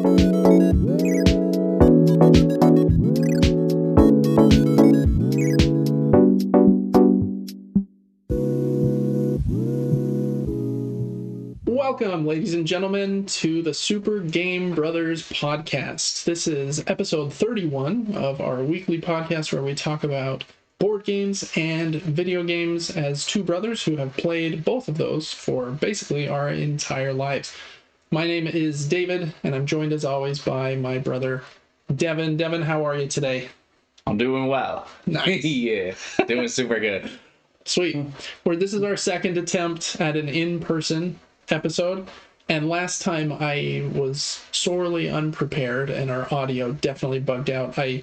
Welcome, ladies and gentlemen, to the Super Game Brothers podcast. This is episode 31 of our weekly podcast where we talk about board games and video games as two brothers who have played both of those for basically our entire lives. My name is David, and I'm joined as always by my brother, Devin. Devin, how are you today? I'm doing well. Nice. Yeah, doing super good. Sweet. Well, this is our second attempt at an in-person episode, and last time I was sorely unprepared and our audio definitely bugged out. I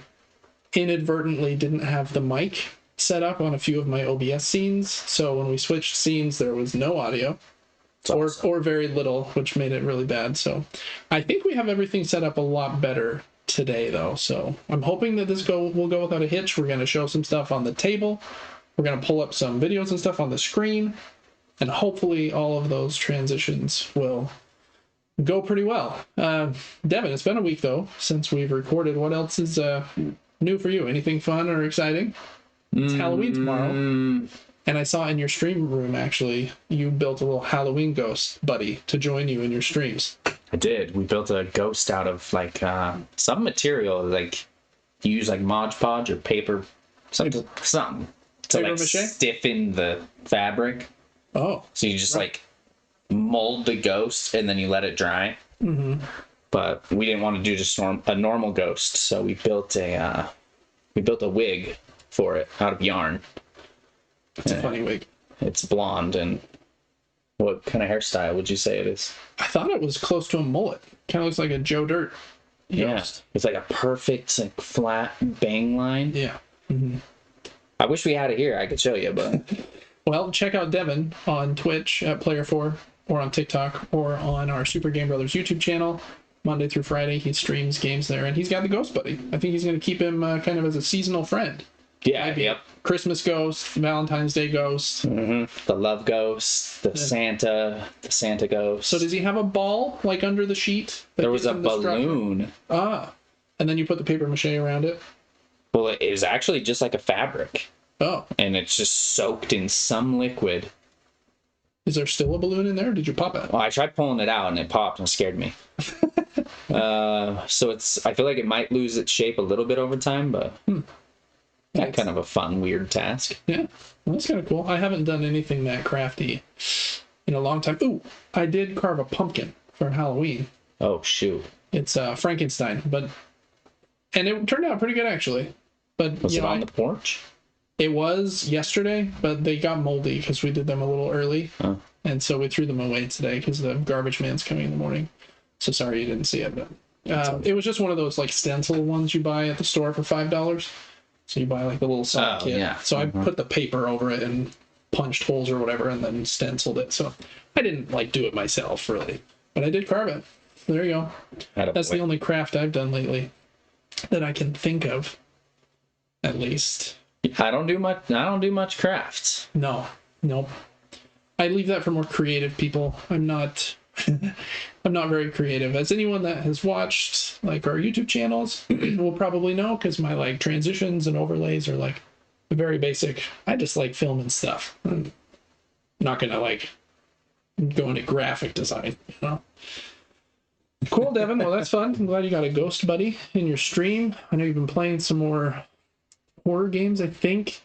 inadvertently didn't have the mic set up on a few of my OBS scenes, so when we switched scenes there was no audio or very little, which made it really bad. So I think we have everything set up a lot better today though, so I'm hoping that this will go without a hitch. We're going to show some stuff on the table, we're going to pull up some videos and stuff on the screen, and hopefully all of those transitions will go pretty well. Devin, it's been a week, though, since we've recorded. What else is new for you? Anything fun or exciting? It's Halloween tomorrow. And I saw in your stream room, actually, you built a little Halloween ghost buddy to join you in your streams. I did. We built a ghost out of, like, some material, like, you use, like, Mod Podge or paper, something to, like, stiffen the fabric. Oh. So you just like mold the ghost and then you let it dry. Mm-hmm. But we didn't want to do just a normal ghost, so we built a wig for it out of yarn. It's a funny wig. It's blonde. And what kind of hairstyle would you say it is? I thought it was close to a mullet. Kind of looks like a Joe Dirt ghost. It's like a perfect, like, flat bang line. Yeah. Mm-hmm. I wish we had it here. I could show you, but well, check out Devin on Twitch at Player4 or on TikTok or on our Super Game Brothers YouTube channel. Monday through Friday, he streams games there, and he's got the Ghost Buddy. I think he's going to keep him kind of as a seasonal friend. Yeah, yep. Christmas Ghost, Valentine's Day Ghost. Mm-hmm. The Love Ghost, the Santa Ghost. So does he have a ball, like, under the sheet? There was a balloon. Ah. And then you put the paper mache around it? Well, it was actually just like a fabric. Oh. And it's just soaked in some liquid. Is there still a balloon in there? Did you pop it? Well, I tried pulling it out and it popped and scared me. So I feel like it might lose its shape a little bit over time, but that's kind of a fun, weird task. Yeah, well, that's kind of cool. I haven't done anything that crafty in a long time. Ooh, I did carve a pumpkin for Halloween. Oh, shoot. It's Frankenstein, and it turned out pretty good, actually. But was it on the porch? It was yesterday, but they got moldy because we did them a little early. Oh. And so we threw them away today because the garbage man's coming in the morning. So sorry you didn't see it, but it was just one of those, like, stencil ones you buy at the store for $5. So you buy, like, the little saw kit. Yeah. So I put the paper over it and punched holes or whatever and then stenciled it. So I didn't, like, do it myself, really. But I did carve it. There you go. That's the only craft I've done lately that I can think of, at least. I don't do much crafts. No. Nope. I leave that for more creative people. I'm not very creative. As anyone that has watched, like, our YouTube channels will probably know, because my, like, transitions and overlays are, like, very basic. I just like filming stuff. I'm not gonna, like, go into graphic design, you know. Cool, Devin. Well, that's fun. I'm glad you got a ghost buddy in your stream. I know you've been playing some more horror games, I think,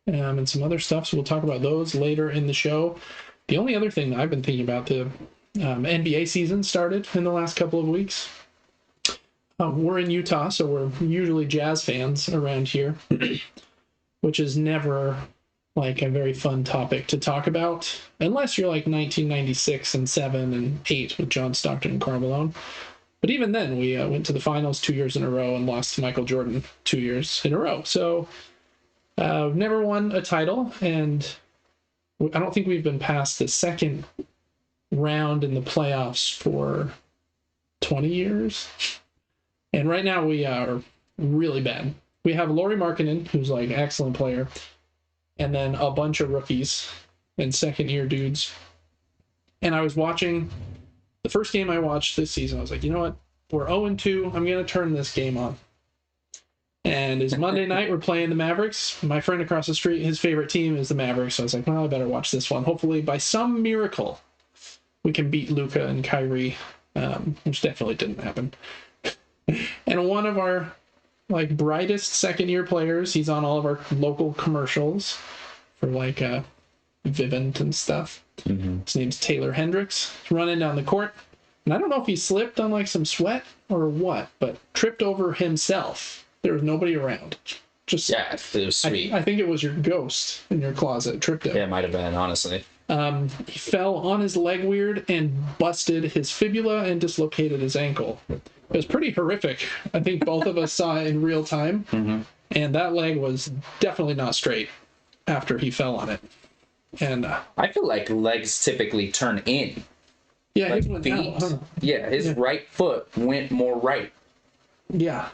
and some other stuff, so we'll talk about those later in the show. The only other thing that I've been thinking about, the NBA season started in the last couple of weeks. We're in Utah, so we're usually Jazz fans around here, which is never, like, a very fun topic to talk about, unless you're like 1996 and 7 and 8 with John Stockton and Karl Malone. But even then, we went to the finals 2 years in a row and lost to Michael Jordan 2 years in a row. So never won a title, and I don't think we've been past the second round in the playoffs for 20 years. And right now we are really bad. We have Lauri Markkanen, who's, like, an excellent player, and then a bunch of rookies and second-year dudes. And I was watching the first game I watched this season. I was like, you know what? we're 0-2. I'm going to turn this game on. And it's Monday night. We're playing the Mavericks. My friend across the street, his favorite team is the Mavericks. So I was like, well, I better watch this one. Hopefully, by some miracle, we can beat Luka and Kyrie, which definitely didn't happen. And one of our brightest second-year players, he's on all of our local commercials for Vivint and stuff. Mm-hmm. His name's Taylor Hendricks. He's running down the court. And I don't know if he slipped on some sweat or what, but tripped over himself. There was nobody around. Yeah, it was sweet. I think it was your ghost in your closet tripped him. Yeah, it might have been, honestly. He fell on his leg weird and busted his fibula and dislocated his ankle. It was pretty horrific. I think both of us saw it in real time. Mm-hmm. And that leg was definitely not straight after he fell on it. And I feel like legs typically turn in. Yeah, his went feet. Down. Yeah, his right foot went more right. Yeah.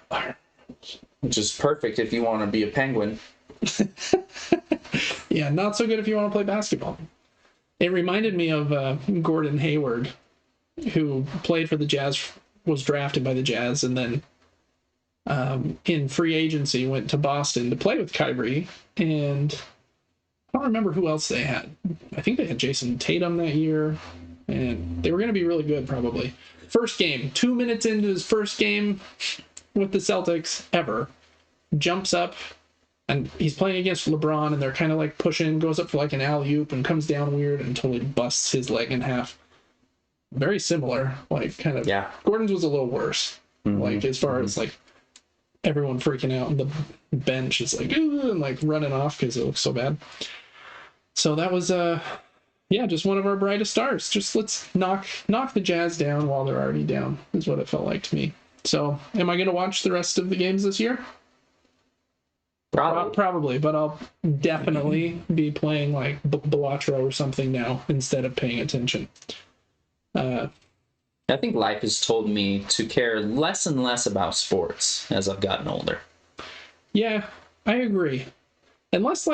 Which is perfect if you want to be a Penguin. Yeah, not so good if you want to play basketball. It reminded me of Gordon Hayward, who played for the Jazz, was drafted by the Jazz, and then in free agency went to Boston to play with Kyrie. And I don't remember who else they had. I think they had Jason Tatum that year. And they were going to be really good, probably. First game, 2 minutes into his first game with the Celtics ever, jumps up, and he's playing against LeBron, and they're kind of pushing, goes up for an alley-oop, and comes down weird and totally busts his leg in half. Very similar, Yeah. Gordon's was a little worse, as far as everyone freaking out, and the bench is ooh, and running off because it looks so bad. So that was yeah, just one of our brightest stars. Just let's knock the Jazz down while they're already down, is what it felt like to me. So, am I going to watch the rest of the games this year? Probably, but I'll definitely be playing Balatro or something now instead of paying attention. I think life has told me to care less and less about sports as I've gotten older. Yeah, I agree. Unless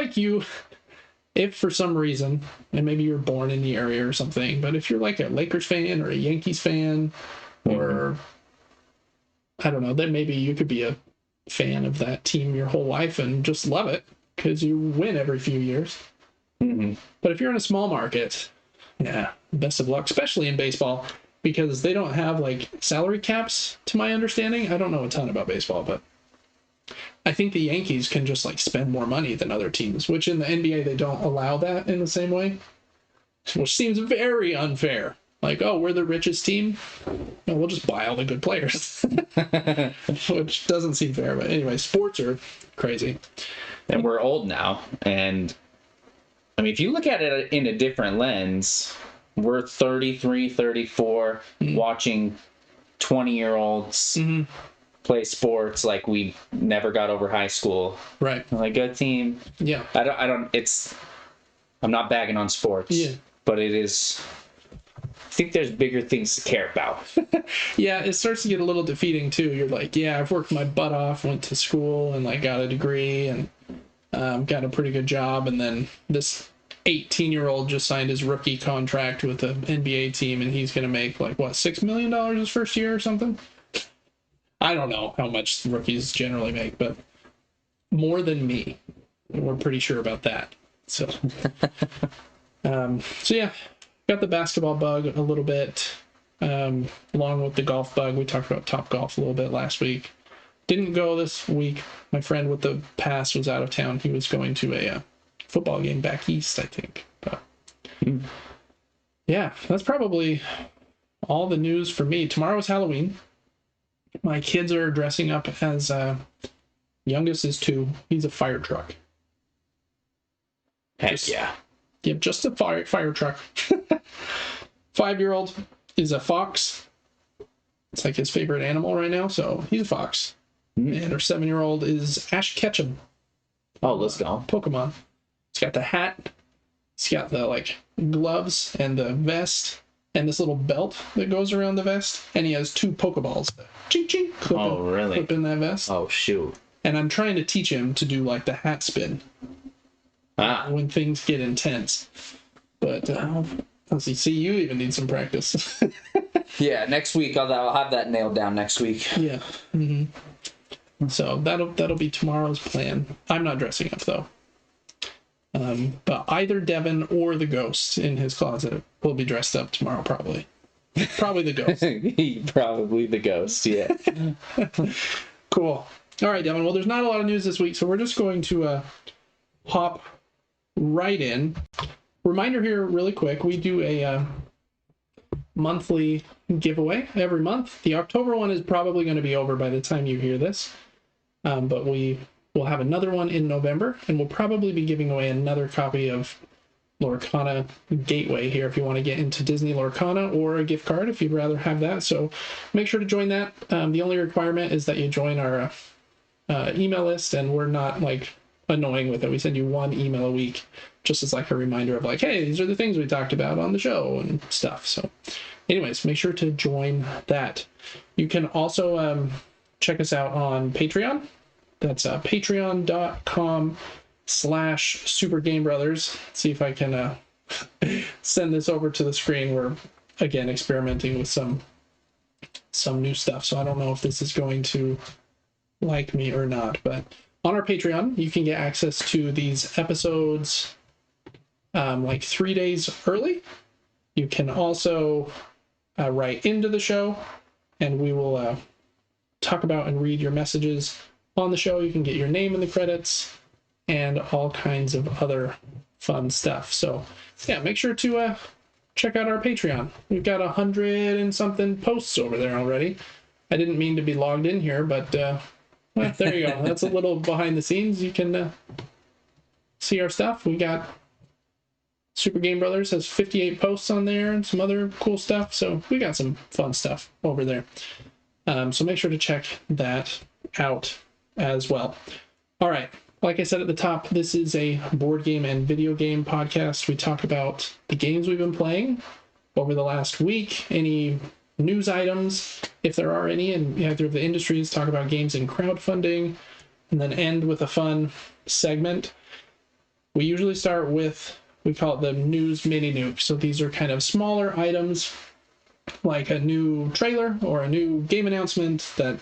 if for some reason, and maybe you're born in the area or something, but if you're a Lakers fan or a Yankees fan, or I don't know, then maybe you could be a fan of that team your whole life and just love it because you win every few years. Mm-hmm. But if you're in a small market, yeah, best of luck, especially in baseball, because they don't have salary caps, to my understanding. I don't know a ton about baseball, but I think the Yankees can just spend more money than other teams, which in the NBA they don't allow that in the same way, which seems very unfair. We're the richest team, no, we'll just buy all the good players, which doesn't seem fair. But anyway, sports are crazy, and we're old now. And I mean, if you look at it in a different lens, we're 33, 34, watching 20-year-olds. Play sports we never got over high school. Right. Good team. Yeah. I'm not bagging on sports. Yeah. But it is, I think there's bigger things to care about. Yeah, it starts to get a little defeating too. You're yeah, I've worked my butt off, went to school and got a degree and got a pretty good job, and then this 18-year-old just signed his rookie contract with an NBA team, and he's gonna make $6 million his first year or something. I don't know how much rookies generally make, but more than me. We're pretty sure about that. So, so yeah, got the basketball bug a little bit, along with the golf bug. We talked about Top Golf a little bit last week. Didn't go this week. My friend with the pass was out of town. He was going to a football game back east, I think. But, yeah, that's probably all the news for me. Tomorrow's Halloween. My kids are dressing up as, youngest is 2. He's a fire truck. Heck yeah. Yep, just a fire truck. 5-year-old is a fox. It's his favorite animal right now, so he's a fox. Mm-hmm. And our 7-year-old is Ash Ketchum. Oh, let's go. Pokemon. He's got the hat. He's got the gloves and the vest and this little belt that goes around the vest. And he has 2 Pokeballs. Ching ching. Clip in that vest. Oh, shoot. And I'm trying to teach him to do the hat spin. When things get intense. But See, you even need some practice. Yeah, next week I'll have that nailed down next week. Yeah. So that'll be tomorrow's plan. I'm not dressing up though. But either Devin or the ghost in his closet will be dressed up tomorrow, probably. Probably the ghost. Probably the ghost, yeah. Cool. All right, Devin. Well, there's not a lot of news this week, so we're just going to hop right in. Reminder here, really quick, we do a monthly giveaway every month. The October one is probably going to be over by the time you hear this, but we will have another one in November, and we'll probably be giving away another copy of Lorcana Gateway here if you want to get into Disney Lorcana, or a gift card if you'd rather have that. So make sure to join that. The only requirement is that you join our email list, and we're not like annoying with it. We send you one email a week just as like a reminder of like, hey, these are the things we talked about on the show and stuff. So anyways, make sure to join that. You can also check us out on Patreon. That's patreon.com/SuperGameBrothers. See if I can send this over to the screen. We're again experimenting with some new stuff, so I don't know if this is going to like me or not. But on our Patreon, you can get access to these episodes like 3 days early. You can also write into the show, and we will talk about and read your messages on the show. You can get your name in the credits and all kinds of other fun stuff. So yeah, make sure to check out our Patreon. We've got 100 and something posts over there already. I didn't mean to be logged in here, but well, there you go. That's a little behind the scenes. You can see our stuff. We got Super Game Brothers has 58 posts on there and some other cool stuff. So we got some fun stuff over there. So make sure to check that out as well. All right. Like I said at the top, this is a board game and video game podcast. We talk about the games we've been playing over the last week, any news items, if there are any, in either of the industries, talk about games and crowdfunding, and then end with a fun segment. We usually start with, we call it the news mini nuke. So these are kind of smaller items, like a new trailer or a new game announcement that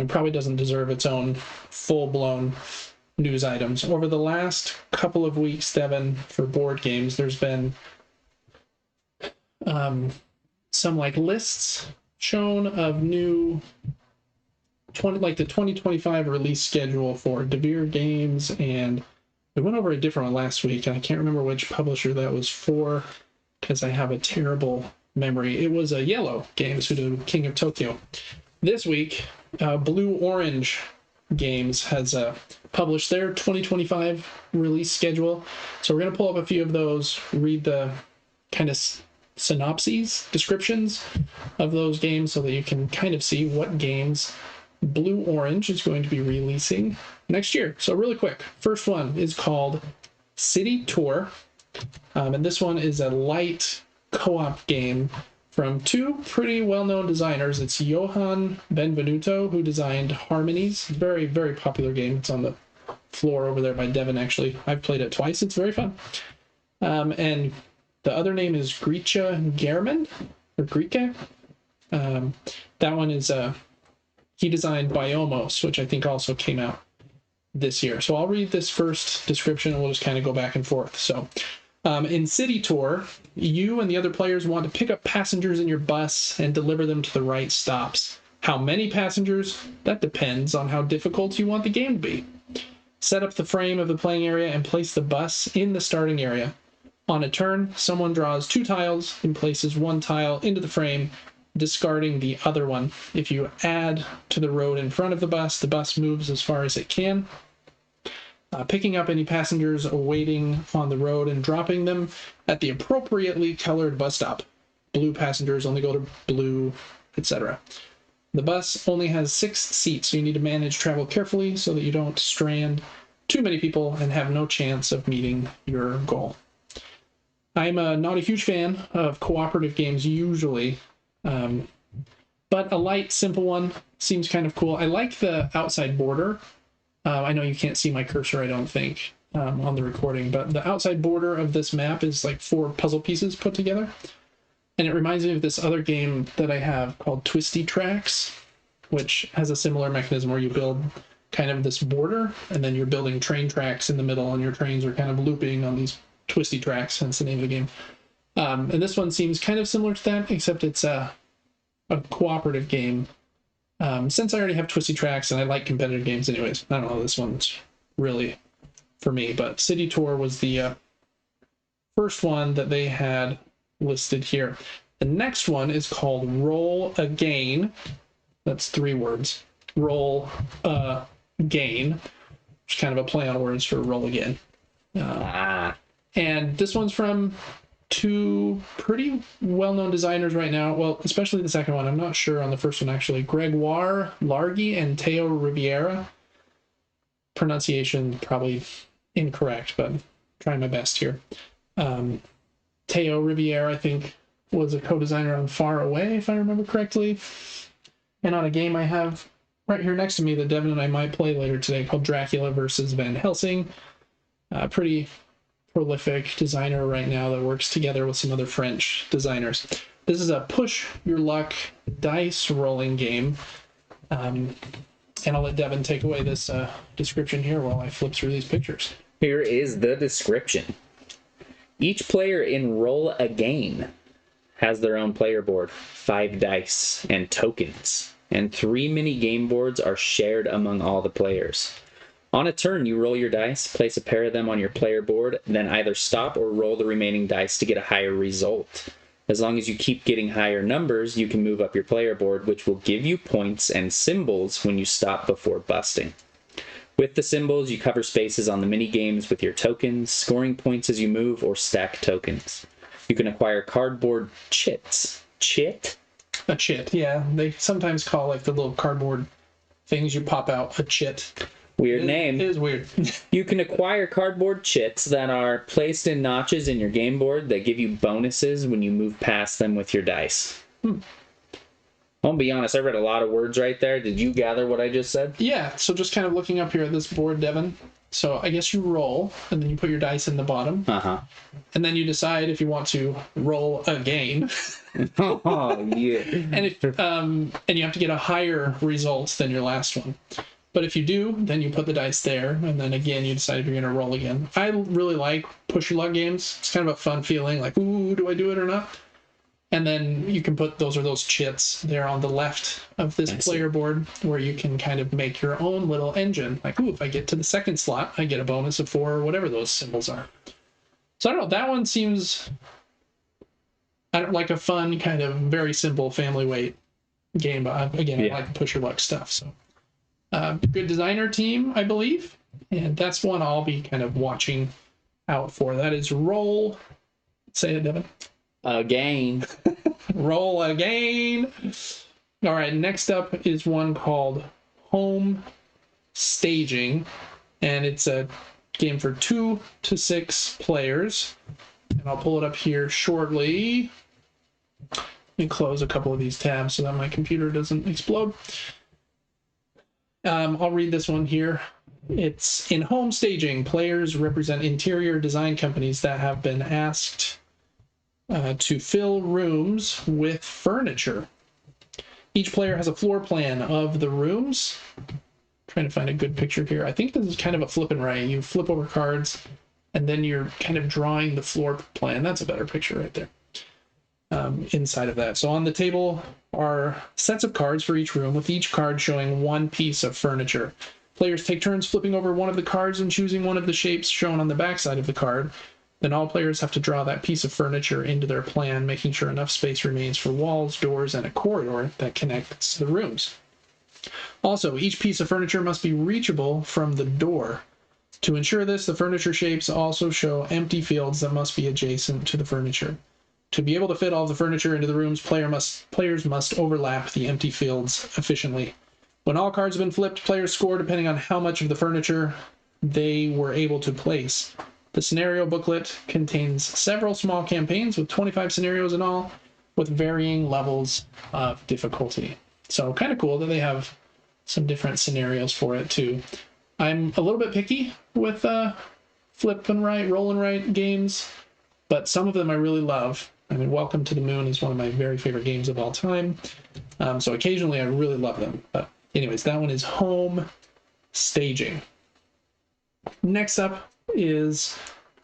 probably doesn't deserve its own full-blown news items. Over the last couple of weeks, Devin, for board games, there's been some like lists shown of new the 2025 release schedule for Devir games, and we went over a different one last week, and I can't remember which publisher that was for because I have a terrible memory. It was a Yellow Games who did King of Tokyo. This week, BlueOrange Games has published their 2025 release schedule. So we're going to pull up a few of those, read the kind of synopses, descriptions of those games so that you can kind of see what games BlueOrange is going to be releasing next year. So really quick, first one is called City Tour. And this one is a light co-op game from two pretty well-known designers. It's Johan Benvenuto, who designed Harmonies. Very, very popular game. It's on the floor over there by Devin, actually. I've played it twice. It's very fun. And the other name is Gricha German, or Grike. That one is, he designed Biomos, which I think also came out this year. So I'll read this first description, and we'll just kind of go back and forth. So in City Tour, you and the other players want to pick up passengers in your bus and deliver them to the right stops. How many passengers? That depends on how difficult you want the game to be. Set up the frame of the playing area and place the bus in the starting area. On a turn, someone draws 2 tiles and places 1 tile into the frame, discarding the other one. If you add to the road in front of the bus moves as far as it can. Picking up any passengers waiting on the road and dropping them at the appropriately colored bus stop. Blue passengers only go to blue, etc. The bus only has 6 seats, so you need to manage travel carefully so that you don't strand too many people and have no chance of meeting your goal. I'm not a huge fan of cooperative games usually, but a light, simple one seems kind of cool. I like the outside border. I know you can't see my cursor, I don't think, on the recording, but the outside border of this map is like 4 puzzle pieces put together. And it reminds me of this other game that I have called Twisty Tracks, which has a similar mechanism where you build kind of this border, and then you're building train tracks in the middle, and your trains are kind of looping on these twisty tracks, hence the name of the game. And this one seems kind of similar to that, except it's a cooperative game. Since I already have twisty tracks and I like competitive games anyways, I don't know, this one's really for me. But City Tour was the first one that they had listed here. The next one is called Roll Again. That's 3 words. Roll Again, which is kind of a play on words for roll again. And this one's from 2 pretty well-known designers right now. Well, especially the second one. I'm not sure on the first one, actually. Gregoire Largy and Teo Riviera. Pronunciation probably incorrect, but I'm trying my best here. Teo Riviera, I think, was a co-designer on Far Away, if I remember correctly. And on a game I have right here next to me that Devin and I might play later today called Dracula versus Van Helsing. Pretty prolific designer right now that works together with some other French designers. This is a push your luck dice rolling game. And I'll let Devin take away this description here while I flip through these pictures. Here is the description. Each player in Roll Again has their own player board, 5 dice, and tokens, and 3 mini game boards are shared among all the players. On a turn, you roll your dice, place a pair of them on your player board, then either stop or roll the remaining dice to get a higher result. As long as you keep getting higher numbers, you can move up your player board, which will give you points and symbols when you stop before busting. With the symbols, you cover spaces on the mini games with your tokens, scoring points as you move, or stack tokens. You can acquire cardboard chits. Chit? A chit, yeah. They sometimes call like the little cardboard things you pop out a chit. Weird name. It is weird. You can acquire cardboard chits that are placed in notches in your game board that give you bonuses when you move past them with your dice. I'll be honest, I read a lot of words right there. Did you gather what I just said? Yeah, so just kind of looking up here at this board, Devin. So I guess you roll, and then you put your dice in the bottom. And then you decide if you want to roll again. Oh, yeah. And you have to get a higher result than your last one. But if you do, then you put the dice there, and then again, you decide if you're going to roll again. I really like push your luck games. It's kind of a fun feeling, like, ooh, do I do it or not? And then you can put those chits there on the left of this player board, where you can kind of make your own little engine. Like, ooh, if I get to the second slot, I get a bonus of 4 or whatever those symbols are. So I don't know, that one seems like a fun, kind of very simple family weight game. But again, I like push your luck stuff. So good designer team, I believe. And that's one I'll be kind of watching out for. That is Roll. Say it, Devin. Again. Roll Again. All right, next up is one called Home Staging, and it's a game for 2 to 6 players. And I'll pull it up here shortly. Let me close a couple of these tabs so that my computer doesn't explode. I'll read this one here. It's in Home Staging. Players represent interior design companies that have been asked to fill rooms with furniture. Each player has a floor plan of the rooms. Trying to find a good picture here. I think this is kind of a flip and write. You flip over cards, and then you're kind of drawing the floor plan. That's a better picture right there. Inside of that. So on the table are sets of cards for each room, with each card showing one piece of furniture. Players take turns flipping over one of the cards and choosing one of the shapes shown on the backside of the card. Then all players have to draw that piece of furniture into their plan, making sure enough space remains for walls, doors, and a corridor that connects the rooms. Also, each piece of furniture must be reachable from the door. To ensure this, the furniture shapes also show empty fields that must be adjacent to the furniture. To be able to fit all the furniture into the rooms, players must overlap the empty fields efficiently. When all cards have been flipped, players score depending on how much of the furniture they were able to place. The scenario booklet contains several small campaigns with 25 scenarios in all, with varying levels of difficulty. So kind of cool that they have some different scenarios for it too. I'm a little bit picky with flip and right, roll and right games, but some of them I really love. I mean, Welcome to the Moon is one of my very favorite games of all time. So occasionally I really love them. But anyways, that one is Home Staging. Next up is,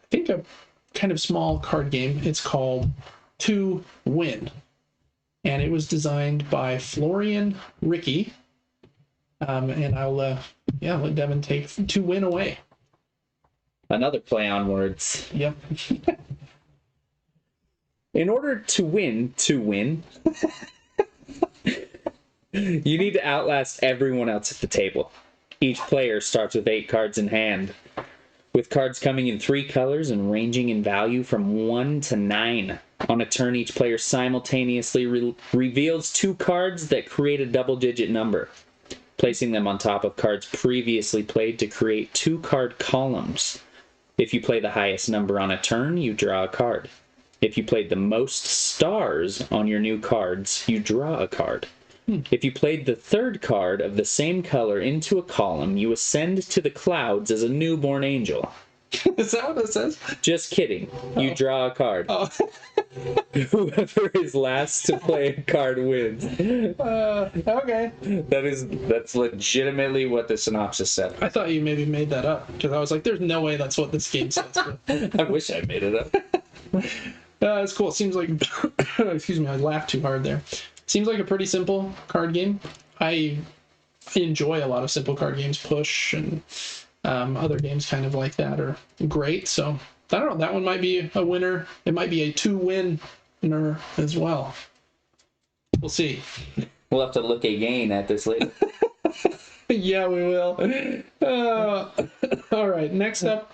I think, a kind of small card game. It's called To Win. And it was designed by Florian Ricky. And I'll let Devin take To Win away. Another play on words. Yep. In order to win, you need to outlast everyone else at the table. Each player starts with 8 cards in hand, with cards coming in 3 colors and ranging in value from 1 to 9. On a turn, each player simultaneously reveals 2 cards that create a double-digit number, placing them on top of cards previously played to create 2 card columns. If you play the highest number on a turn, you draw a card. If you played the most stars on your new cards, you draw a card. If you played the 3rd card of the same color into a column, you ascend to the clouds as a newborn angel. Is that what it says? Just kidding. You draw a card. Whoever is last to play a card wins. Okay. That's legitimately what the synopsis said. I thought you maybe made that up, because I was like, there's no way that's what this game says. I wish I made it up. It's cool. It seems like, excuse me, I laughed too hard there. Seems like a pretty simple card game. I enjoy a lot of simple card games. Push and other games kind of like that are great. So I don't know. That one might be a winner. It might be a 2-winner as well. We'll see. We'll have to look again at this later. Yeah, we will. All right. Next up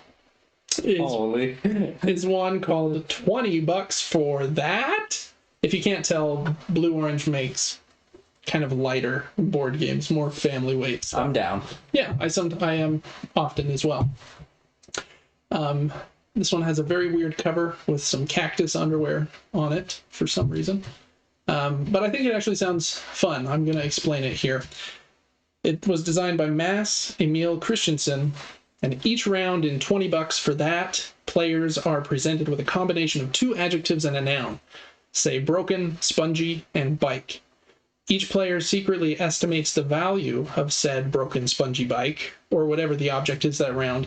is one called $20 for that. If you can't tell, BlueOrange makes kind of lighter board games, more family weight stuff. I'm down. Yeah, I am often as well. This one has a very weird cover with some cactus underwear on it for some reason. But I think it actually sounds fun. I'm going to explain it here. It was designed by Mass Emil Christensen, and each round in $20 for that, players are presented with a combination of 2 adjectives and a noun. Say broken, spongy, and bike. Each player secretly estimates the value of said broken, spongy bike, or whatever the object is that round.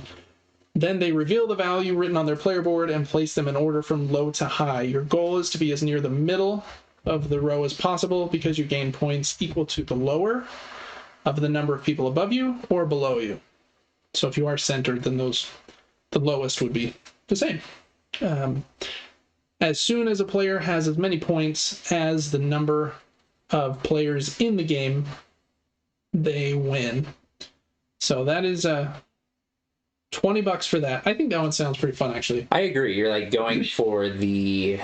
Then they reveal the value written on their player board and place them in order from low to high. Your goal is to be as near the middle of the row as possible, because you gain points equal to the lower of the number of people above you or below you. So if you are centered, then the lowest would be the same. As soon as a player has as many points as the number of players in the game, they win. So that is $20 for that. I think that one sounds pretty fun, actually. I agree. You're like going for the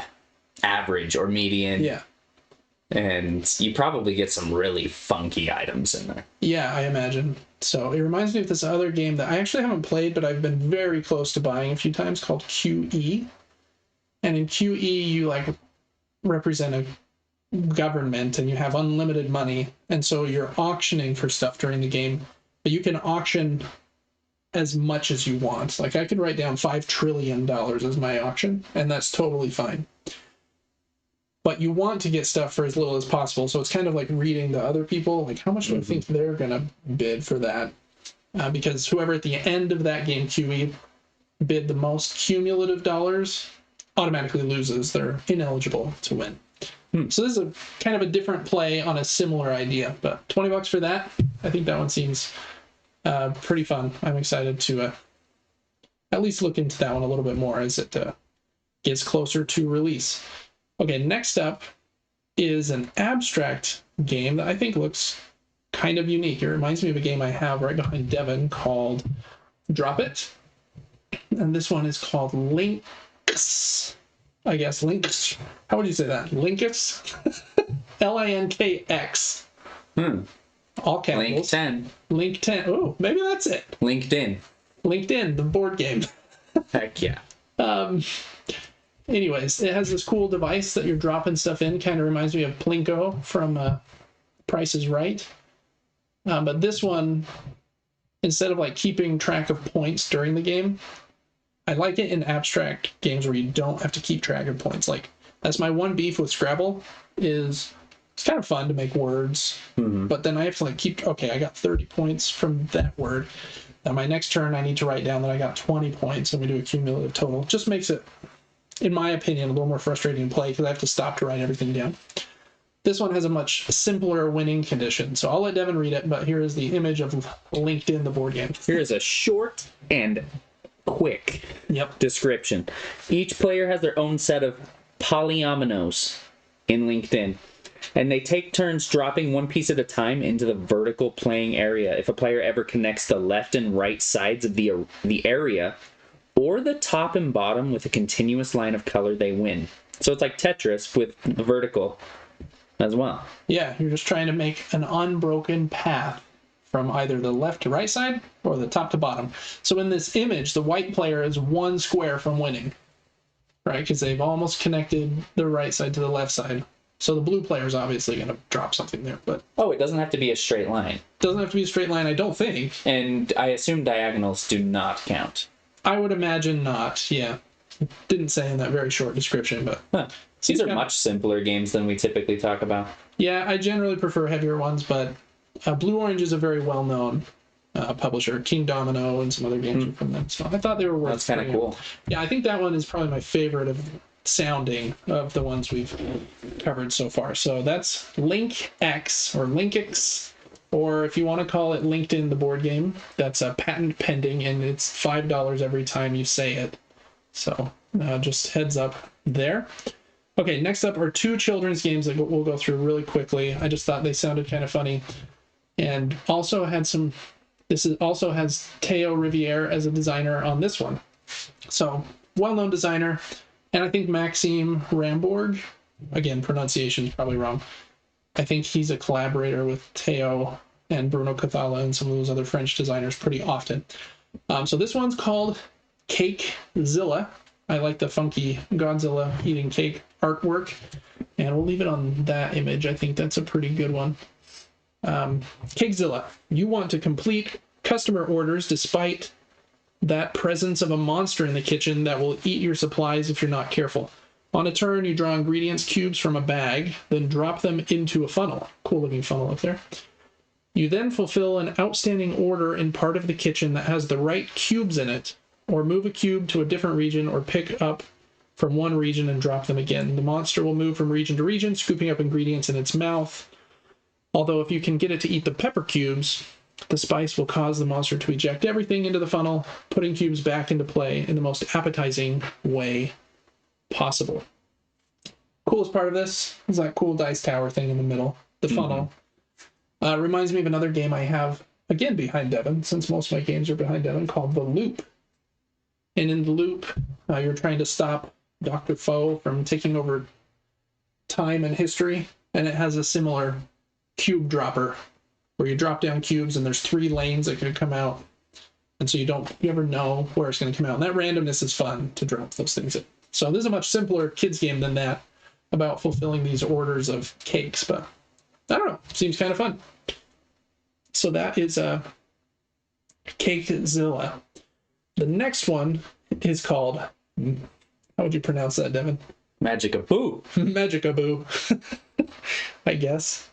average or median. Yeah. And you probably get some really funky items in there. Yeah, I imagine. So it reminds me of this other game that I actually haven't played, but I've been very close to buying a few times, called QE. And in QE, you like represent a government and you have unlimited money. And so you're auctioning for stuff during the game, but you can auction as much as you want. Like I could write down $5 trillion as my auction, and that's totally fine. But you want to get stuff for as little as possible. So it's kind of like reading the other people. Like, how much do I think they're going to bid for that? Because whoever at the end of that game, QE, bid the most cumulative dollars automatically loses. They're ineligible to win. So this is a kind of a different play on a similar idea. But $20 for that, I think that one seems pretty fun. I'm excited to at least look into that one a little bit more as it gets closer to release. Okay, next up is an abstract game that I think looks kind of unique. It reminds me of a game I have right behind Devin called Drop It. And this one is called Links. I guess Links. How would you say that? Linkus? Linkx. All capitals. Link 10. Link 10. Oh, maybe that's it. LinkedIn. LinkedIn, the board game. Heck yeah. Anyways, it has this cool device that you're dropping stuff in. Kind of reminds me of Plinko from Price is Right. But this one, instead of like keeping track of points during the game, I like it in abstract games where you don't have to keep track of points. Like, that's my one beef with Scrabble, is it's kind of fun to make words, but then I have to like keep, okay, I got 30 points from that word. Now my next turn, I need to write down that I got 20 points, and we do a cumulative total. It just makes it, in my opinion, a little more frustrating to play because I have to stop to write everything down. This one has a much simpler winning condition. So I'll let Devin read it, but here is the image of LinkedIn, the board game. Here is a short and quick description. Each player has their own set of polyominoes in LinkedIn, and they take turns dropping one piece at a time into the vertical playing area. If a player ever connects the left and right sides of the area, or the top and bottom with a continuous line of color, they win. So it's like Tetris with the vertical as well. Yeah, you're just trying to make an unbroken path from either the left to right side or the top to bottom. So in this image, the white player is one square from winning, right? Because they've almost connected the right side to the left side. So the blue player is obviously going to drop something there, but it doesn't have to be a straight line. Doesn't have to be a straight line, I don't think. And I assume diagonals do not count. I would imagine not. Yeah, didn't say in that very short description, but these are much simpler games than we typically talk about. Yeah, I generally prefer heavier ones, but BlueOrange is a very well-known publisher. King Domino and some other games are from them. So I thought they were worth. That's kind of cool. Yeah, I think that one is probably my favorite of sounding of the ones we've covered so far. So that's Link X or Linkix, or if you want to call it LinkedIn, the board game. That's a patent pending, and it's $5 every time you say it. So just heads up there. Okay, next up are two children's games that we'll go through really quickly. I just thought they sounded kind of funny, and also had some. Also has Theo Riviere as a designer on this one. So well-known designer, and I think Maxime Rambourg, again pronunciation is probably wrong. I think he's a collaborator with Theo and Bruno Cathala and some of those other French designers pretty often. So this one's called Cakezilla. I like the funky Godzilla eating cake artwork, and we'll leave it on that image. I think that's a pretty good one. Cakezilla. You want to complete customer orders despite that presence of a monster in the kitchen that will eat your supplies if you're not careful. On a turn, you draw ingredients cubes from a bag, then drop them into a funnel. Cool looking funnel up there. You then fulfill an outstanding order in part of the kitchen that has the right cubes in it, or move a cube to a different region, or pick up from one region and drop them again. The monster will move from region to region, scooping up ingredients in its mouth. Although if you can get it to eat the pepper cubes, the spice will cause the monster to eject everything into the funnel, putting cubes back into play in the most appetizing way possible. Coolest part of this is that cool dice tower thing in the middle, the funnel. Reminds me of another game I have, again behind Devin, since most of my games are behind Devin, called The Loop. And in The Loop, you're trying to stop Dr. Foe from taking over time and history, and it has a similar cube dropper where you drop down cubes and there's 3 lanes that could come out, and so you ever know where it's going to come out, and that randomness is fun to drop those things in. So this is a much simpler kids game than that, about fulfilling these orders of cakes, but I don't know, seems kind of fun. So that is Cakezilla. The next one is called, how would you pronounce that, Devin? Magicaboo. Magicaboo, I guess.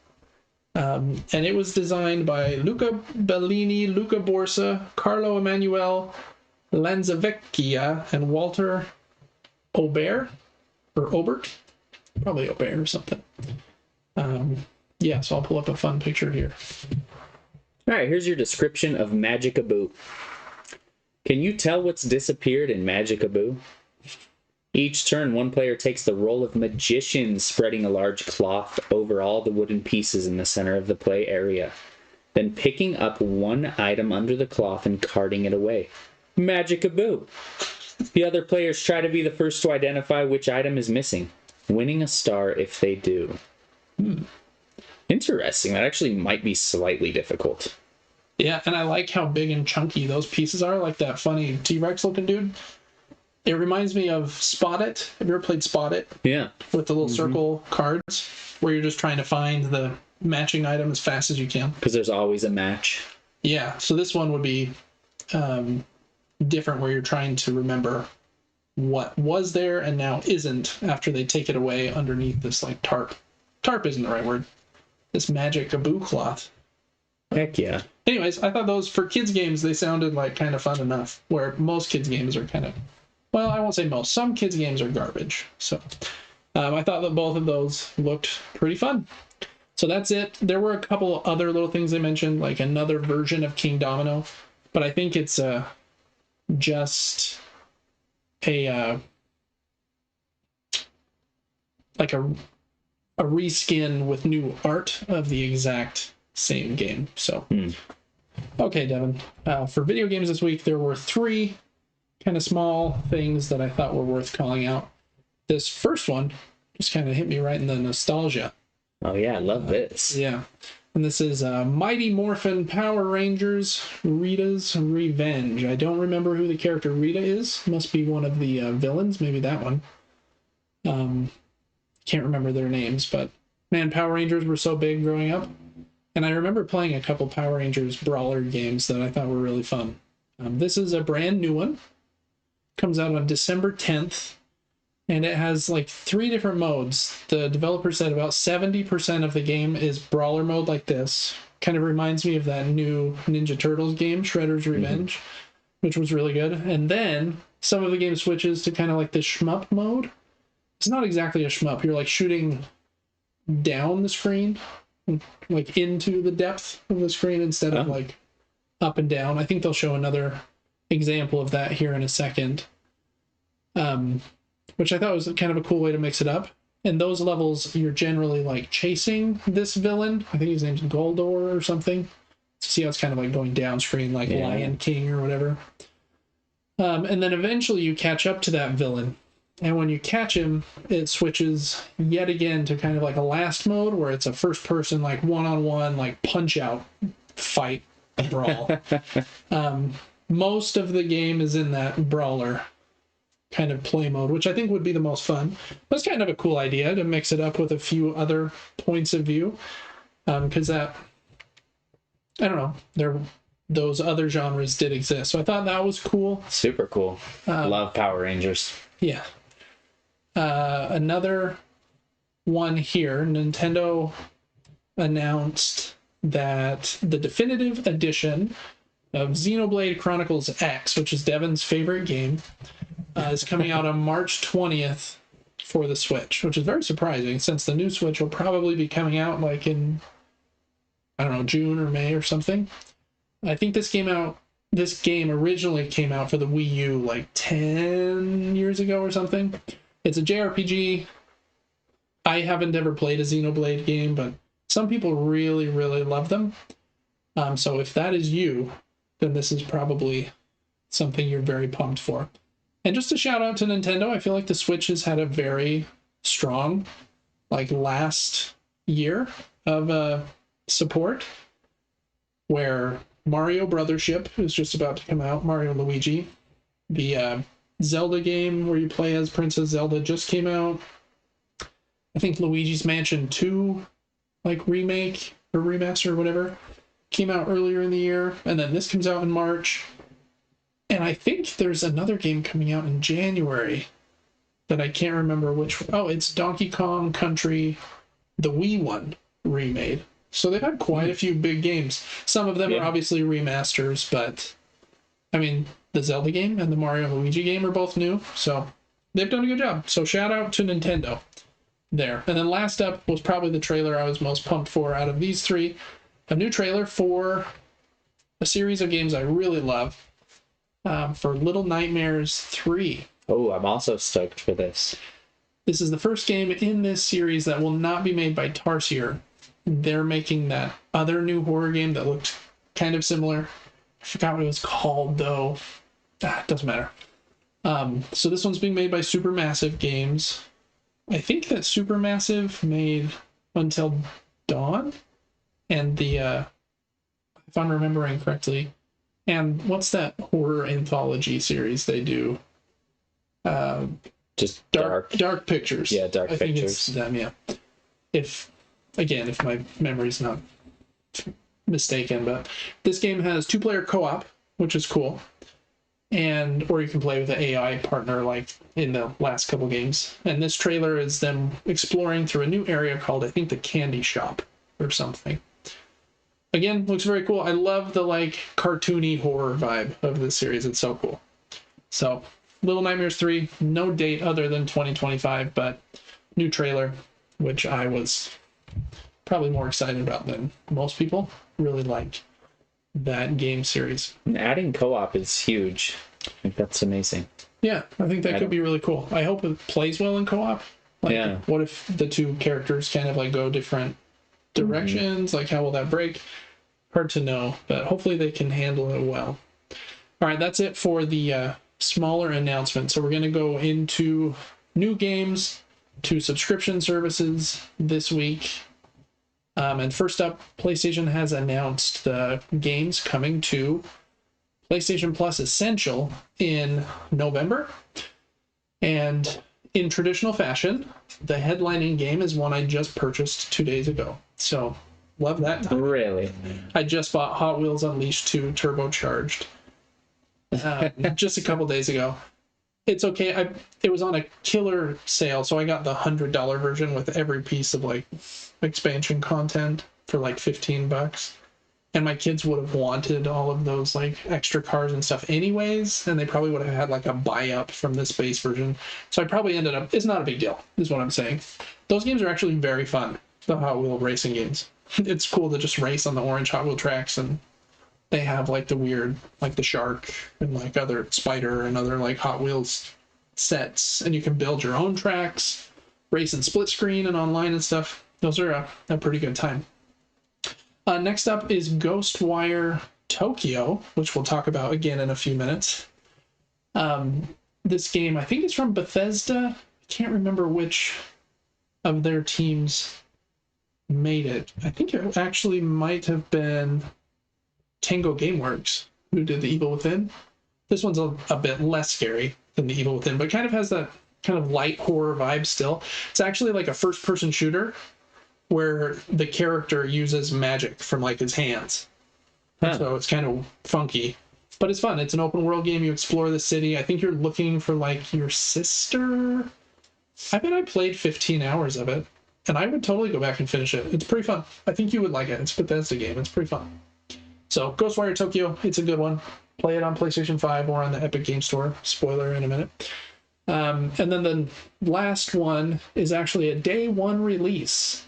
And it was designed by Luca Bellini, Luca Borsa, Carlo Emanuele Lanzavecchia, and Walter Obert, probably Obert or something. Yeah, so I'll pull up a fun picture here. All right, here's your description of Magicaboo. Can you tell what's disappeared in Magicaboo? Each turn, one player takes the role of magician, spreading a large cloth over all the wooden pieces in the center of the play area, then picking up one item under the cloth and carting it away. Magicaboo! The other players try to be the first to identify which item is missing, winning a star if they do. Interesting. That actually might be slightly difficult. Yeah, and I like how big and chunky those pieces are, like that funny T-Rex looking dude. It reminds me of Spot It. Have you ever played Spot It? Yeah. With the little circle cards, where you're just trying to find the matching item as fast as you can. Because there's always a match. Yeah, so this one would be different, where you're trying to remember what was there and now isn't after they take it away underneath this like tarp. Tarp isn't the right word. This magic Abu cloth. Heck yeah. Anyways, I thought those for kids games, they sounded like kind of fun enough, where most kids games are kind of, well, I won't say most. Some kids games are garbage. So I thought that both of those looked pretty fun. So that's it. There were a couple other little things they mentioned, like another version of King Domino, but I think it's just a like a reskin with new art of the exact same game. So okay, Devin. For video games this week, there were 3 kind of small things that I thought were worth calling out. This first one just kind of hit me right in the nostalgia. Oh yeah, I love this. Yeah. And this is Mighty Morphin Power Rangers Rita's Revenge. I don't remember who the character Rita is. Must be one of the villains, maybe that one. Can't remember their names, but man, Power Rangers were so big growing up. And I remember playing a couple Power Rangers brawler games that I thought were really fun. This is a brand new one. Comes out on December 10th. And it has like 3 different modes. The developer said about 70% of the game is brawler mode like this. Kind of reminds me of that new Ninja Turtles game, Shredder's Revenge, which was really good. And then some of the game switches to kind of like the shmup mode. It's not exactly a shmup. You're like shooting down the screen, like into the depth of the screen instead of like up and down. I think they'll show another example of that here in a second. Which I thought was kind of a cool way to mix it up. And those levels, you're generally like chasing this villain. I think his name's Goldor or something. So see how it's kind of like going down screen like Lion King or whatever. And then eventually you catch up to that villain. And when you catch him, it switches yet again to kind of like a last mode where it's a first person, like one-on-one, like punch out fight brawl. Most of the game is in that brawler kind of play mode, which I think would be the most fun. That's kind of a cool idea to mix it up with a few other points of view, because that, I don't know, those other genres did exist. So I thought that was cool. Super cool. Love Power Rangers. Yeah. Another one here, Nintendo announced that the definitive edition of Xenoblade Chronicles X, which is Devin's favorite game, is coming out on March 20th for the Switch, which is very surprising since the new Switch will probably be coming out like in, I don't know, June or May or something. I think this game originally came out for the Wii U like 10 years ago or something. It's a JRPG. I haven't ever played a Xenoblade game, but some people really, really love them. So if that is you, then this is probably something you're very pumped for. And just a shout out to Nintendo, I feel like the Switch has had a very strong, like last year of support, where Mario Brothership is just about to come out, Mario and Luigi. The Zelda game where you play as Princess Zelda just came out. I think Luigi's Mansion 2, like remake or remaster or whatever, came out earlier in the year. And then this comes out in March. And I think there's another game coming out in January that I can't remember which one. Oh, it's Donkey Kong Country, the Wii one, remade. So they've had quite a few big games. Some of them are obviously remasters, but I mean, the Zelda game and the Mario and Luigi game are both new. So they've done a good job. So shout out to Nintendo there. And then last up was probably the trailer I was most pumped for out of these 3. A new trailer for a series of games I really love. For Little Nightmares 3. Oh, I'm also stoked for this. This is the first game in this series that will not be made by Tarsier. They're making that other new horror game that looked kind of similar. I forgot what it was called, though. It doesn't matter. So this one's being made by Supermassive Games. I think that Supermassive made Until Dawn, and if I'm remembering correctly, and what's that horror anthology series they do? Just Dark Pictures. Yeah, Dark I Pictures. think it's them, yeah. If my memory's not mistaken, but this game has 2-player co-op, which is cool. or you can play with an AI partner like in the last couple games. And this trailer is them exploring through a new area called, I think, the Candy Shop or something. Again, looks very cool. I love the like cartoony horror vibe of this series. It's so cool. So, Little Nightmares 3, no date other than 2025, but new trailer, which I was probably more excited about than most people. Really like that game series. And adding co-op is huge. I think that's amazing. Yeah, I think that could be really cool. I hope it plays well in co-op. Like, yeah. What if the two characters kind of like go different directions? Like, how will that break? Hard to know, but hopefully they can handle it well. All right, that's it for the smaller announcements. So we're going to go into new games to subscription services this week. And first up, PlayStation has announced the games coming to PlayStation Plus Essential in November. And in traditional fashion, the headlining game is one I just purchased 2 days ago. So, love that time. Really? I just bought Hot Wheels Unleashed 2 Turbocharged just a couple days ago. It's okay. It was on a killer sale, so I got the $100 version with every piece of like expansion content for like $15. And my kids would have wanted all of those like extra cars and stuff anyways, and they probably would have had like a buy up from this base version. So I probably ended up, it's not a big deal, is what I'm saying. Those games are actually very fun, the Hot Wheel racing games. It's cool to just race on the orange Hot Wheel tracks, and they have like the weird, like the shark and like other spider and other like Hot Wheels sets, and you can build your own tracks, race in split screen and online and stuff. Those are a pretty good time. Next up is Ghostwire Tokyo, which we'll talk about again in a few minutes. This game, I think it's from Bethesda. I can't remember which of their teams made it. I think it actually might have been Tango Gameworks who did The Evil Within. This one's a bit less scary than The Evil Within, but kind of has that kind of light horror vibe still. It's actually like a first-person shooter where the character uses magic from like his hands. So it's kind of funky, but it's fun. It's an open world game. You explore the city. I think you're looking for like your sister. I bet I played 15 hours of it, and I would totally go back and finish it. It's pretty fun. I think you would like it. It's a Bethesda game. It's pretty fun. So Ghostwire Tokyo, it's a good one. Play it on PlayStation 5 or on the Epic Game Store. Spoiler in a minute. And then the last one is actually a day one release.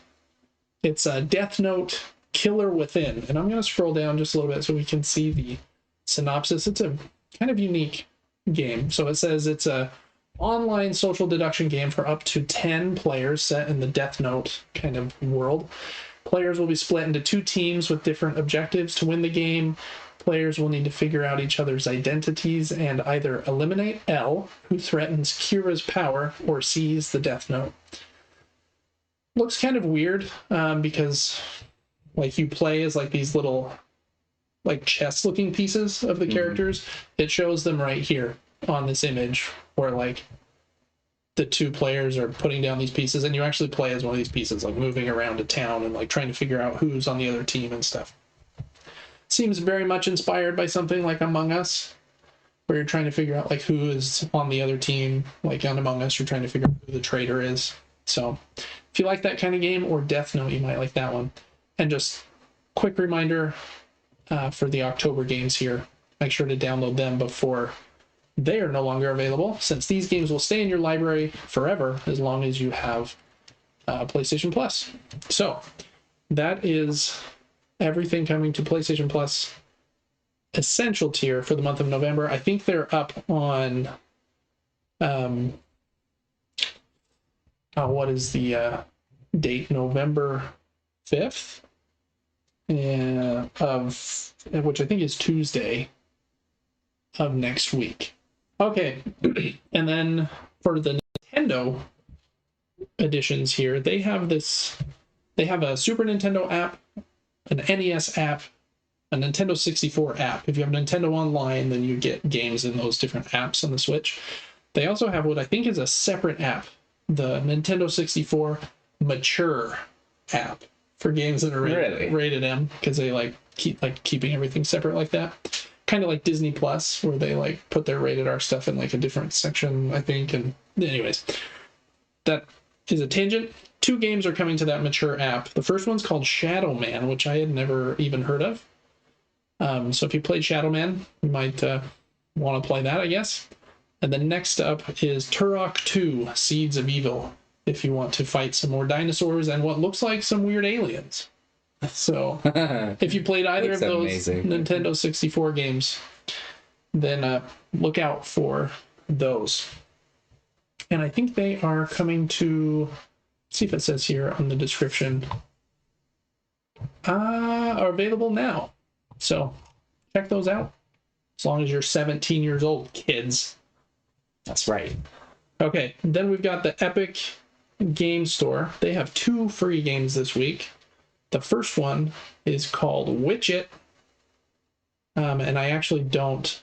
It's a Death Note Killer Within. And I'm going to scroll down just a little bit so we can see the synopsis. It's a kind of unique game. So it says it's a online social deduction game for up to 10 players set in the Death Note kind of world. Players will be split into two teams with different objectives to win the game. Players will need to figure out each other's identities and either eliminate L, who threatens Kira's power, or seize the Death Note. Looks kind of weird because like you play as like these little like chess looking pieces of the characters. It shows them right here on this image where like the two players are putting down these pieces, and you actually play as one of these pieces, like moving around a town and like trying to figure out who's on the other team and stuff. Seems very much inspired by something like Among Us, where you're trying to figure out like who is on the other team. Like on Among Us, you're trying to figure out who the traitor is. So if you like that kind of game, or Death Note, you might like that one. And just quick reminder for the October games here, make sure to download them before they are no longer available, since these games will stay in your library forever as long as you have PlayStation Plus. So that is everything coming to PlayStation Plus Essential tier for the month of November. I think they're up on what is the date? November 5th, of which I think is Tuesday of next week. Okay, and then for the Nintendo editions here, they have a Super Nintendo app, an NES app, a Nintendo 64 app. If you have Nintendo Online, then you get games in those different apps on the Switch. They also have what I think is a separate app, the Nintendo 64 Mature app, for games that are rated M, because they keeping everything separate like that. kind of like Disney Plus, where they like put their rated R stuff in like a different section, I think. And anyways, that is a tangent. 2 games are coming to that mature app. The first one's called Shadow Man, which I had never even heard of. So if you played Shadow Man, you might want to play that, I guess. And the next up is Turok 2, Seeds of Evil, if you want to fight some more dinosaurs and what looks like some weird aliens. So if you played either of those Nintendo 64 games, then look out for those. And I think they are coming to, see if it says here on the description, are available now. So check those out. As long as you're 17 years old, kids. That's right. Okay, then we've got the Epic Game Store. They have 2 free games this week. The first one is called Witch It. And I actually don't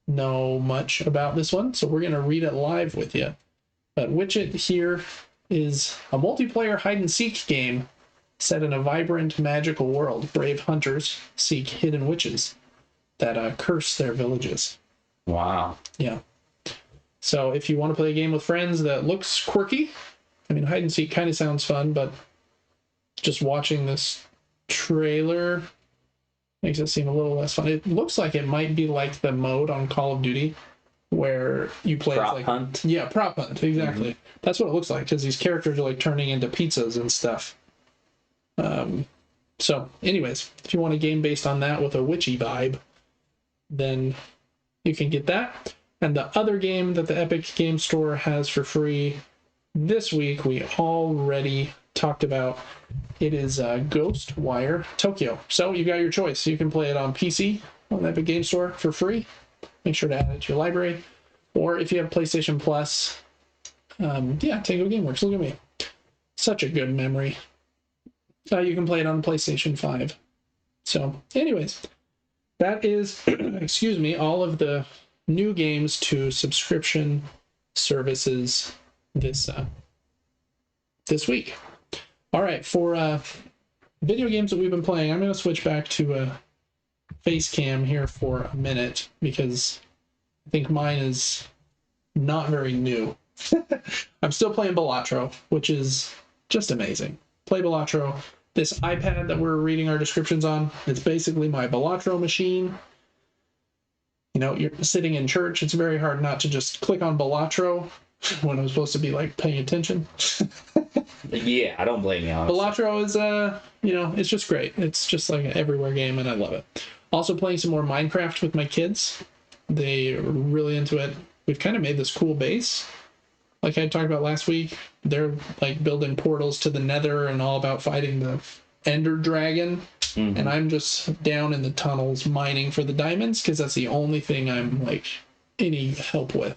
know much about this one, so we're going to read it live with you. But Witch It here is a multiplayer hide-and-seek game set in a vibrant, magical world. Brave hunters seek hidden witches that curse their villages. Wow. Yeah. So if you want to play a game with friends that looks quirky, I mean, hide and seek kind of sounds fun, but just watching this trailer makes it seem a little less fun. It looks like it might be like the mode on Call of Duty where you play prop like hunt. Yeah, prop hunt, exactly. Mm-hmm. That's what it looks like, because these characters are like turning into pizzas and stuff. So anyways, if you want a game based on that with a witchy vibe, then you can get that. And the other game that the Epic Game Store has for free this week, we already talked about. It is Ghostwire Tokyo. So you got your choice. You can play it on PC on the Epic Game Store for free. Make sure to add it to your library. Or if you have PlayStation Plus, Tango Gameworks. Look at me. Such a good memory. You can play it on PlayStation 5. So anyways, that is, excuse me, all of the new games to subscription services this week. All right, for video games that we've been playing, I'm going to switch back to face cam here for a minute, because I think mine is not very new. I'm still playing Balatro, which is just amazing. Play Balatro. This iPad that we're reading our descriptions on, it's basically my Balatro machine. You know, you're sitting in church, it's very hard not to just click on Balatro when I'm supposed to be like paying attention. Yeah, I don't blame you. Honestly. Balatro is it's just great. It's just like an everywhere game, and I love it. Also playing some more Minecraft with my kids. They are really into it. We've kind of made this cool base, like I talked about last week. They're like building portals to the Nether and all about fighting the Ender Dragon. Mm-hmm. And I'm just down in the tunnels mining for the diamonds, because that's the only thing I'm like any help with.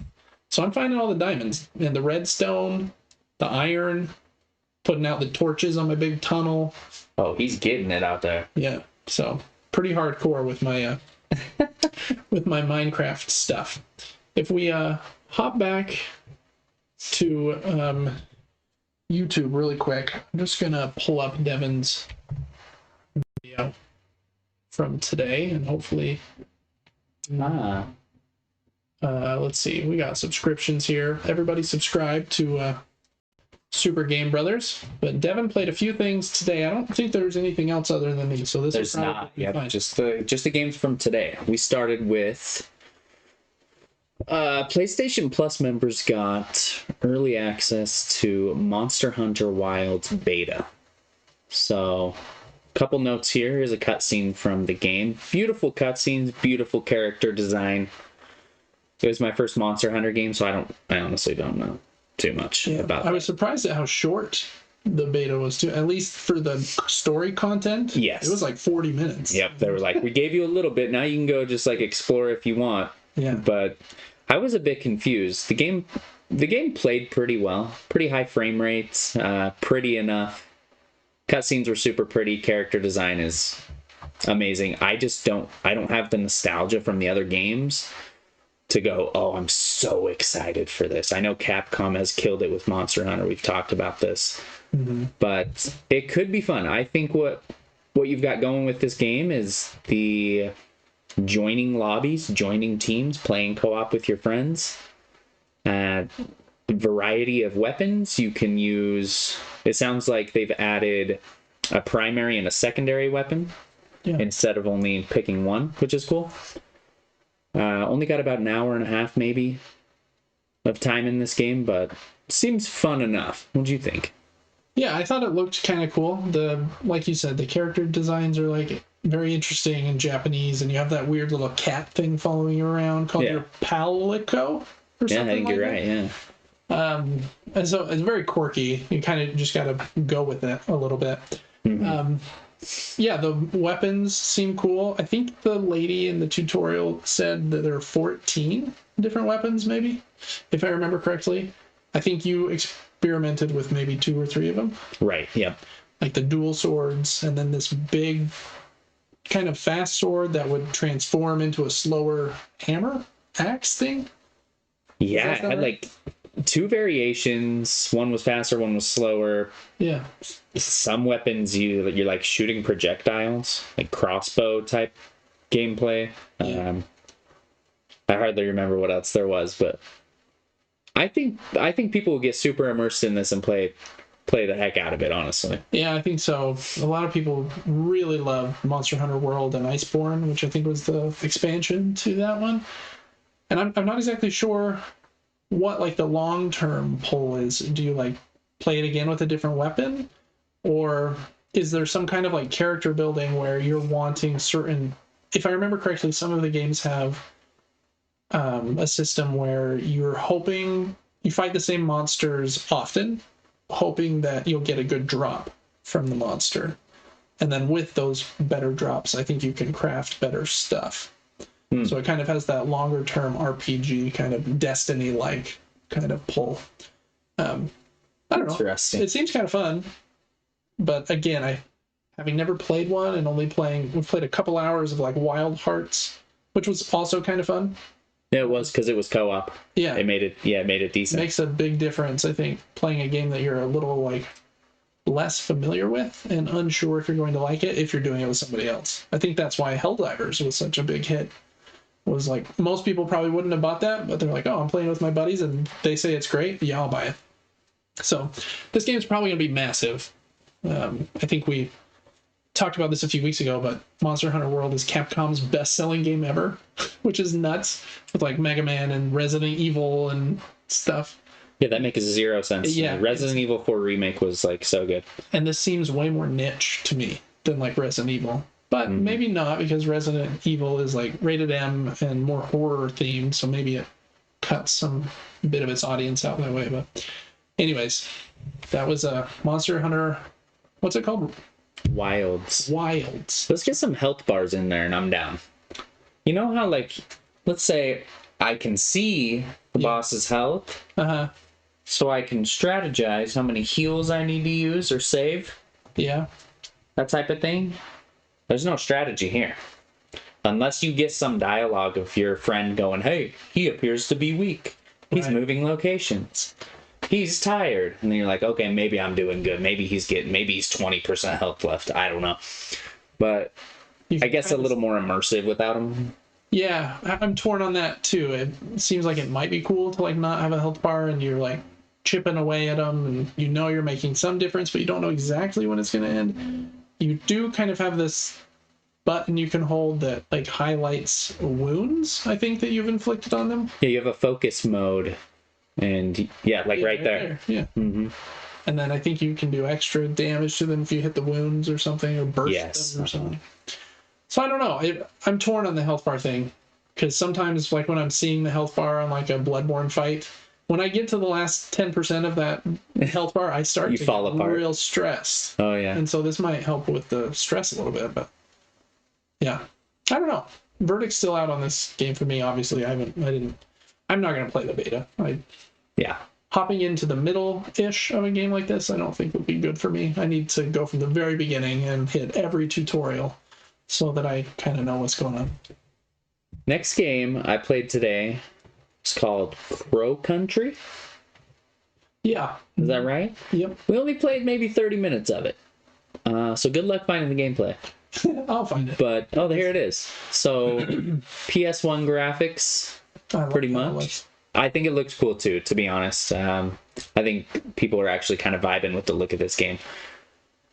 So I'm finding all the diamonds and the redstone, the iron, putting out the torches on my big tunnel. Oh, he's getting it out there. Yeah. So pretty hardcore with my with my Minecraft stuff. If we hop back to YouTube really quick, I'm just gonna pull up Devin's video from today, and hopefully let's see, we got subscriptions here. Everybody subscribe to Super Game Brothers, but Devin played a few things today. I don't think there's anything else other than these, so there's not. Yeah, just the games from today. We started with PlayStation Plus members got early access to Monster Hunter Wilds beta. So couple notes here. Here's a cutscene from the game. Beautiful cutscenes, beautiful character design. It was my first Monster Hunter game, so I honestly don't know too much about that. I was surprised at how short the beta was too, at least for the story content. Yes. It was like 40 minutes. Yep. They were like, we gave you a little bit, now you can go just like explore if you want. Yeah. But I was a bit confused. The game played pretty well. Pretty high frame rates, pretty enough. Cutscenes were super pretty. Character design is amazing. I don't have the nostalgia from the other games to go, oh, I'm so excited for this. I know Capcom has killed it with Monster Hunter. We've talked about this. Mm-hmm. But it could be fun. I think what you've got going with this game is the joining lobbies, joining teams, playing co-op with your friends. Variety of weapons you can use. It sounds like they've added a primary and a secondary weapon instead of only picking one, which is cool. Only got about an hour and a half maybe of time in this game, but seems fun enough. What do you think? Yeah, I thought it looked kind of cool. Like you said, the character designs are like very interesting in Japanese, and you have that weird little cat thing following you around called your Palico or something. Yeah, I think you're right. Yeah. And so it's very quirky. You kind of just got to go with it a little bit. Yeah, the weapons seem cool. I think the lady in the tutorial said that there are 14 different weapons, maybe, if I remember correctly. I think you experimented with maybe 2 or 3 of them. Right, yep. Like the dual swords, and then this big kind of fast sword that would transform into a slower hammer axe thing. Yeah, it had like 2 variations. One was faster, one was slower. Yeah. Some weapons you're like shooting projectiles, like crossbow type gameplay. Yeah. I hardly remember what else there was, but I think people will get super immersed in this and play the heck out of it, honestly. Yeah, I think so. A lot of people really love Monster Hunter World and Iceborne, which I think was the expansion to that one. And I'm not exactly sure what like the long-term pull is. Do you like play it again with a different weapon, or is there some kind of like character building where you're wanting certain, if I remember correctly, some of the games have a system where you're hoping you fight the same monsters often, hoping that you'll get a good drop from the monster, and then with those better drops I think you can craft better stuff. So it kind of has that longer term RPG kind of Destiny like kind of pull. I don't know. Interesting. It seems kind of fun, but again, having never played one and we've played a couple hours of like Wild Hearts, which was also kind of fun. It was because it was co-op. Yeah. It made it decent. It makes a big difference, I think, playing a game that you're a little like less familiar with and unsure if you're going to like it if you're doing it with somebody else. I think that's why Helldivers was such a big hit. Was like most people probably wouldn't have bought that, but they're like, oh, I'm playing with my buddies and they say it's great. Yeah, I'll buy it. So this game's probably going to be massive. I think we talked about this a few weeks ago, but Monster Hunter World is Capcom's best-selling game ever, which is nuts, with like Mega Man and Resident Evil and stuff. Yeah, that makes 0 sense. Yeah, Resident Evil 4 Remake was like so good. And this seems way more niche to me than like Resident Evil. But maybe not, because Resident Evil is like rated M and more horror themed, so maybe it cuts some bit of its audience out that way. But anyways, that was a Monster Hunter, what's it called? Wilds. Let's get some health bars in there and I'm down. You know how, like, let's say I can see the boss's health, so I can strategize how many heals I need to use or save. Yeah. That type of thing. There's no strategy here. Unless you get some dialogue of your friend going, hey, he appears to be weak. He's moving locations. He's tired. And then you're like, okay, maybe I'm doing good. Maybe he's 20% health left. I don't know. But I guess a little more immersive without him. Yeah, I'm torn on that too. It seems like it might be cool to like not have a health bar and you're like chipping away at them and you know you're making some difference, but you don't know exactly when it's going to end. You do kind of have this button you can hold that like highlights wounds, I think, that you've inflicted on them. Yeah, you have a focus mode. And right there. Yeah. Mm-hmm. And then I think you can do extra damage to them if you hit the wounds or something, or burst them or something. So I don't know. I'm torn on the health bar thing, because sometimes like when I'm seeing the health bar on like a Bloodborne fight, when I get to the last 10% of that health bar, I start to fall apart. Real stressed. Oh yeah. And so this might help with the stress a little bit, but yeah, I don't know. Verdict's still out on this game for me. Obviously, I'm not going to play the beta. Hopping into the middle-ish of a game like this, I don't think would be good for me. I need to go from the very beginning and hit every tutorial so that I kind of know what's going on. Next game I played today is called Crow Country. Yeah. Is that right? Yep. We only played maybe 30 minutes of it. So good luck finding the gameplay. I'll find it. But oh, here it is. So PS1 graphics, I like pretty how it much. looks. I think it looks cool too, to be honest. I think people are actually kind of vibing with the look of this game.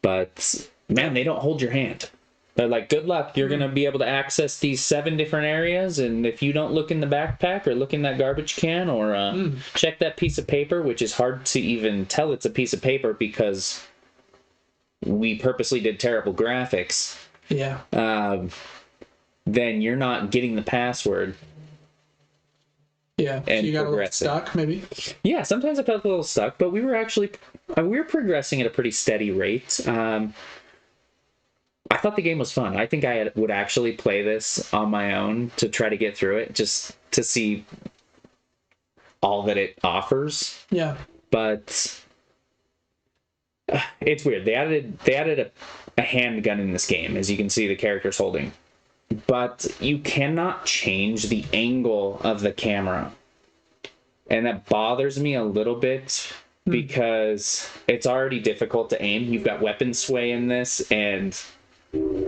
But man, they don't hold your hand. They're like, good luck. You're going to be able to access these 7 different areas. And if you don't look in the backpack or look in that garbage can or check that piece of paper, which is hard to even tell it's a piece of paper because we purposely did terrible graphics. Yeah. Then you're not getting the password. Yeah. So And you got a little progressing. stuck, maybe? Yeah, sometimes I felt a little stuck, but we were progressing at a pretty steady rate. I thought the game was fun. I think I would actually play this on my own to try to get through it, just to see all that it offers. Yeah. But it's weird. They added a handgun in this game, as you can see the character's holding. But you cannot change the angle of the camera. And that bothers me a little bit because it's already difficult to aim. You've got weapon sway in this, and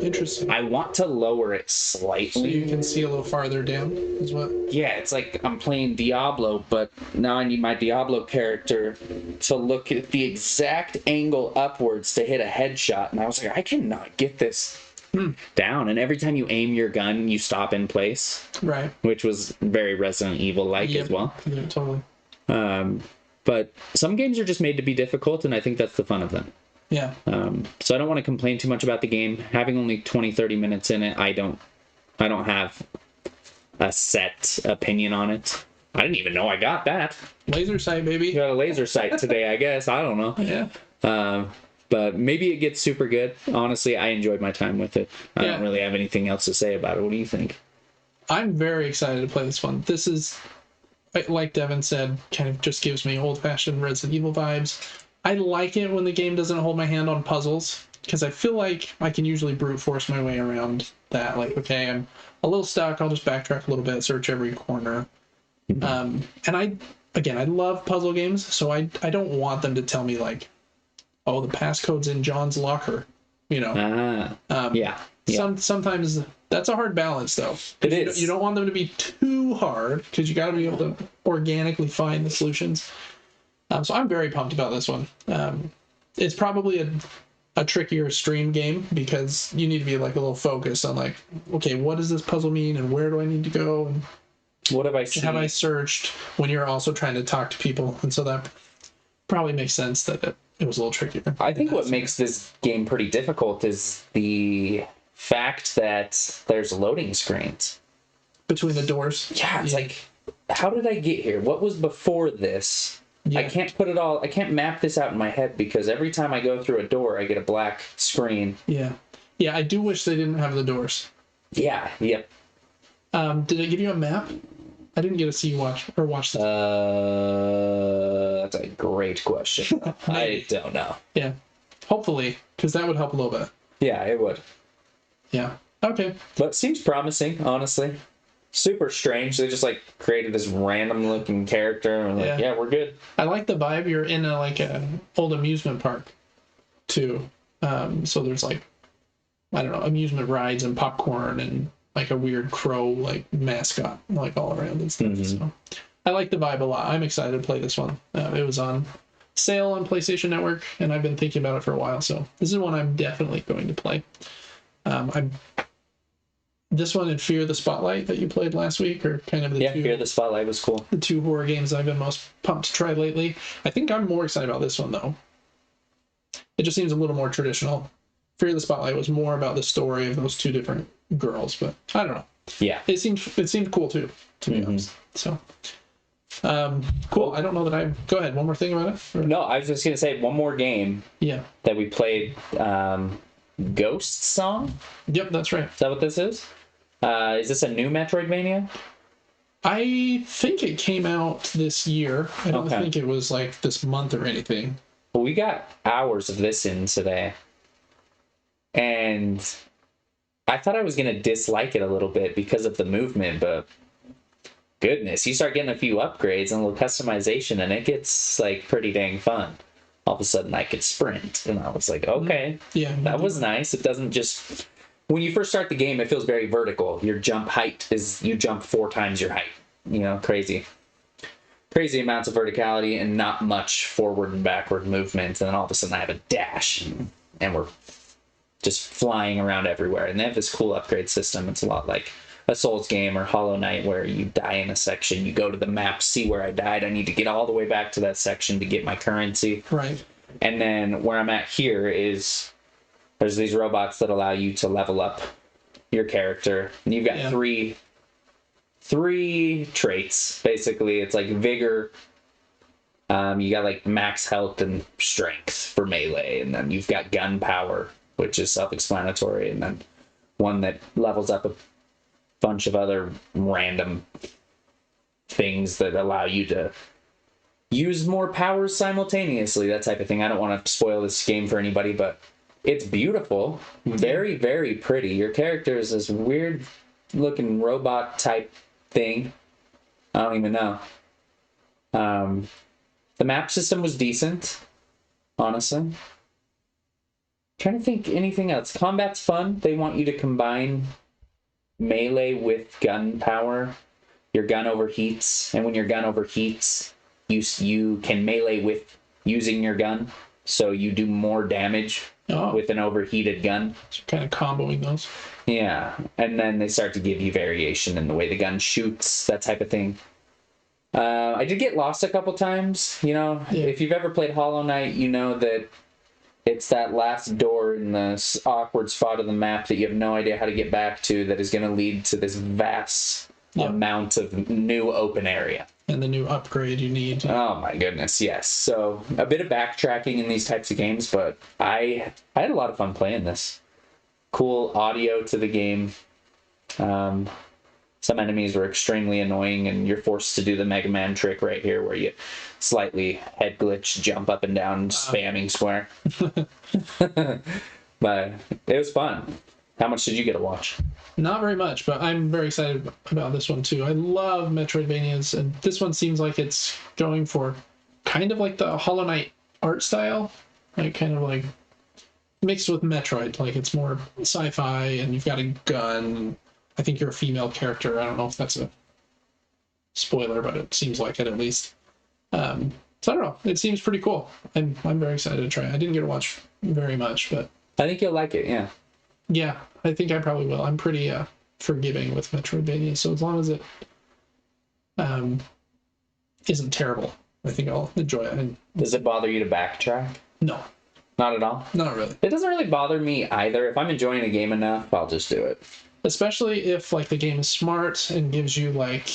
Interesting. I want to lower it slightly. So you can see a little farther down, is what? Yeah, it's like I'm playing Diablo, but now I need my Diablo character to look at the exact angle upwards to hit a headshot. And I was like, I cannot get this down. And every time you aim your gun, you stop in place, Right. which was very Resident Evil-like as well. Yeah, totally. But some games are just made to be difficult, and I think that's the fun of them. Yeah. So I don't want to complain too much about the game. Having only 20-30 minutes in it, I don't have a set opinion on it. I didn't even know I got that. Laser sight, baby. You got a laser sight today, I guess. I don't know. Yeah. But maybe it gets super good. Honestly, I enjoyed my time with it. I don't really have anything else to say about it. What do you think? I'm very excited to play this one. This is, like Devin said, kind of just gives me old-fashioned Resident Evil vibes. I like it when the game doesn't hold my hand on puzzles, because I feel like I can usually brute force my way around that. Like, okay, I'm a little stuck, I'll just backtrack a little bit, search every corner. And I love puzzle games, so I don't want them to tell me, like, oh, the passcode's in John's locker, you know. Yeah. Sometimes that's a hard balance, though. It is. You don't want them to be too hard, because you got to be able to organically find the solutions. So I'm very pumped about this one. It's probably a trickier stream game because you need to be like a little focused on like, okay, what does this puzzle mean and where do I need to go and what have I seen? have I searched when you're also trying to talk to people, and so that probably makes sense that it was a little trickier. I think what makes this game pretty difficult is the fact that there's loading screens between the doors. Yeah, it's like, how did I get here? What was before this? Yeah. I can't map this out in my head because every time I go through a door, I get a black screen. Yeah. I do wish they didn't have the doors. Yeah. Yep. Did it give you a map? I didn't get to see you watch this. That's a great question. I don't know. Yeah. Hopefully, because that would help a little bit. Yeah, it would. Yeah. Okay. But it seems promising, honestly. Super strange. They just like created this random looking character and like, yeah, we're good. I like the vibe. You're in an old amusement park too. So there's like, I don't know, amusement rides and popcorn and like a weird crow like mascot like all around and stuff. So I like the vibe a lot. I'm excited to play this one. It was on sale on PlayStation Network and I've been thinking about it for a while. So this is one I'm definitely going to play. This one and Fear the Spotlight that you played last week are kind of the two. Fear the Spotlight was cool. The two horror games I've been most pumped to try lately. I think I'm more excited about this one though. It just seems a little more traditional. Fear the Spotlight was more about the story of those two different girls, but I don't know. Yeah. It seemed cool too, to be honest. So cool. I don't know that I go ahead. One more thing about it? Or? No, I was just gonna say one more game. Yeah. That we played Ghost Song? Yep, that's right. Is that what this is? Is this a new Metroidvania? I think it came out this year. I don't think it was like this month or anything. Well, we got hours of this in today. And I thought I was going to dislike it a little bit because of the movement, but goodness, you start getting a few upgrades and a little customization, and it gets like pretty dang fun. All of a sudden, I could sprint, and I was like, okay, yeah, that was nice. It doesn't just when you first start the game, it feels very vertical. Your jump height is, you jump 4 times your height. You know, crazy amounts of verticality and not much forward and backward movement. And then all of a sudden I have a dash and we're just flying around everywhere. And they have this cool upgrade system. It's a lot like a Souls game or Hollow Knight, where you die in a section, you go to the map, see where I died. I need to get all the way back to that section to get my currency. Right. And then where I'm at here is there's these robots that allow you to level up your character. And you've got three traits, basically. It's like vigor. You got like max health and strength for melee. And then you've got gun power, which is self-explanatory. And then one that levels up a bunch of other random things that allow you to use more powers simultaneously, that type of thing. I don't want to spoil this game for anybody, but it's beautiful. Very, very pretty. Your character is this weird looking robot type thing. I don't even know. The map system was decent, honestly. Trying to think anything else. Combat's fun. They want you to combine melee with gun power. Your gun overheats, and when your gun overheats, you can melee with using your gun, so you do more damage with an overheated gun. So kind of comboing those. Yeah, and then they start to give you variation in the way the gun shoots, that type of thing. I did get lost a couple times. You know, if you've ever played Hollow Knight, you know that it's that last door in the awkward spot of the map that you have no idea how to get back to, that is going to lead to this vast amount of new open area. And the new upgrade you need. Oh my goodness, yes. So a bit of backtracking in these types of games, but I had a lot of fun playing this. Cool audio to the game. Some enemies were extremely annoying, and you're forced to do the Mega Man trick right here, where you slightly head glitch, jump up and down, spamming square. But it was fun. How much did you get to watch? Not very much, but I'm very excited about this one too. I love Metroidvanias, and this one seems like it's going for kind of like the Hollow Knight art style, like kind of like mixed with Metroid. Like it's more sci-fi, and you've got a gun. I think you're a female character. I don't know if that's a spoiler, but it seems like it at least. So I don't know. It seems pretty cool. I'm very excited to try it. I didn't get to watch very much, but I think you'll like it. Yeah. Yeah, I think I probably will. I'm pretty forgiving with Metroidvania, so as long as it isn't terrible, I think I'll enjoy it. And does it bother you to backtrack? No. Not at all? Not really. It doesn't really bother me either. If I'm enjoying a game enough, I'll just do it. Especially if like the game is smart and gives you like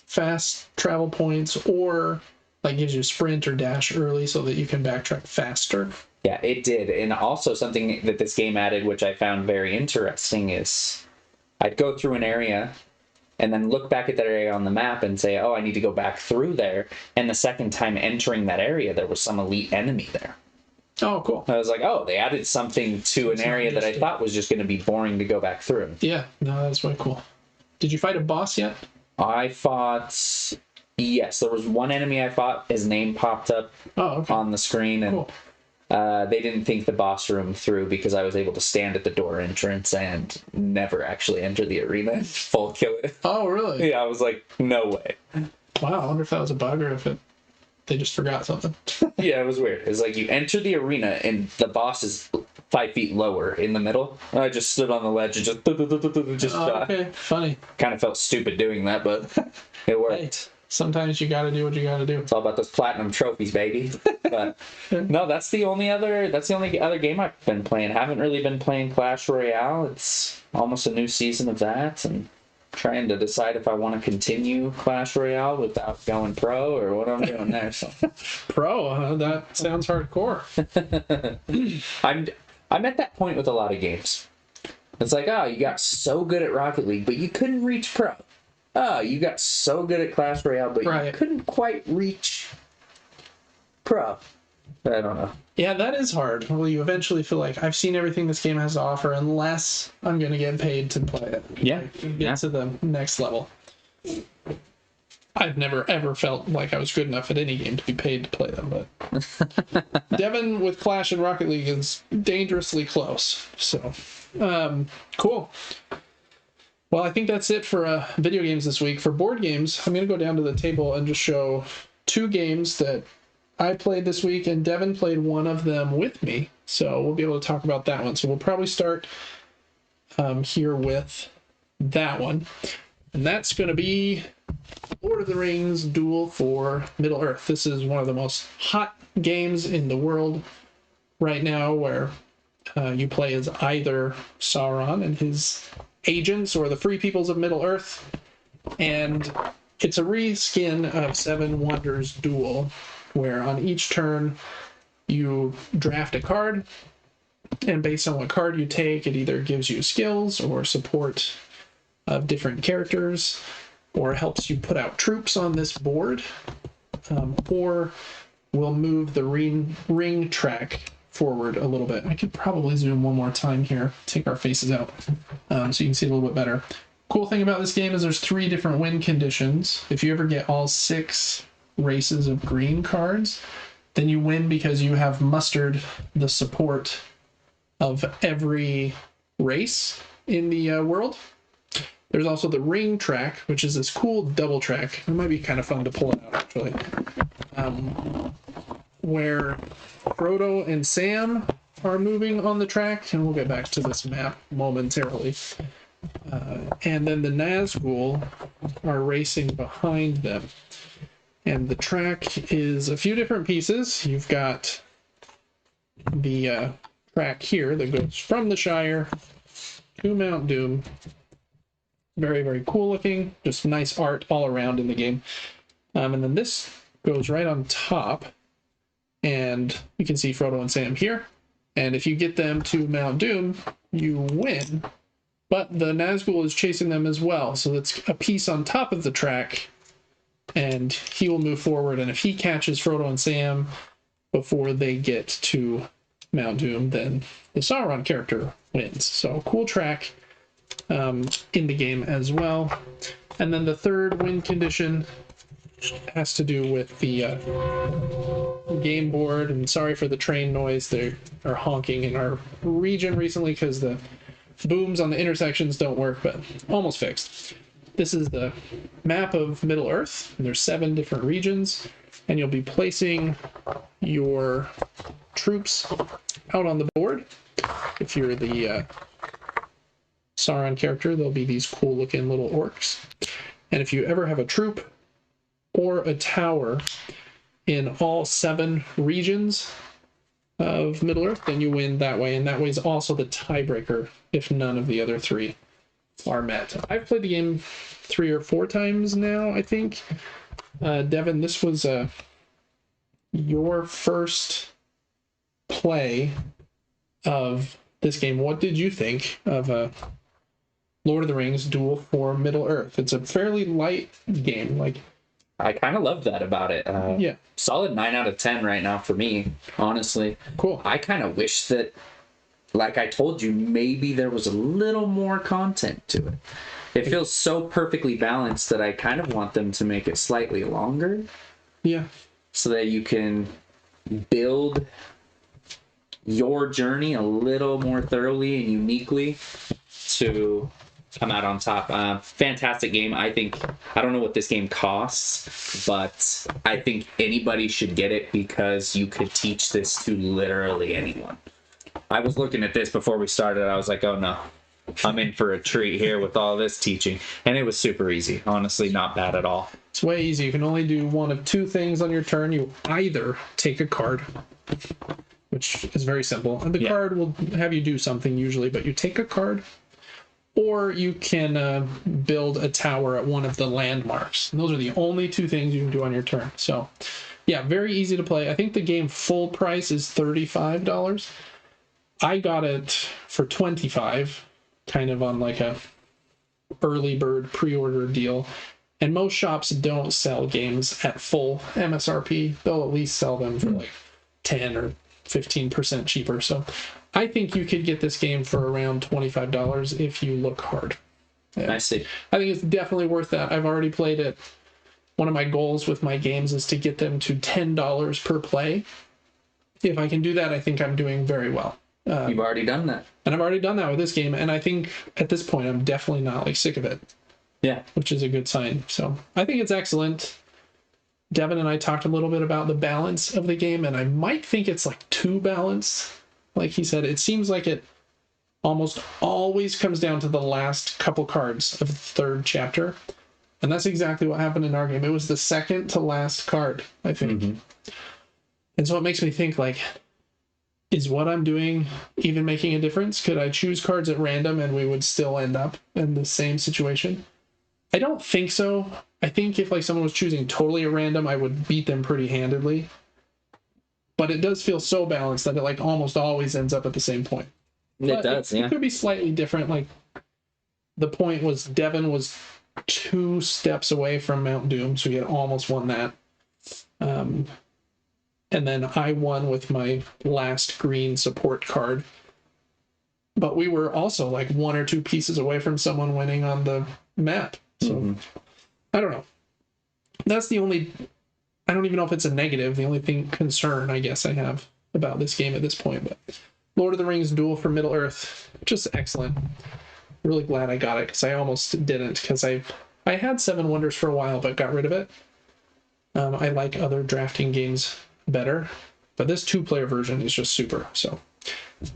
fast travel points, or like gives you sprint or dash early so that you can backtrack faster. Yeah, it did. And also something that this game added, which I found very interesting, is I'd go through an area and then look back at that area on the map and say, oh, I need to go back through there. And the second time entering that area, there was some elite enemy there. Oh, cool. I was like, oh, they added something to an area that I thought was just going to be boring to go back through. Yeah, no, that's very cool. Did you fight a boss yet? I fought... Yes, there was one enemy I fought. His name popped up on the screen, and they didn't think the boss room through because I was able to stand at the door entrance and never actually enter the arena and full kill it. Oh, really? Yeah, I was like, no way. Wow, I wonder if that was a bug or if they just forgot something. Yeah, it was weird. It was like you enter the arena and the boss is 5 feet lower in the middle. I just stood on the ledge and just shot. Okay, funny. Kind of felt stupid doing that, but it worked. Right. Sometimes you gotta do what you gotta do. It's all about those platinum trophies, baby. But no, that's the only other game I've been playing. Haven't really been playing Clash Royale. It's almost a new season of that, and trying to decide if I want to continue Clash Royale without going pro or what I'm doing there. So Pro, that sounds hardcore. I'm at that point with a lot of games. It's like, oh, you got so good at Rocket League, but you couldn't reach pro. Oh, you got so good at Clash Royale, but you couldn't quite reach pro. I don't know. Yeah, that is hard. Well, you eventually feel like I've seen everything this game has to offer, unless I'm going to get paid to play it. Yeah. Like, get to the next level. I've never ever felt like I was good enough at any game to be paid to play them, but Devin with Clash and Rocket League is dangerously close. So, cool. Well, I think that's it for video games this week. For board games, I'm going to go down to the table and just show 2 games that I played this week, and Devin played one of them with me. So we'll be able to talk about that one. So we'll probably start here with that one. And that's going to be Lord of the Rings Duel for Middle-earth. This is one of the most hot games in the world right now, where you play as either Sauron and his agents or the Free Peoples of Middle-earth. And it's a reskin of Seven Wonders Duel, where on each turn you draft a card, and based on what card you take, it either gives you skills or support of different characters, or helps you put out troops on this board, or will move the ring track forward a little bit. I could probably zoom one more time here, take our faces out, so you can see a little bit better. Cool thing about this game is there's 3 different win conditions. If you ever get all 6 races of green cards, then you win because you have mustered the support of every race in the world. There's also the ring track, which is this cool double track. It might be kind of fun to pull it out, actually. Where Frodo and Sam are moving on the track, and we'll get back to this map momentarily. And then the Nazgul are racing behind them. And the track is a few different pieces. You've got the track here that goes from the Shire to Mount Doom. Very, very cool looking. Just nice art all around in the game. And then this goes right on top. And you can see Frodo and Sam here. And if you get them to Mount Doom, you win. But the Nazgul is chasing them as well. So it's a piece on top of the track. And he will move forward. And if he catches Frodo and Sam before they get to Mount Doom, then the Sauron character wins. So cool track in the game as well. And then the third win condition has to do with the game board. And sorry for the train noise. They are honking in our region recently because the booms on the intersections don't work, but almost fixed. This is the map of Middle-earth. There's 7 different regions, and you'll be placing your troops out on the board. If you're the Sauron character, there'll be these cool looking little orcs. And if you ever have a troop or a tower in all 7 regions of Middle-earth, then you win that way. And that way is also the tiebreaker if none of the other 3 are met. I've played the game 3 or 4 times now, I think. Devin, this was your first play of this game. What did you think of Lord of the Rings Duel for Middle-earth? It's a fairly light game. I kind of love that about it. Yeah. Solid 9 out of 10 right now for me, honestly. Cool. I kind of wish that, like I told you, maybe there was a little more content to it. It feels so perfectly balanced that I kind of want them to make it slightly longer. Yeah. So that you can build your journey a little more thoroughly and uniquely to come out on top. Fantastic game. I don't know what this game costs, but I think anybody should get it because you could teach this to literally anyone. I was looking at this before we started. I was like, oh no, I'm in for a treat here with all this teaching. And it was super easy. Honestly, not bad at all. It's way easy. You can only do one of 2 things on your turn. You either take a card, which is very simple. And the card will have you do something usually, but you take a card, or you can build a tower at one of the landmarks. And those are the only 2 things you can do on your turn. So yeah, very easy to play. I think the game full price is $35. I got it for $25, kind of on like a early bird pre-order deal. And most shops don't sell games at full MSRP. They'll at least sell them for like 10 or 15% cheaper. So I think you could get this game for around $25 if you look hard. I see. I think it's definitely worth that. I've already played it one of my goals with my games is to get them to $10 per play. If I can do that, I think I'm doing very well. You've already done that. And I've already done that with this game, and I think at this point I'm definitely not like sick of it. Yeah. Which is a good sign. So I think it's excellent. Devin and I talked a little bit about the balance of the game, and I might think it's like too balanced. Like he said, it seems like it almost always comes down to the last couple cards of the third chapter. And that's exactly what happened in our game. It was the second to last card, I think. Mm-hmm. And so it makes me think, like, is what I'm doing even making a difference? Could I choose cards at random and we would still end up in the same situation? I don't think so. I think if like someone was choosing totally at random, I would beat them pretty handedly. But it does feel so balanced that it like almost always ends up at the same point. It does, yeah. It could be slightly different. Like the point was Devin was 2 steps away from Mount Doom, so he had almost won that. And then I won with my last green support card. But we were also like 1 or 2 pieces away from someone winning on the map. So I don't know. That's the only, I don't even know if it's a negative. The only concern I guess I have about this game at this point. But Lord of the Rings Duel for Middle-earth, just excellent. Really glad I got it because I almost didn't, because I had Seven Wonders for a while but got rid of it. I like other drafting games better, but this 2-player version is just super. So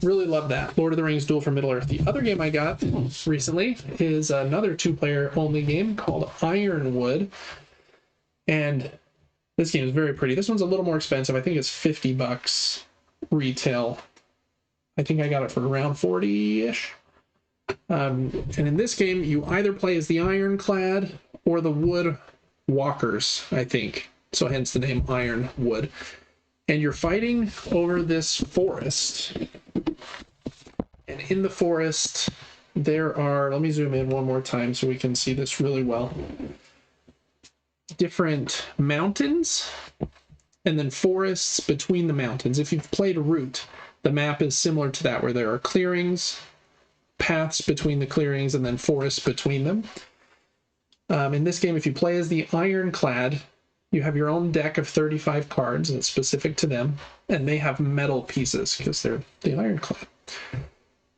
really love that. Lord of the Rings Duel for Middle-earth. The other game I got recently is another 2-player only game called Ironwood, and this game is very pretty. This one's a little more expensive. I think it's $50 retail. I think I got it for around 40-ish. And in this game, you either play as the Ironclad or the Wood Walkers, I think. So hence the name Ironwood. And you're fighting over this forest. And in the forest, there are, let me zoom in one more time so we can see this really well. Different mountains and then forests between the mountains. If you've played Root, the map is similar to that, where there are clearings, paths between the clearings, and then forests between them. In this game, if you play as the Ironclad, you have your own deck of 35 cards that's specific to them, and they have metal pieces because they're the Ironclad.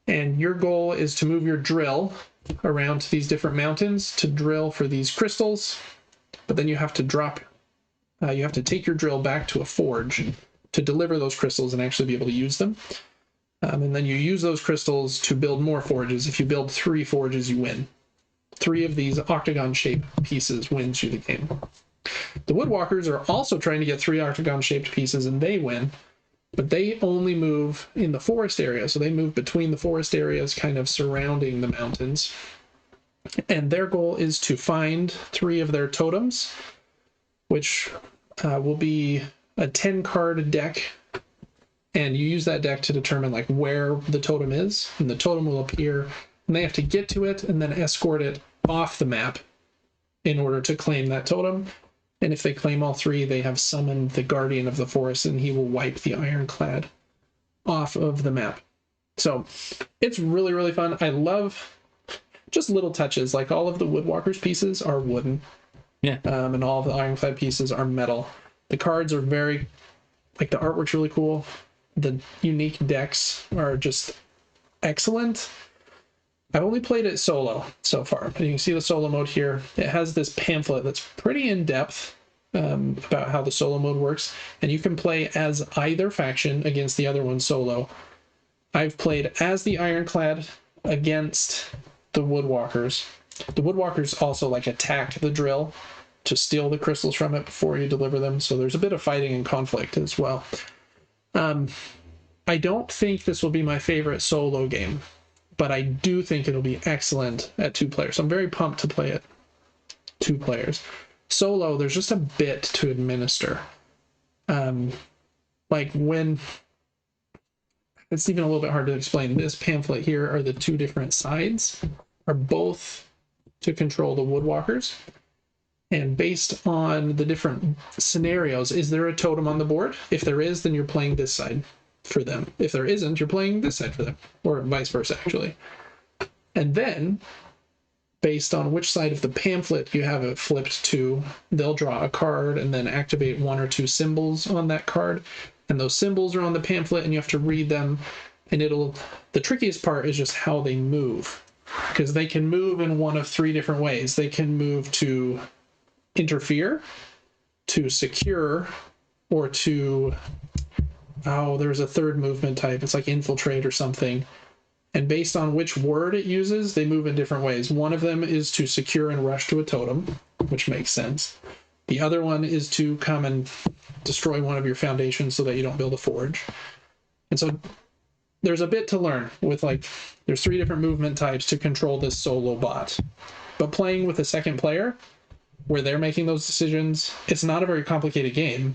And your goal is to move your drill around to these different mountains to drill for these crystals, but then you have to you have to take your drill back to a forge to deliver those crystals and actually be able to use them. And then you use those crystals to build more forges. If you build 3 forges, you win. 3 of these octagon-shaped pieces wins you the game. The Woodwalkers are also trying to get 3 octagon-shaped pieces, and they win. But they only move in the forest area, so they move between the forest areas kind of surrounding the mountains. And their goal is to find 3 of their totems, which will be a 10-card deck. And you use that deck to determine like where the totem is, and the totem will appear, and they have to get to it and then escort it off the map in order to claim that totem. And if they claim all 3, they have summoned the Guardian of the Forest, and he will wipe the Ironclad off of the map. So it's really, really fun. I love just little touches. Like all of the Woodwalkers pieces are wooden. Yeah. And all of the Ironclad pieces are metal. The cards are very, like the artwork's really cool. The unique decks are just excellent. I've only played it solo so far. And you can see the solo mode here. It has this pamphlet that's pretty in-depth about how the solo mode works. And you can play as either faction against the other one solo. I've played as the Ironclad against the Woodwalkers. The Woodwalkers also like attack the drill to steal the crystals from it before you deliver them. So there's a bit of fighting and conflict as well. I don't think this will be my favorite solo game, but I do think it'll be excellent at 2 players. I'm very pumped to play it 2 players. Solo, there's just a bit to administer. Like when, it's even a little bit hard to explain. This pamphlet here are the 2 different sides, are both to control the Woodwalkers. And based on the different scenarios, is there a totem on the board? If there is, then you're playing this side for them. If there isn't, you're playing this side for them. Or vice versa, actually. And then, based on which side of the pamphlet you have it flipped to, they'll draw a card and then activate one or two symbols on that card. And those symbols are on the pamphlet and you have to read them. And the trickiest part is just how they move, because they can move in one of three different ways. They can move to interfere, to secure, or to, there's a third movement type. It's like infiltrate or something. And based on which word it uses, they move in different ways. One of them is to secure and rush to a totem, which makes sense. The other one is to come and destroy one of your foundations so that you don't build a forge. And so there's a bit to learn with, like, there's three different movement types to control this solo bot. But playing with a second player, where they're making those decisions, it's not a very complicated game.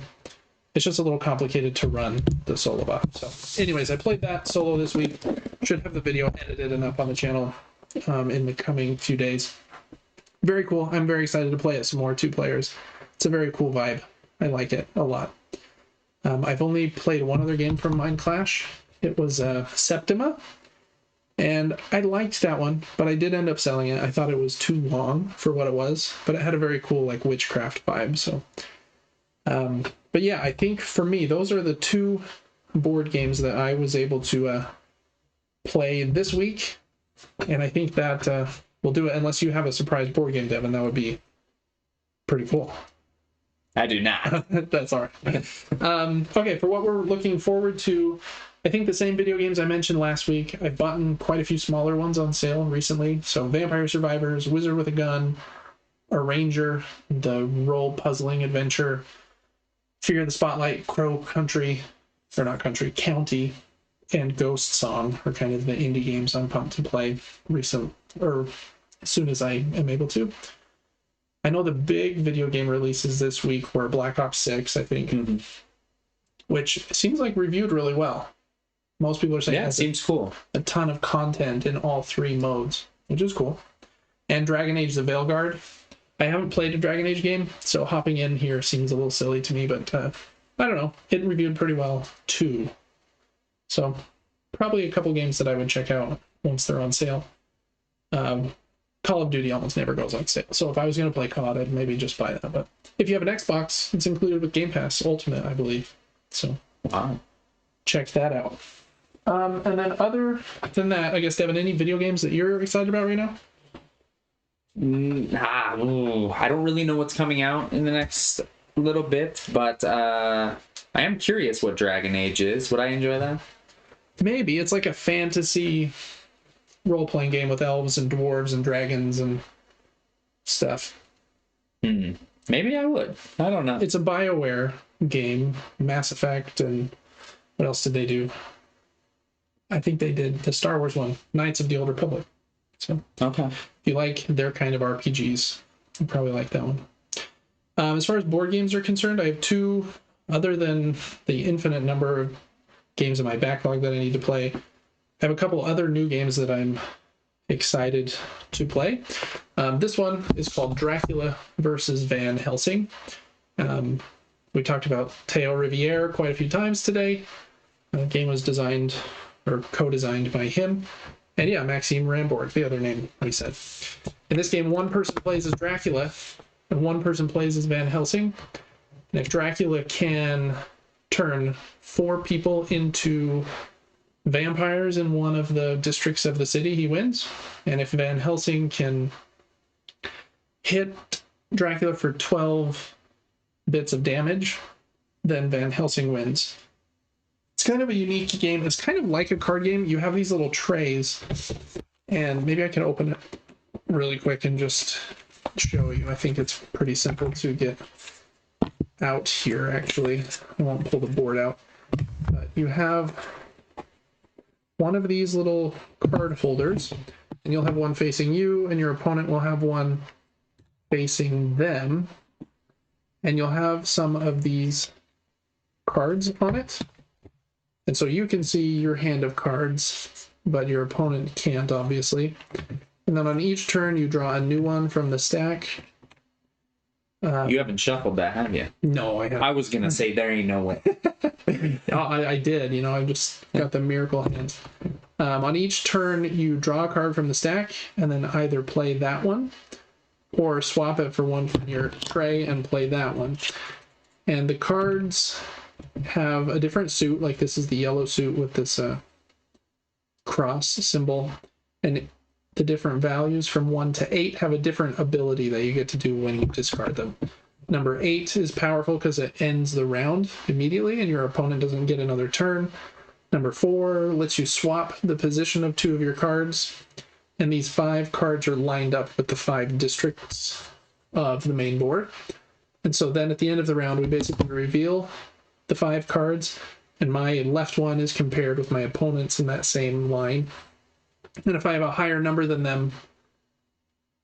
It's just a little complicated to run the solo bot. So anyways, I played that solo this week. Should have the video edited and up on the channel in the coming few days. Very cool. I'm very excited to play it some more, 2 players. It's a very cool vibe. I like it a lot. I've only played one other game from Mind Clash. It was Septima. And I liked that one, but I did end up selling it. I thought it was too long for what it was, but it had a very cool, like, witchcraft vibe. So but yeah, I think for me, those are the 2 board games that I was able to play this week. And I think that we'll do it, unless you have a surprise board game, Devin. That would be pretty cool. I do not. That's all right. Okay, for what we're looking forward to, I think the same video games I mentioned last week. I've bought quite a few smaller ones on sale recently. So Vampire Survivors, Wizard with a Gun, Arranger, the role puzzling adventure, Fear the Spotlight, Crow Country, or not Country, County, and Ghost Song are kind of the indie games I'm pumped to play as soon as I am able to. I know the big video game releases this week were Black Ops 6, I think, which seems like reviewed really well. Most people are saying it seems cool. A ton of content in all 3 modes, which is cool. And Dragon Age the Veilguard. I haven't played a Dragon Age game, so hopping in here seems a little silly to me, but I don't know. It reviewed pretty well, too. So probably a couple games that I would check out once they're on sale. Call of Duty almost never goes on sale, so if I was going to play COD, I'd maybe just buy that. But if you have an Xbox, it's included with Game Pass Ultimate, I believe. So wow, check that out. And then other than that, I guess, Devin, any video games that you're excited about right now? I don't really know what's coming out in the next little bit, but I am curious what Dragon Age is. Would I enjoy that? Maybe. It's like a fantasy role-playing game with elves and dwarves and dragons and stuff. Maybe I would. I don't know. It's a BioWare game, Mass Effect, and what else did they do? I think they did the Star Wars one, Knights of the Old Republic. So okay, if you like their kind of RPGs, you probably like that one. As far as board games are concerned, I have 2, other than the infinite number of games in my backlog that I need to play. I have a couple other new games that I'm excited to play. This one is called Dracula versus Van Helsing. We talked about Theo Riviere quite a few times today. The game was designed or co-designed by him. And yeah, Maxime Rambourg, the other name I said. In this game, one person plays as Dracula and one person plays as Van Helsing. And if Dracula can turn 4 people into vampires in one of the districts of the city, he wins. And if Van Helsing can hit Dracula for 12 bits of damage, then Van Helsing wins. It's kind of a unique game. It's kind of like a card game. You have these little trays, and maybe I can open it really quick and just show you. I think it's pretty simple to get out here, actually. I won't pull the board out. But you have one of these little card holders, and you'll have one facing you, and your opponent will have one facing them, and you'll have some of these cards on it. And so you can see your hand of cards, but your opponent can't, obviously. And then on each turn, you draw a new one from the stack. You haven't shuffled that, have you? No, I haven't. I was going to say there ain't no way. I did, I just got the miracle hands. On each turn, you draw a card from the stack and then either play that one or swap it for one from your tray and play that one. And the cards have a different suit, like this is the yellow suit with this cross symbol, and the different values from 1 to 8 have a different ability that you get to do when you discard them. Number 8 is powerful because it ends the round immediately and your opponent doesn't get another turn. Number 4 lets you swap the position of 2 of your cards, and these 5 cards are lined up with the 5 districts of the main board. And so then at the end of the round, we basically reveal the 5 cards, and my left one is compared with my opponent's in that same line. And if I have a higher number than them,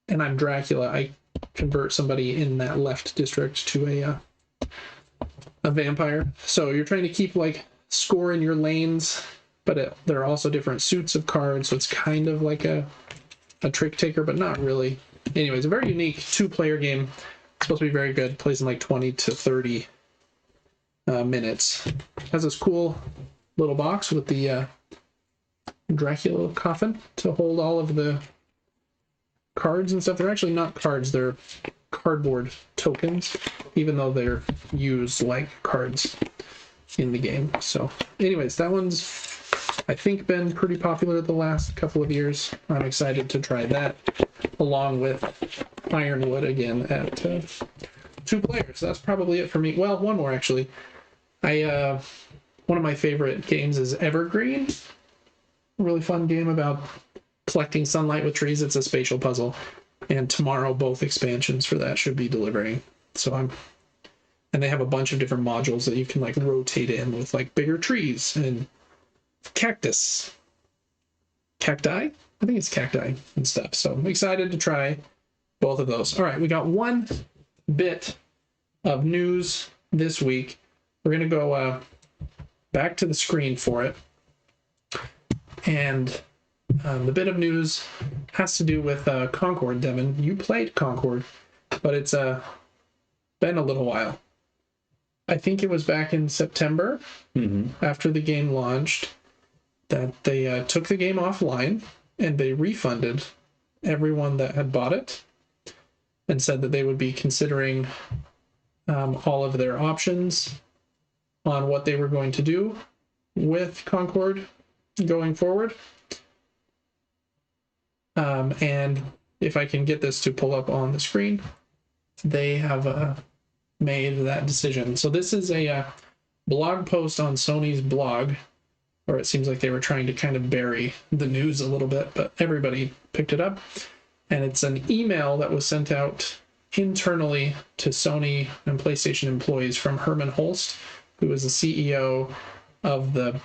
and I'm Dracula, I convert somebody in that left district to a vampire. So you're trying to keep like score in your lanes, but there are also different suits of cards, so it's kind of like a trick taker, but not really. Anyways, a very unique 2-player game. It's supposed to be very good. Plays in like 20 to 30 minutes. Has this cool little box with the Dracula coffin to hold all of the cards and stuff. They're actually not cards, they're cardboard tokens, even though they're used like cards in the game. So anyways, that one's I think been pretty popular the last couple of years. I'm excited to try that along with Ironwood again at 2 players. That's probably it for me. Well, one more actually. One of my favorite games is Evergreen. A really fun game about collecting sunlight with trees. It's a spatial puzzle, and tomorrow both expansions for that should be delivering. And they have a bunch of different modules that you can like rotate in with like bigger trees and cacti. I think it's cacti and stuff. So I'm excited to try both of those. All right, we got one bit of news this week. We're gonna go back to the screen for it, and the bit of news has to do with Concord. Devin, you played Concord, but it's been a little while. I think it was back in September, after the game launched, that they took the game offline and they refunded everyone that had bought it and said that they would be considering all of their options on what they were going to do with Concord going forward. And if I can get this to pull up on the screen, they have made that decision. So this is a blog post on Sony's blog, or it seems like they were trying to kind of bury the news a little bit, but everybody picked it up. And it's an email that was sent out internally to Sony and PlayStation employees from Herman Holst, who is the CEO of the,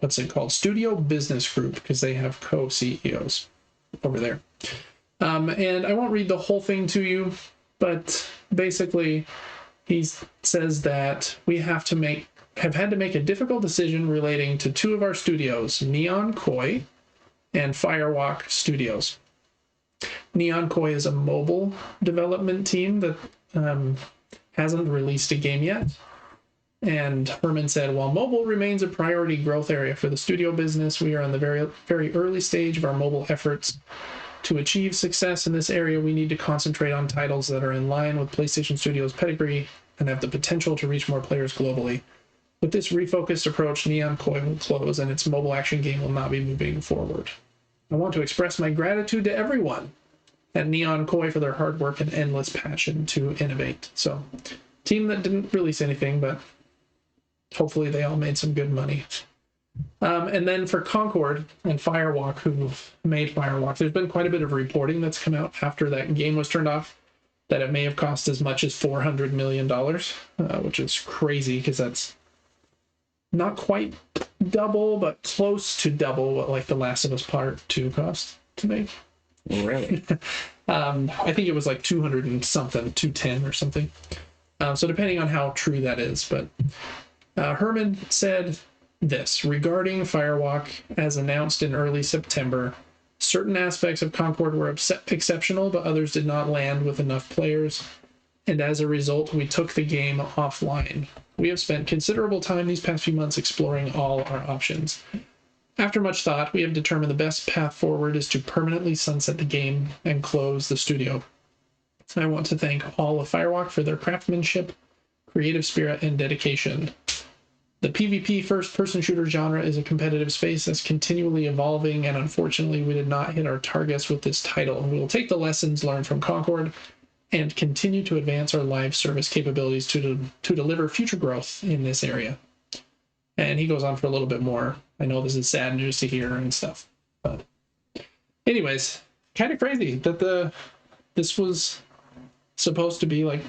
what's it called, Studio Business Group, because they have co-CEOs over there. And I won't read the whole thing to you, but basically he says that we have had to make a difficult decision relating to 2 of our studios, Neon Koi and Firewalk Studios. Neon Koi is a mobile development team that hasn't released a game yet. And Herman said, while mobile remains a priority growth area for the studio business, we are on the very, very early stage of our mobile efforts. To achieve success in this area, we need to concentrate on titles that are in line with PlayStation Studios' pedigree and have the potential to reach more players globally. With this refocused approach, Neon Koi will close and its mobile action game will not be moving forward. I want to express my gratitude to everyone at Neon Koi for their hard work and endless passion to innovate. So, team that didn't release anything, but hopefully they all made some good money. And then for Concord and Firewalk, who've made Firewalk, there's been quite a bit of reporting that's come out after that game was turned off, that it may have cost as much as $400 million, which is crazy because that's not quite double, but close to double what like The Last of Us Part 2 cost to make. Really? I think it was like 200 and something, 210 or something. So depending on how true that is, but Herman said this regarding Firewalk, as announced in early September. Certain aspects of Concord were exceptional, but others did not land with enough players, and as a result, we took the game offline. We have spent considerable time these past few months exploring all our options. After much thought, we have determined the best path forward is to permanently sunset the game and close the studio. I want to thank all of Firewalk for their craftsmanship, creative spirit, and dedication. The PvP first-person shooter genre is a competitive space that's continually evolving, and unfortunately we did not hit our targets with this title. We will take the lessons learned from Concord and continue to advance our live service capabilities to deliver future growth in this area. And he goes on for a little bit more. I know this is sad news to hear and stuff, but anyways, kind of crazy that this was supposed to be like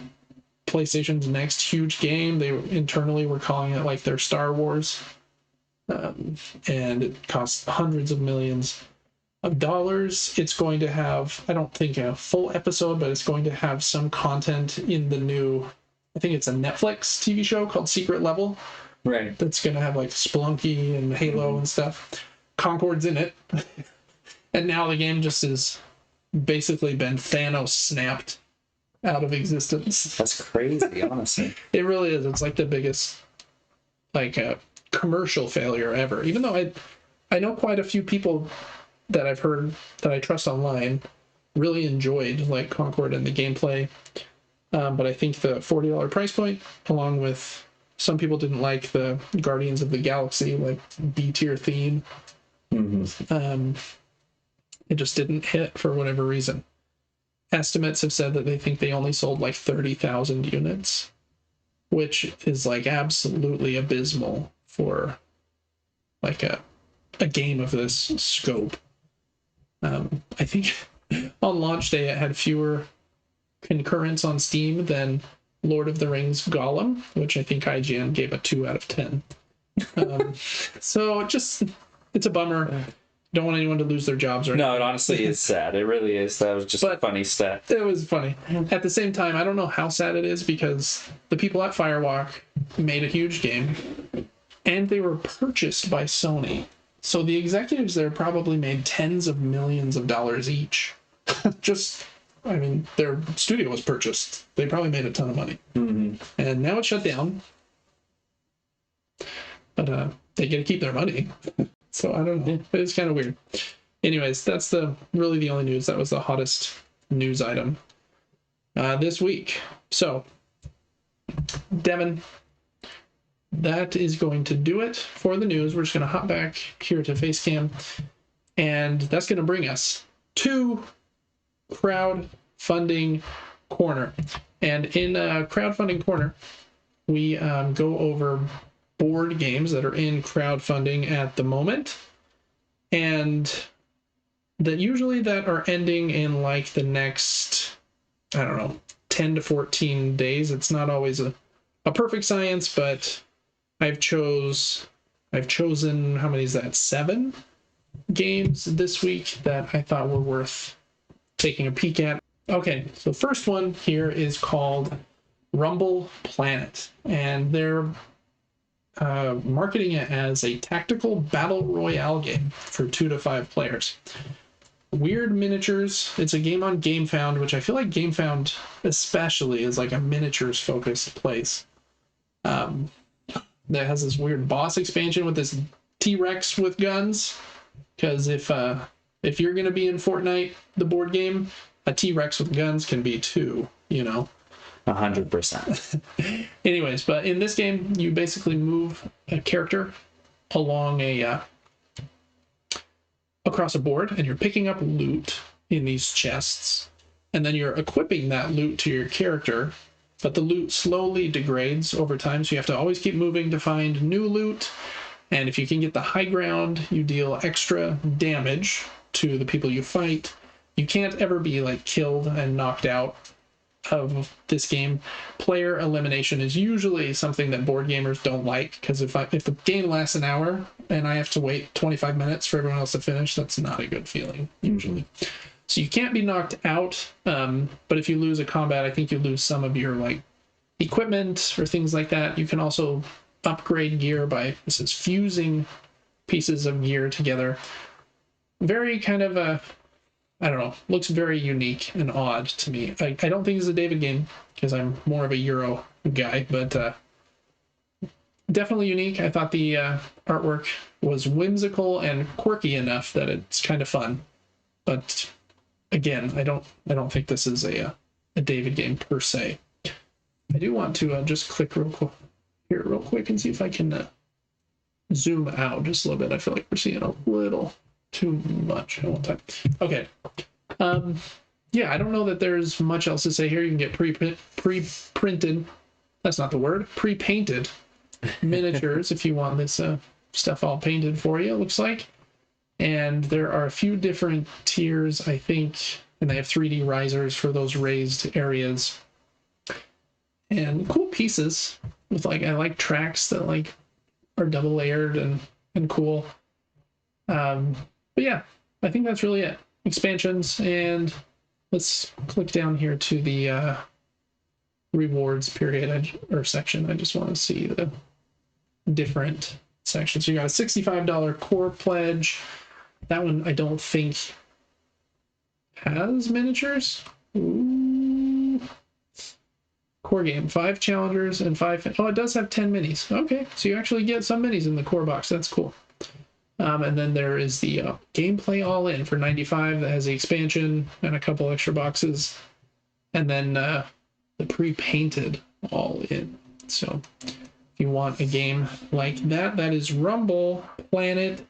PlayStation's next huge game. They internally were calling it like their Star Wars, and it costs hundreds of millions of dollars. It's going to have, I don't think a full episode, but it's going to have some content in the new, I think it's a Netflix TV show called Secret Level. Right. That's going to have like Spelunky and Halo and stuff. Concord's in it. And now the game just has basically been Thanos snapped out of existence. That's crazy, honestly. It really is. It's like the biggest like commercial failure ever. Even though I know quite a few people that I've heard that I trust online really enjoyed like Concord and the gameplay. But I think the $40 price point, along with some people didn't like the Guardians of the Galaxy, like B-tier theme. Mm-hmm. It just didn't hit for whatever reason. Estimates have said that they think they only sold like 30,000 units, which is like absolutely abysmal for like a game of this scope. I think on launch day it had fewer concurrents on Steam than Lord of the Rings Gollum, which I think IGN gave a 2 out of 10. So it's a bummer. Don't want anyone to lose their jobs or anything. No, it honestly is sad. It really is. That was just a funny stat. It was funny. At the same time, I don't know how sad it is because the people at Firewalk made a huge game and they were purchased by Sony. So the executives there probably made tens of millions of dollars each. I mean, their studio was purchased. They probably made a ton of money. Mm-hmm. And now it's shut down. But they get to keep their money. So I don't know. It's kind of weird. Anyways, that's really the only news. That was the hottest news item this week. So, Devin, that is going to do it for the news. We're just going to hop back here to Facecam. And that's going to bring us to crowdfunding corner. And in crowdfunding corner, we go over board games that are in crowdfunding at the moment, and that usually that are ending in like the next, I don't know, 10 to 14 days. It's not always a perfect science, but I've chosen, how many is that? 7 games this week that I thought were worth taking a peek at. Okay, so the first one here is called Rumble Planet, and they're marketing it as a tactical battle royale game for 2 to 5 players. Weird miniatures. It's a game on GameFound, which I feel like GameFound especially is like a miniatures focused place. That has this weird boss expansion with this T-Rex with guns. Because if you're gonna be in Fortnite, the board game, a T-Rex with guns can be too, 100%. Anyways, but in this game, you basically move a character along across a board, and you're picking up loot in these chests, and then you're equipping that loot to your character, but the loot slowly degrades over time, so you have to always keep moving to find new loot, and if you can get the high ground, you deal extra damage to the people you fight. You can't ever be like killed and knocked out of this game. Player elimination is usually something that board gamers don't like, because if the game lasts an hour and I have to wait 25 minutes for everyone else to finish, that's not a good feeling usually. So you can't be knocked out, but if you lose a combat, I think you lose some of your like equipment or things like that. You can also upgrade gear by fusing pieces of gear together. Very kind of I don't know, looks very unique and odd to me. I don't think it's a David game, because I'm more of a Euro guy, but definitely unique. I thought the artwork was whimsical and quirky enough that it's kind of fun. But again, I don't think this is a David game per se. I do want to just click real quick and see if I can zoom out just a little bit. I feel like we're seeing a little too much at one time. Okay. Yeah, I don't know that there's much else to say here. You can get pre-printed. That's not the word. Pre-painted miniatures if you want this stuff all painted for you, it looks like. And there are a few different tiers, I think, and they have 3D risers for those raised areas. And cool pieces with I like tracks that are double layered and cool. But yeah, I think that's really it. Expansions, and let's click down here to the rewards period or section. I just want to see the different sections. So you got a $65 core pledge. That one I don't think has miniatures. Ooh. Core game, 5 challengers and 5. Oh, it does have 10 minis. Okay, so you actually get some minis in the core box. That's cool. And then there is the gameplay all in for $95 that has the expansion and a couple extra boxes, and then the pre-painted all in. So if you want a game like that, that is Rumble Planet.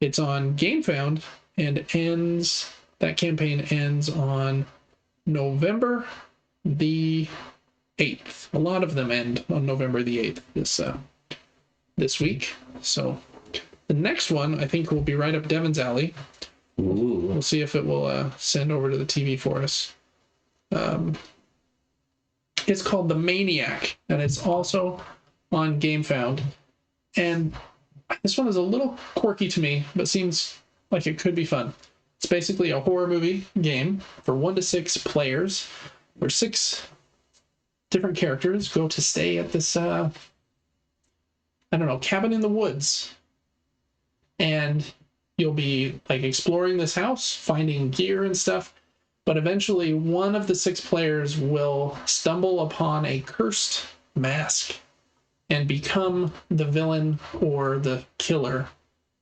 It's on GameFound and that campaign ends on November the 8th. A lot of them end on November the 8th this week. So the next one I think will be right up Devin's alley. Ooh. We'll see if it will send over to the TV for us. It's called The Maniac, and it's also on GameFound. And this one is a little quirky to me, but seems like it could be fun. It's basically a horror movie game for 1 to 6 players, where 6 different characters go to stay at this, cabin in the woods. And you'll be exploring this house, finding gear and stuff. But eventually one of the 6 players will stumble upon a cursed mask and become the villain or the killer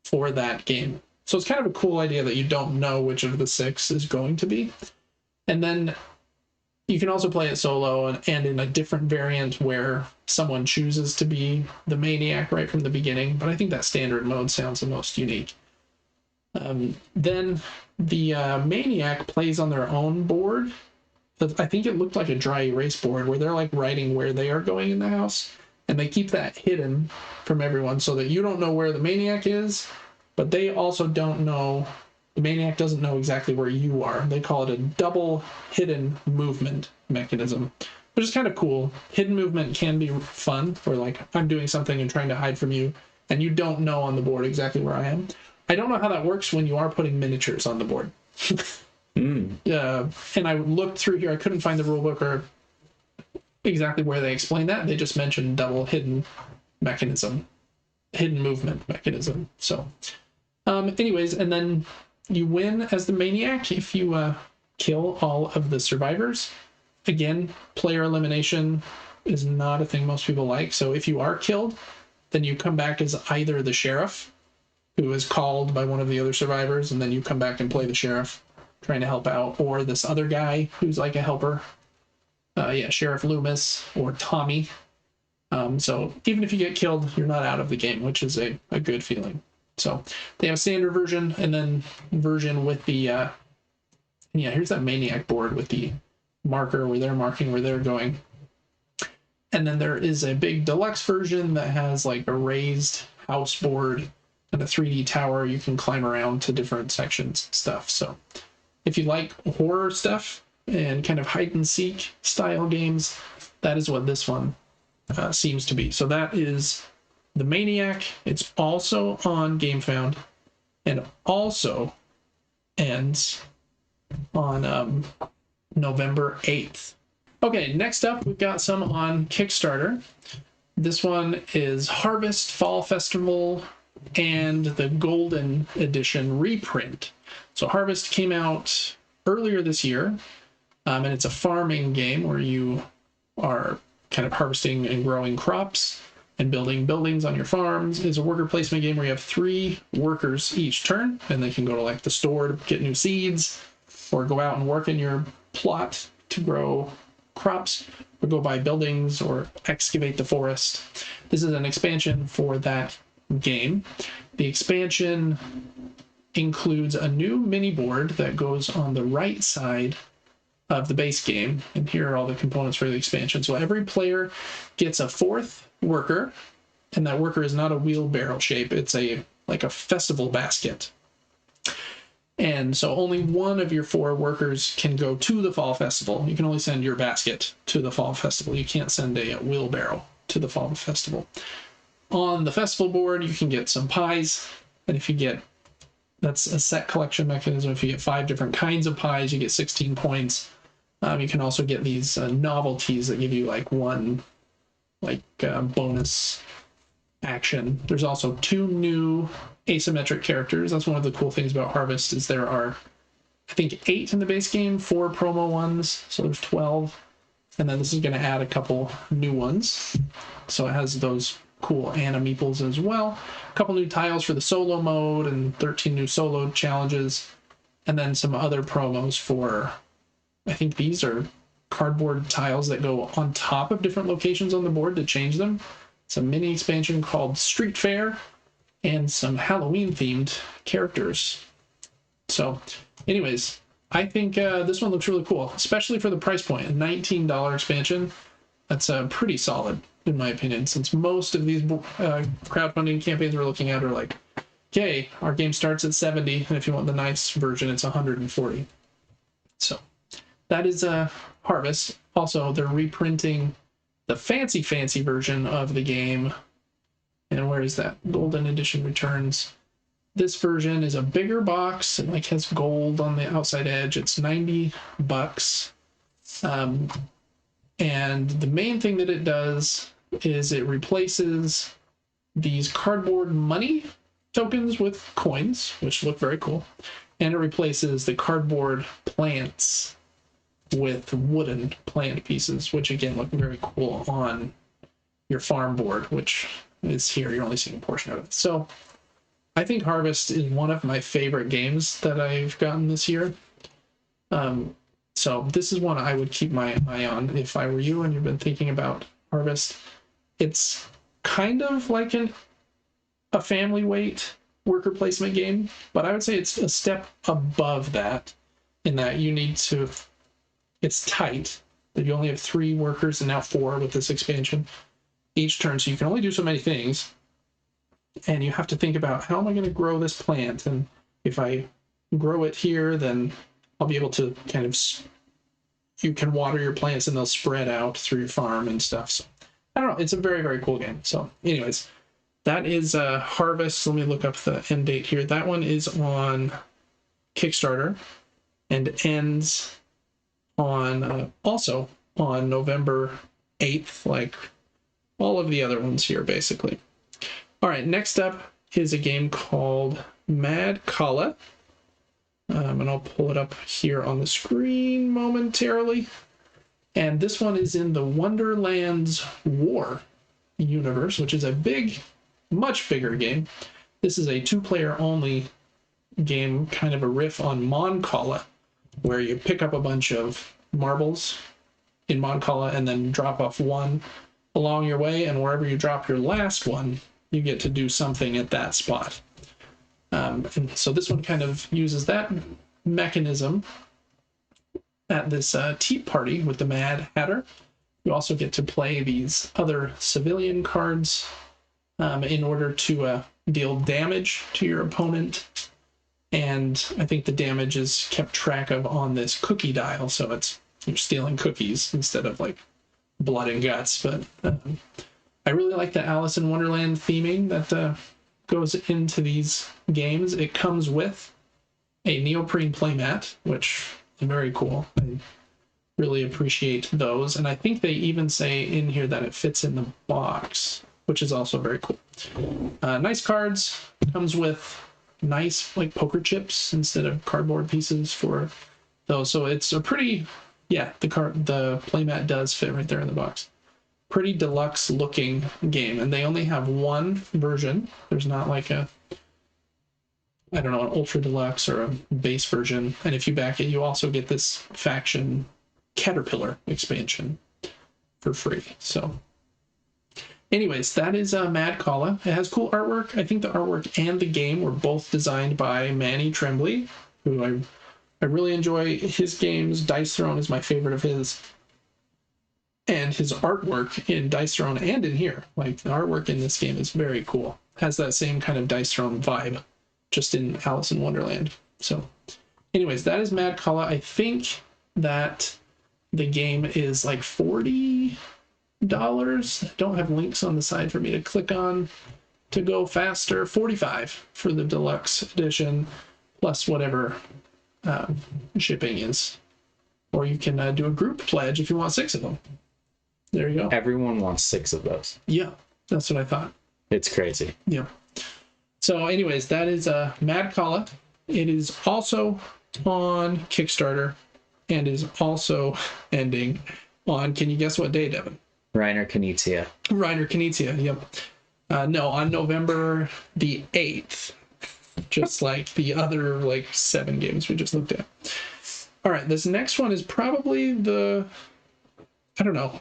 for that game. So it's kind of a cool idea that you don't know which of the 6 is going to be. And then you can also play it solo and in a different variant where someone chooses to be the maniac right from the beginning. But I think that standard mode sounds the most unique. Then the maniac plays on their own board. I think it looked like a dry erase board where they're writing where they are going in the house. And they keep that hidden from everyone so that you don't know where the maniac is, but they also don't know, the maniac doesn't know exactly where you are. They call it a double hidden movement mechanism, which is kind of cool. Hidden movement can be fun, where I'm doing something and trying to hide from you, and you don't know on the board exactly where I am. I don't know how that works when you are putting miniatures on the board. And I looked through here, I couldn't find the rulebook or exactly where they explain that. They just mentioned double hidden movement mechanism. So anyways, and then you win as the maniac if you kill all of the survivors. Again, player elimination is not a thing most people like. So if you are killed, then you come back as either the sheriff, who is called by one of the other survivors, and then you come back and play the sheriff trying to help out, or this other guy who's like a helper. Sheriff Loomis or Tommy. So even if you get killed, you're not out of the game, which is a good feeling. So they have a standard version and then version with the here's that maniac board with the marker where they're marking where they're going. And then there is a big deluxe version that has a raised house board and a 3D tower you can climb around to different sections and stuff. So if you like horror stuff and kind of hide and seek style games, that is what this one seems to be. So that is the Maniac. It's also on GameFound and also ends on November 8th. Okay, next up we've got some on Kickstarter. This one is Harvest Fall Festival and the Golden Edition reprint. So Harvest came out earlier this year. And it's a farming game where you are kind of harvesting and growing crops And building buildings on your farms is a worker placement game where you have 3 workers each turn, and they can go to like the store to get new seeds, or go out and work in your plot to grow crops, or go buy buildings, or excavate the forest. This is an expansion for that game. The expansion includes a new mini board that goes on the right side of the base game, and here are all the components for the expansion. So every player gets a 4th worker, and that worker is not a wheelbarrow shape, it's like a festival basket. And so only one of your 4 workers can go to the fall festival. You can only send your basket to the fall festival. You can't send a wheelbarrow to the fall festival. On the festival board, you can get some pies, and if you get, that's a set collection mechanism. If you get 5 different kinds of pies, you get 16 points. You can also get these novelties that give you like 1 bonus action. There's also 2 new asymmetric characters. That's one of the cool things about Harvest, is there are, I think, 8 in the base game, 4 promo ones, so there's 12. And then this is going to add a couple new ones. So it has those cool Anna meeples as well. A couple new tiles for the solo mode, and 13 new solo challenges. And then some other promos for, I think these are cardboard tiles that go on top of different locations on the board to change them. It's a mini expansion called Street Fair, and some Halloween themed characters. So anyways, I think this one looks really cool, especially for the price point. A $19 expansion, that's pretty solid in my opinion, since most of these crowdfunding campaigns we're looking at are like, okay, our game starts at 70, and if you want the nice version, it's 140. So that is Harvest. Also, they're reprinting the fancy version of the game. And where is that? Golden Edition returns. This version is a bigger box. It like has gold on the outside edge. It's $90. And the main thing that it does is it replaces these cardboard money tokens with coins, which look very cool. And it replaces the cardboard plants with wooden plant pieces, which again look very cool on your farm board, which is here. You're only seeing a portion of it. So I think Harvest is one of my favorite games that I've gotten this year. So this is one I would keep my eye on if I were you and you've been thinking about Harvest. It's kind of like a family weight worker placement game, but I would say it's a step above that, in that you need to, it's tight, that you only have 3 workers and now 4 with this expansion each turn, so you can only do so many things, and you have to think about, how am I going to grow this plant, and if I grow it here, then I'll be able to kind of, you can water your plants and they'll spread out through your farm and stuff. So I don't know, it's a very, very cool game. So anyways, that is Harvest. Let me look up the end date here. That one is on Kickstarter and ends on also on November 8th, like all of the other ones here, basically. All right, next up is a game called Mad Kala. And I'll pull it up here on the screen momentarily. And this one is in the Wonderlands War universe, which is a big, much bigger game. This is a 2-player only game, kind of a riff on Mon Cala, where you pick up a bunch of marbles in Mon Cala and then drop off 1 along your way, and wherever you drop your last one, you get to do something at that spot. And so this one kind of uses that mechanism at this tea party with the Mad Hatter. You also get to play these other civilian cards in order to deal damage to your opponent. And I think the damage is kept track of on this cookie dial, so it's, you're stealing cookies instead of like blood and guts. But I really like the Alice in Wonderland theming that goes into these games. It comes with a neoprene playmat, which is very cool. I really appreciate those. And I think they even say in here that it fits in the box, which is also very cool. Nice cards. Comes with nice like poker chips instead of cardboard pieces for those. So it's a pretty, yeah, the playmat does fit right there in the box. pretty deluxe looking game, and they only have one version. There's not like a, I don't know, an ultra deluxe or a base version. And if you back it, you also get this faction Caterpillar expansion for free. So anyways, that is Mad Kalla. It has cool artwork. I think the artwork and the game were both designed by Manny Tremblay, who I really enjoy his games. Dice Throne is my favorite of his. And his artwork in Dice Throne and in here, like the artwork in this game is very cool. Has that same kind of Dice Throne vibe, just in Alice in Wonderland. So anyways, that is Mad Kalla. I think that the game is like $40. I don't have links on the side for me to click on to go faster. $45 for the deluxe edition, plus whatever shipping is. Or you can do a group pledge if you want 6 of them. There you go. Everyone wants 6 of those. Yeah, that's what I thought. It's crazy. Yeah. So anyways, that is Mad Kalla. It is also on Kickstarter and is also ending on, can you guess what day, Devin? Reiner Knizia. Reiner Knizia, yep. No, on November the 8th. Just like the other like 7 games we just looked at. All right, this next one is probably the, I don't know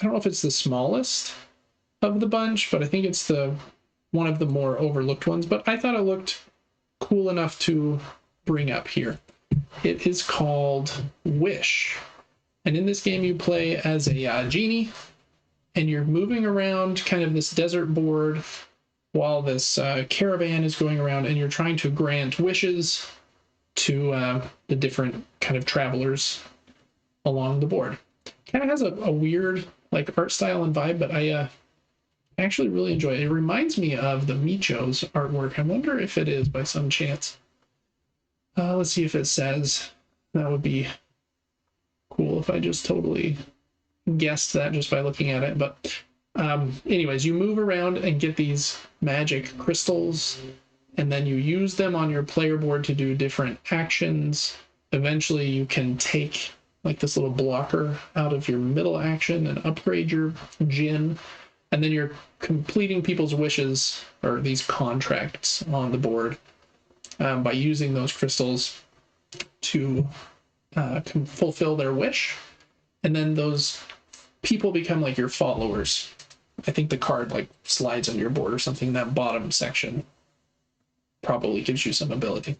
if it's the smallest of the bunch, but I think it's the one of the more overlooked ones. But I thought it looked cool enough to bring up here. It is called Wish. And in this game, you play as a genie, and you're moving around kind of this desert board while this caravan is going around, and you're trying to grant wishes to the different kind of travelers along the board. Kind of has a weird like art style and vibe, but I actually really enjoy it. It reminds me of the Micho's artwork. I wonder if it is by some chance. Let's see if it says. That would be cool if I just totally guessed that just by looking at it. But anyways, you move around and get these magic crystals, and then you use them on your player board to do different actions. Eventually you can take like this little blocker out of your middle action and upgrade your djinn, and then you're completing people's wishes or these contracts on the board by using those crystals to fulfill their wish, and then those people become like your followers. I think the card like slides on your board or something. That bottom section probably gives you some ability.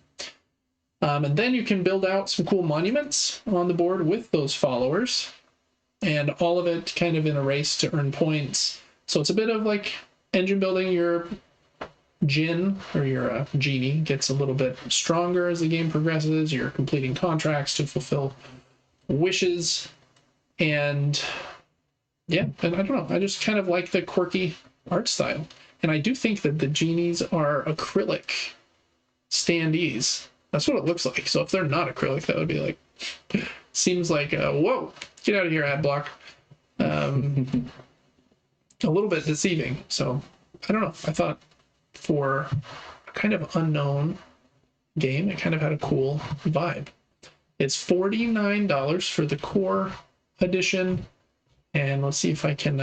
And then you can build out some cool monuments on the board with those followers, and all of it kind of in a race to earn points. So it's a bit of like engine building. Your djinn or your genie gets a little bit stronger as the game progresses. You're completing contracts to fulfill wishes, and yeah, and I don't know, I just kind of like the quirky art style. And I do think that the genies are acrylic standees. That's what it looks like. So if they're not acrylic, that would be like, seems like, whoa, get out of here, ad block. A little bit deceiving. So I don't know. I thought for a kind of unknown game, it kind of had a cool vibe. It's $49 for the core edition. And let's see if I can,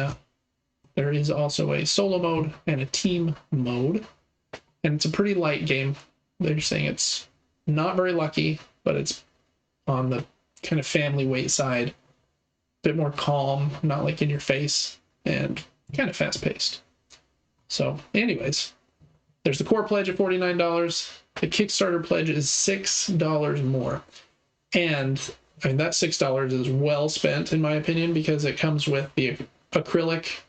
there is also a solo mode and a team mode. And it's a pretty light game. They're saying it's not very lucky, but it's on the kind of family weight side. A bit more calm, not like in your face, and kind of fast paced. So anyways, there's the core pledge at $49. The Kickstarter pledge is $6 more. And I mean, that $6 is well spent in my opinion, because it comes with the acrylic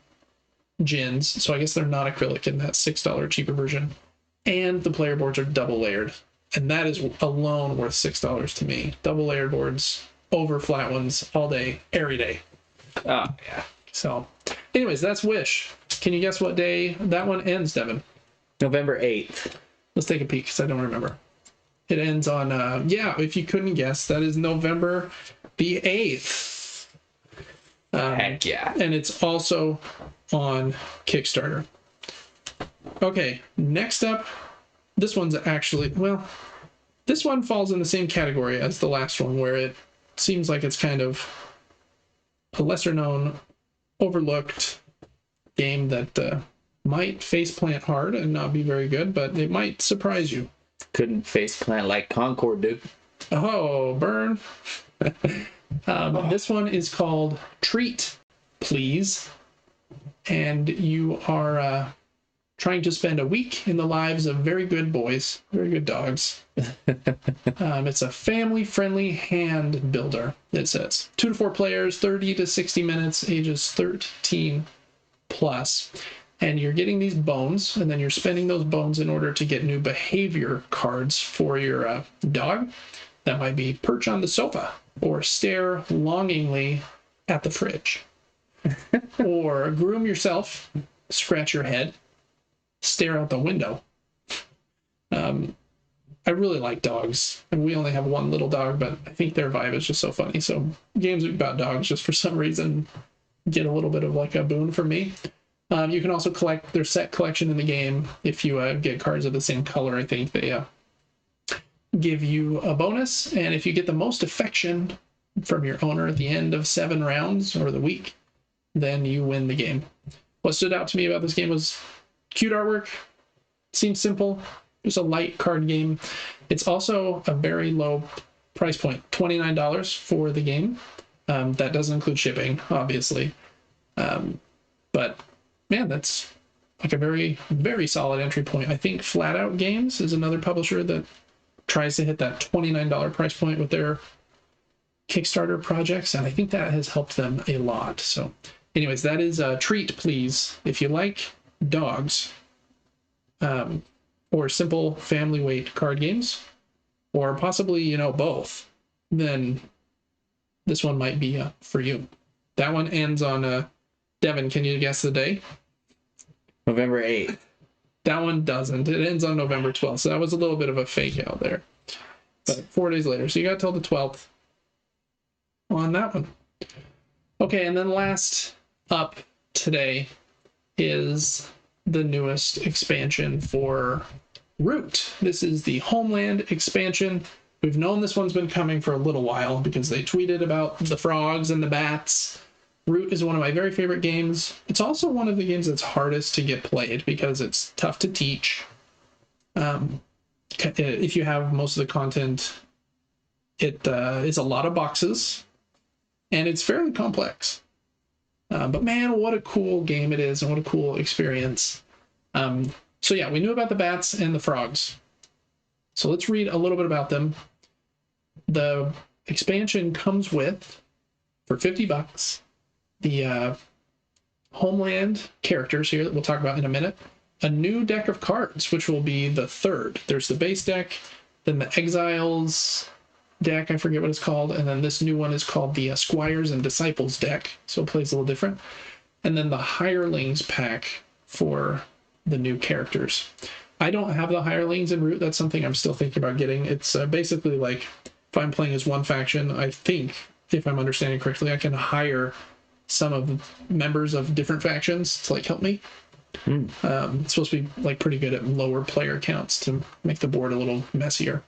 djinns. So I guess they're not acrylic in that $6 cheaper version. And the player boards are double layered. And that is alone worth $6 to me. Double layered boards over flat ones all day, every day. Oh, yeah. So anyways, that's Wish. Can you guess what day that one ends, Devin? November 8th. Let's take a peek because I don't remember. It ends on, yeah, if you couldn't guess, that is November the 8th. Heck yeah. And it's also on Kickstarter. Okay, next up, this one's actually, well, this one falls in the same category as the last one, where it seems like it's kind of a lesser known overlooked game that might faceplant hard and not be very good, but it might surprise you. Couldn't faceplant like Concord, dude. Oh, burn. This one is called Treat, Please. And you are trying to spend a week in the lives of very good boys, very good dogs. It's a family-friendly hand builder, it says. 2 to 4 players, 30 to 60 minutes, ages 13 plus. And you're getting these bones, and then you're spending those bones in order to get new behavior cards for your dog. That might be perch on the sofa, or stare longingly at the fridge. Or groom yourself, scratch your head, stare out the window. I really like dogs, and we only have one little dog, but I think their vibe is just so funny. So games about dogs, just for some reason, get a little bit of like a boon for me. You can also collect their set collection in the game. If you get cards of the same color, I think they give you a bonus. And if you get the most affection from your owner at the end of 7 rounds or the week, then you win the game. What stood out to me about this game was cute artwork. Seems simple. Just a light card game. It's also a very low price point, $29 for the game. That doesn't include shipping, obviously. But man, that's like a very, very solid entry point. I think Flat Out Games is another publisher that tries to hit that $29 price point with their Kickstarter projects, and I think that has helped them a lot. So anyways, that is a Treat, Please. If you like dogs, or simple family weight card games, or possibly, both, then this one might be for you. That one ends on Devin, can you guess the day? November 8th. That one doesn't. It ends on November 12th. So that was a little bit of a fake out there. But 4 days later. So you got till the 12th on that one. Okay, and then last up today is the newest expansion for Root. This is the Homeland expansion. We've known this one's been coming for a little while because they tweeted about the frogs and the bats. Root is one of my very favorite games. It's also one of the games that's hardest to get played because it's tough to teach. If you have most of the content, it is a lot of boxes, and it's fairly complex. But man, what a cool game it is, and what a cool experience. So yeah, we knew about the bats and the frogs. So let's read a little bit about them. The expansion comes with, for $50, the Homeland characters here that we'll talk about in a minute, a new deck of cards, which will be the 3rd. There's the base deck, then the Exiles deck, I forget what it's called, and then this new one is called the Squires and Disciples deck, so it plays a little different. And then the Hirelings pack for the new characters. I don't have the Hirelings in Root. That's something I'm still thinking about getting. It's basically like, if I'm playing as one faction, I think, if I'm understanding correctly, I can hire some of the members of different factions to like help me. It's supposed to be like pretty good at lower player counts to make the board a little messier.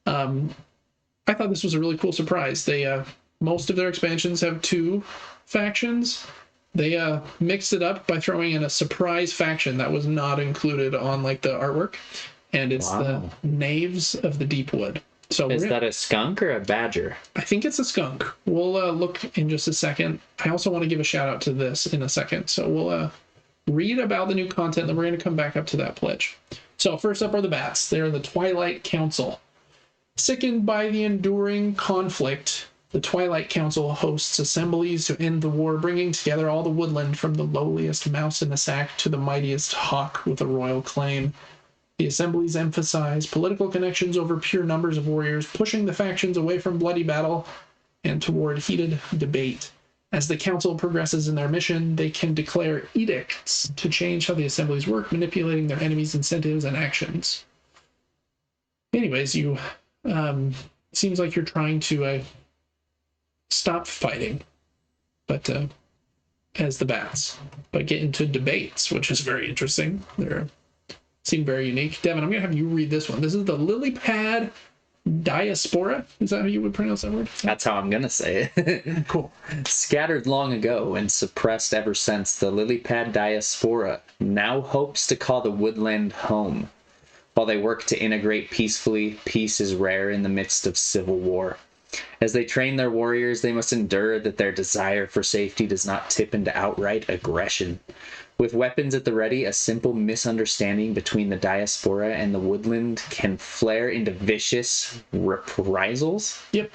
I thought this was a really cool surprise. They most of their expansions have 2 factions. They mixed it up by throwing in a surprise faction that was not included on like the artwork, and it's the Knaves of the Deepwood. So is that a skunk or a badger? I think it's a skunk. We'll look in just a second. I also want to give a shout out to this in a second. So we'll read about the new content, then we're going to come back up to that pledge. So first up are the bats. They're the Twilight Council. Sickened by the enduring conflict, the Twilight Council hosts assemblies to end the war, bringing together all the woodland from the lowliest mouse in a sack to the mightiest hawk with a royal claim. The assemblies emphasize political connections over pure numbers of warriors, pushing the factions away from bloody battle and toward heated debate. As the council progresses in their mission, they can declare edicts to change how the assemblies work, manipulating their enemies' incentives and actions. Anyways, you seems like you're trying to stop fighting, but as the bats, but get into debates, which is very interesting. They seem very unique. Devin, I'm going to have you read this one. This is the Lily Pad diaspora. Is that how you would pronounce that word? That's how I'm gonna say it. Cool. Scattered long ago and suppressed ever since, the lily pad diaspora now hopes to call the woodland home. While they work to integrate peacefully, peace is rare in the midst of civil war. As they train their warriors, they must endure that their desire for safety does not tip into outright aggression. With weapons at the ready, a simple misunderstanding between the diaspora and the woodland can flare into vicious reprisals. Yep.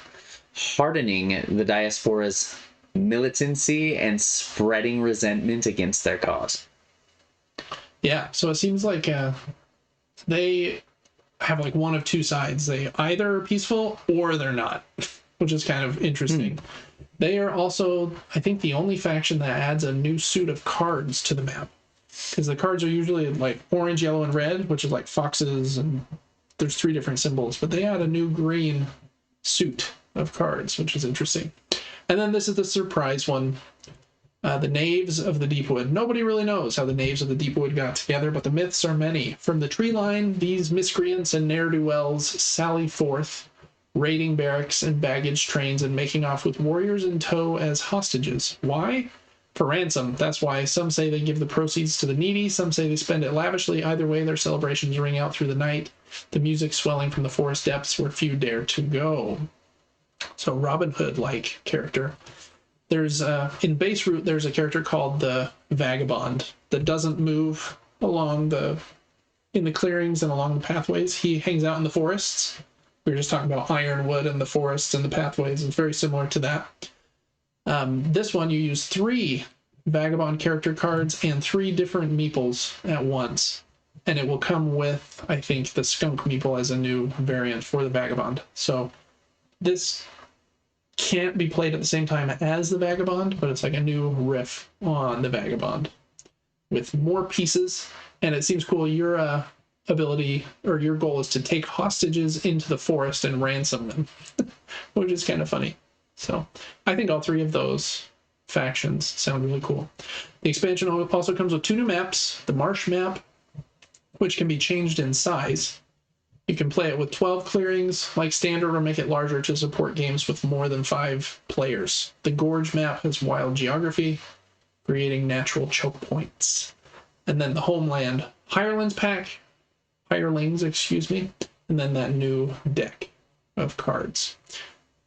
Hardening the diaspora's militancy and spreading resentment against their cause. Yeah, so it seems like they have like one of two sides. They either are peaceful or they're not, which is kind of interesting. They are also, I think, the only faction that adds a new suit of cards to the map. Because the cards are usually like orange, yellow, and red, which is like foxes, and there's 3 different symbols. But they add a new green suit of cards, which is interesting. And then this is the surprise one. The Knaves of the Deepwood. Nobody really knows how the Knaves of the Deepwood got together, but the myths are many. From the tree line, these miscreants and ne'er-do-wells sally forth, raiding barracks and baggage trains and making off with warriors in tow as hostages. Why? For ransom. That's why. Some say they give the proceeds to the needy, some say they spend it lavishly. Either way, their celebrations ring out through the night, the music swelling from the forest depths where few dare to go. So Robin Hood-like character. There's in base route, there's a character called the Vagabond that doesn't move along in the clearings and along the pathways. He hangs out in the forests. We were just talking about Ironwood and the forests and the pathways. It's very similar to that. This one, you use 3 Vagabond character cards and 3 different meeples at once. And it will come with, I think, the Skunk meeple as a new variant for the Vagabond. So this can't be played at the same time as the Vagabond, but it's like a new riff on the Vagabond with more pieces. And it seems cool. Your ability or your goal is to take hostages into the forest and ransom them, which is kind of funny. So I think all 3 of those factions sound really cool. The expansion also comes with 2 new maps. The Marsh map, which can be changed in size. You can play it with 12 clearings like standard or make it larger to support games with more than 5 players. The Gorge map has wild geography, creating natural choke points. And then the Homeland Hirelings pack, and then that new deck of cards.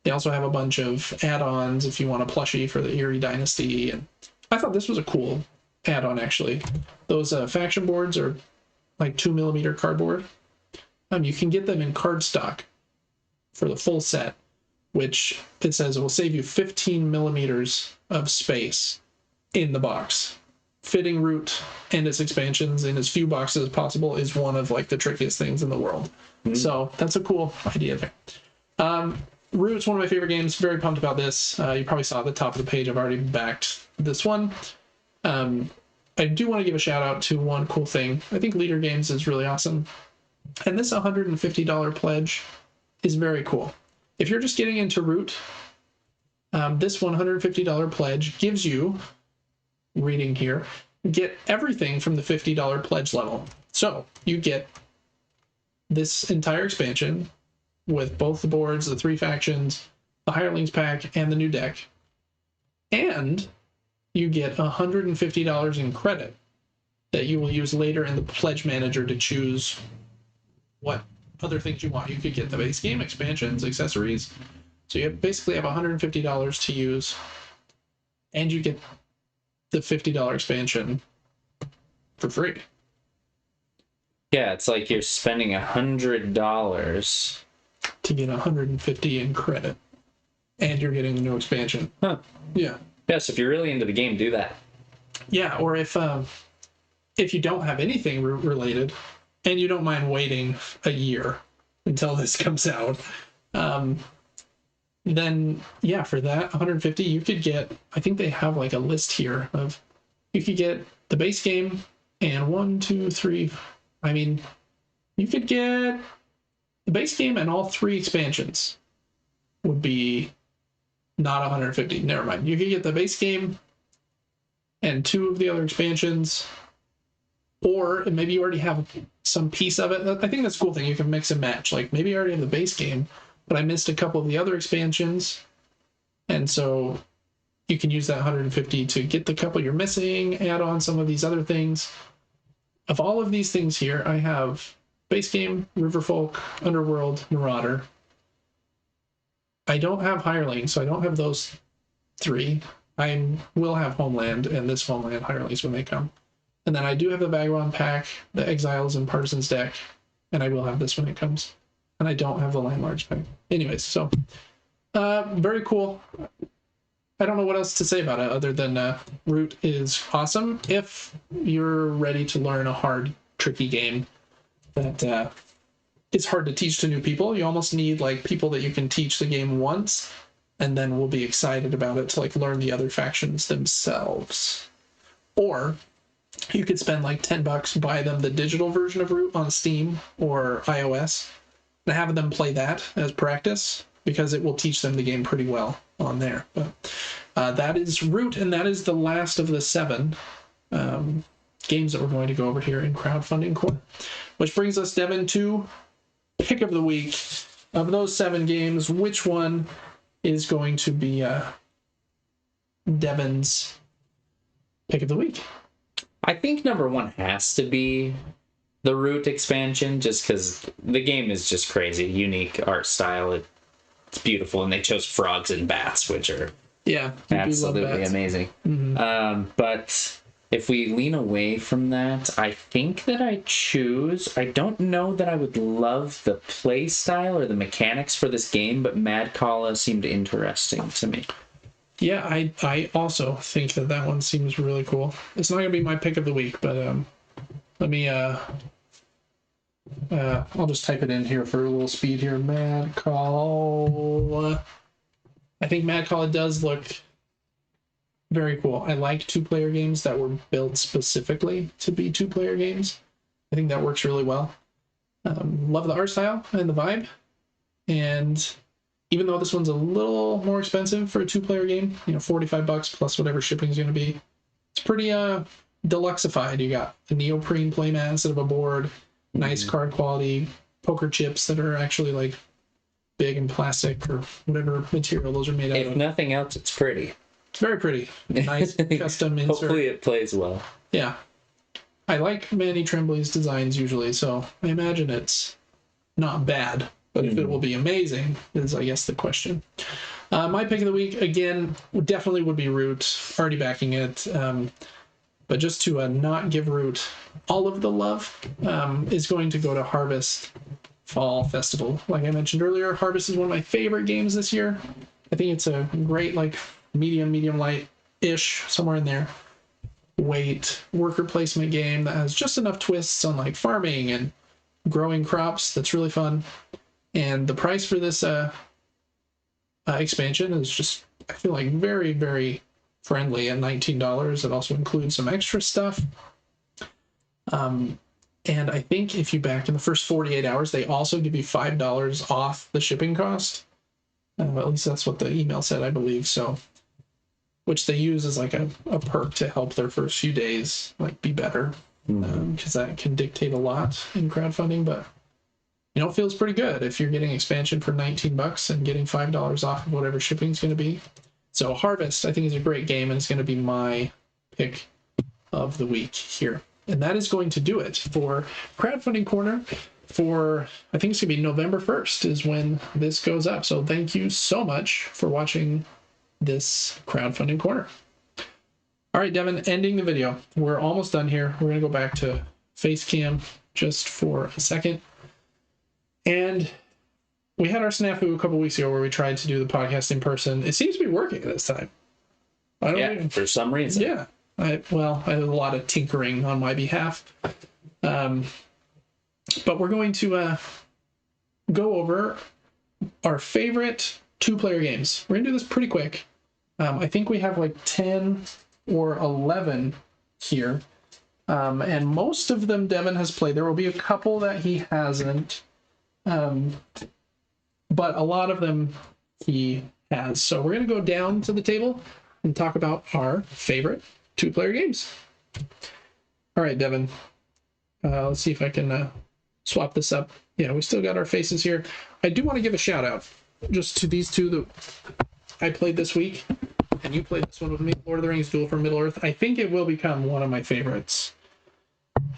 They also have a bunch of add-ons if you want a plushie for the Eerie Dynasty. And I thought this was a cool add-on, actually. Those faction boards are like 2mm cardboard. You can get them in cardstock for the full set, which it says it will save you 15mm of space in the box. Fitting Root and its expansions in as few boxes as possible is one of like the trickiest things in the world. So that's a cool idea there. Root's one of my favorite games. Very pumped about this. You probably saw at the top of the page, I've already backed this one. I do want to give a shout out to one cool thing. I think Leader Games is really awesome. And this $150 pledge is very cool. If you're just getting into Root, this $150 pledge gives you, reading here, get everything from the $50 pledge level. So you get this entire expansion with both the boards, the 3 factions, the Hirelings pack, and the new deck. And you get $150 in credit that you will use later in the pledge manager to choose what other things you want. You could get the base game, expansions, accessories. So you basically have $150 to use, and you get the $50 expansion for free. Yeah, it's like you're spending $100 to get $150 in credit, and you're getting the new expansion. Huh. Yeah. Yeah, so if you're really into the game, do that. Yeah, or if you don't have anything related, and you don't mind waiting a year until this comes out, then yeah, for that $150, you could get, I think they have like a list here of, you could get the base game and 1, 2, 3. I mean, you could get the base game and all 3 expansions would be not $150. Never mind. You could get the base game and 2 of the other expansions, or maybe you already have some piece of it. I think that's a cool thing. You can mix and match. Like maybe I already have the base game, but I missed a couple of the other expansions, and so you can use that 150 to get the couple you're missing, add on some of these other things. Of all of these things here, I have base game, Riverfolk, Underworld, Marauder. I don't have Hireling, so I don't have those 3. I will have Homeland and this Homeland Hirelings when they come. And then I do have the Vagabond pack, the Exiles and Partisans deck, and I will have this when it comes. And I don't have the Landlords pack. Anyways, so very cool. I don't know what else to say about it other than Root is awesome if you're ready to learn a hard, tricky game that is hard to teach to new people. You almost need like people that you can teach the game once and then will be excited about it to like learn the other factions themselves. Or you could spend like $10, buy them the digital version of Root on Steam or iOS, and have them play that as practice, because it will teach them the game pretty well on there. But that is Root, and that is the last of the 7 games that we're going to go over here in Crowdfunding Corner. Which brings us, Devin, to pick of the week. Of those 7 games, which one is going to be Devin's pick of the week? I think number 1 has to be the Root expansion, just because the game is just crazy. Unique art style. It's beautiful, and they chose frogs and bats, which are absolutely amazing. Mm-hmm. But if we lean away from that, I think that I don't know that I would love the play style or the mechanics for this game, but Madcalla seemed interesting to me. Yeah, I also think that one seems really cool. It's not going to be my pick of the week, but let me... I'll just type it in here for a little speed here. Madcalla. I think Madcalla does look very cool. I like 2-player games that were built specifically to be 2-player games. I think that works really well. Love the art style and the vibe. And even though this one's a little more expensive for a 2-player game, $45 plus whatever shipping is going to be, it's pretty deluxeified. You got a neoprene playmat instead of a board. Nice card quality, poker chips that are actually like big and plastic or whatever material those are made out of. If nothing else, it's pretty. It's very pretty. Nice custom insert. Hopefully it plays well. Yeah. I like Manny Tremblay's designs usually, so I imagine it's not bad. But if it will be amazing is, I guess, the question. My pick of the week, again, definitely would be Root. Already backing it. But just to not give Root all of the love, is going to go to Harvest Fall Festival. Like I mentioned earlier, Harvest is one of my favorite games this year. I think it's a great, like, medium light-ish, somewhere in there, weight worker placement game that has just enough twists on, like, farming and growing crops that's really fun. And the price for this expansion is just, I feel like, very, very friendly at $19. It also includes some extra stuff. And I think if you back in the first 48 hours, they also give you $5 off the shipping cost. At least that's what the email said, I believe. So, which they use as like a perk to help their first few days like be better, because that can dictate a lot in crowdfunding. But it feels pretty good if you're getting expansion for $19 and getting $5 off of whatever shipping is going to be. So Harvest, I think, is a great game, and it's going to be my pick of the week here. And that is going to do it for Crowdfunding Corner for, I think it's going to be November 1st is when this goes up. So thank you so much for watching this Crowdfunding Corner. All right, Devin, ending the video. We're almost done here. We're going to go back to Facecam just for a second. And we had our snafu a couple weeks ago where we tried to do the podcast in person. It seems to be working this time. For some reason. Yeah. I had a lot of tinkering on my behalf. But we're going to go over our favorite 2-player games. We're going to do this pretty quick. I think we have like 10 or 11 here. And most of them Devin has played. There will be a couple that he hasn't. But a lot of them he has. So we're going to go down to the table and talk about our favorite 2-player games. All right, Devin. Let's see if I can swap this up. Yeah, we still got our faces here. I do want to give a shout out just to these two that I played this week, and you played this one with me, Lord of the Rings Duel for Middle-earth. I think it will become one of my favorites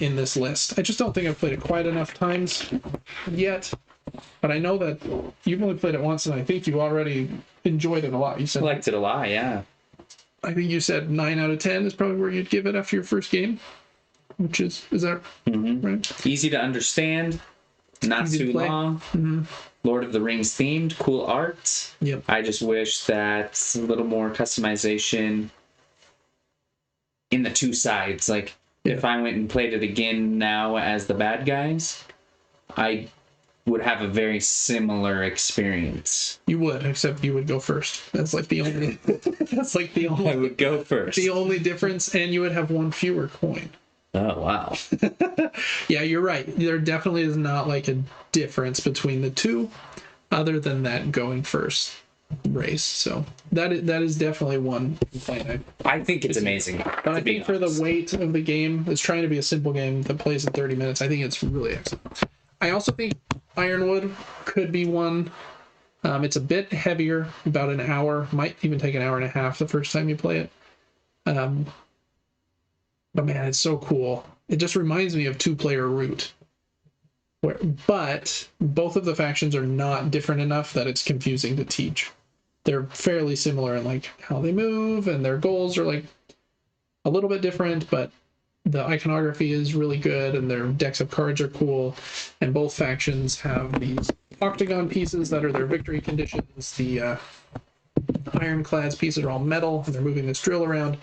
in this list. I just don't think I've played it quite enough times yet, but I know that you've only played it once, and I think you already enjoyed it a lot. You said I liked it a lot, yeah. I think you said 9 out of 10 is probably where you'd give it after your first game, which is that right? Easy to understand, not Easy too long. Lord of the Rings themed, cool art. Yep. I just wish that a little more customization in the two sides. Like, if I went and played it again now as the bad guys, I would have a very similar experience. You would, except you would go first. That's like the only. That's like the only. I would go first. The only difference, and you would have one fewer coin. Oh wow. Yeah, you're right. There definitely is not like a difference between the two, other than that going first race. So that is definitely one complaint. I think it's amazing. But I think for the weight of the game, it's trying to be a simple game that plays in 30 minutes. I think it's really excellent. I also think Ironwood could be one. It's a bit heavier, about an hour, might even take an hour and a half the first time you play it. But man, it's so cool. It just reminds me of two-player Root. But both of the factions are not different enough that it's confusing to teach. They're fairly similar in like how they move, and their goals are like a little bit different, but the iconography is really good, and their decks of cards are cool. And both factions have these octagon pieces that are their victory conditions. The ironclads pieces are all metal, and they're moving this drill around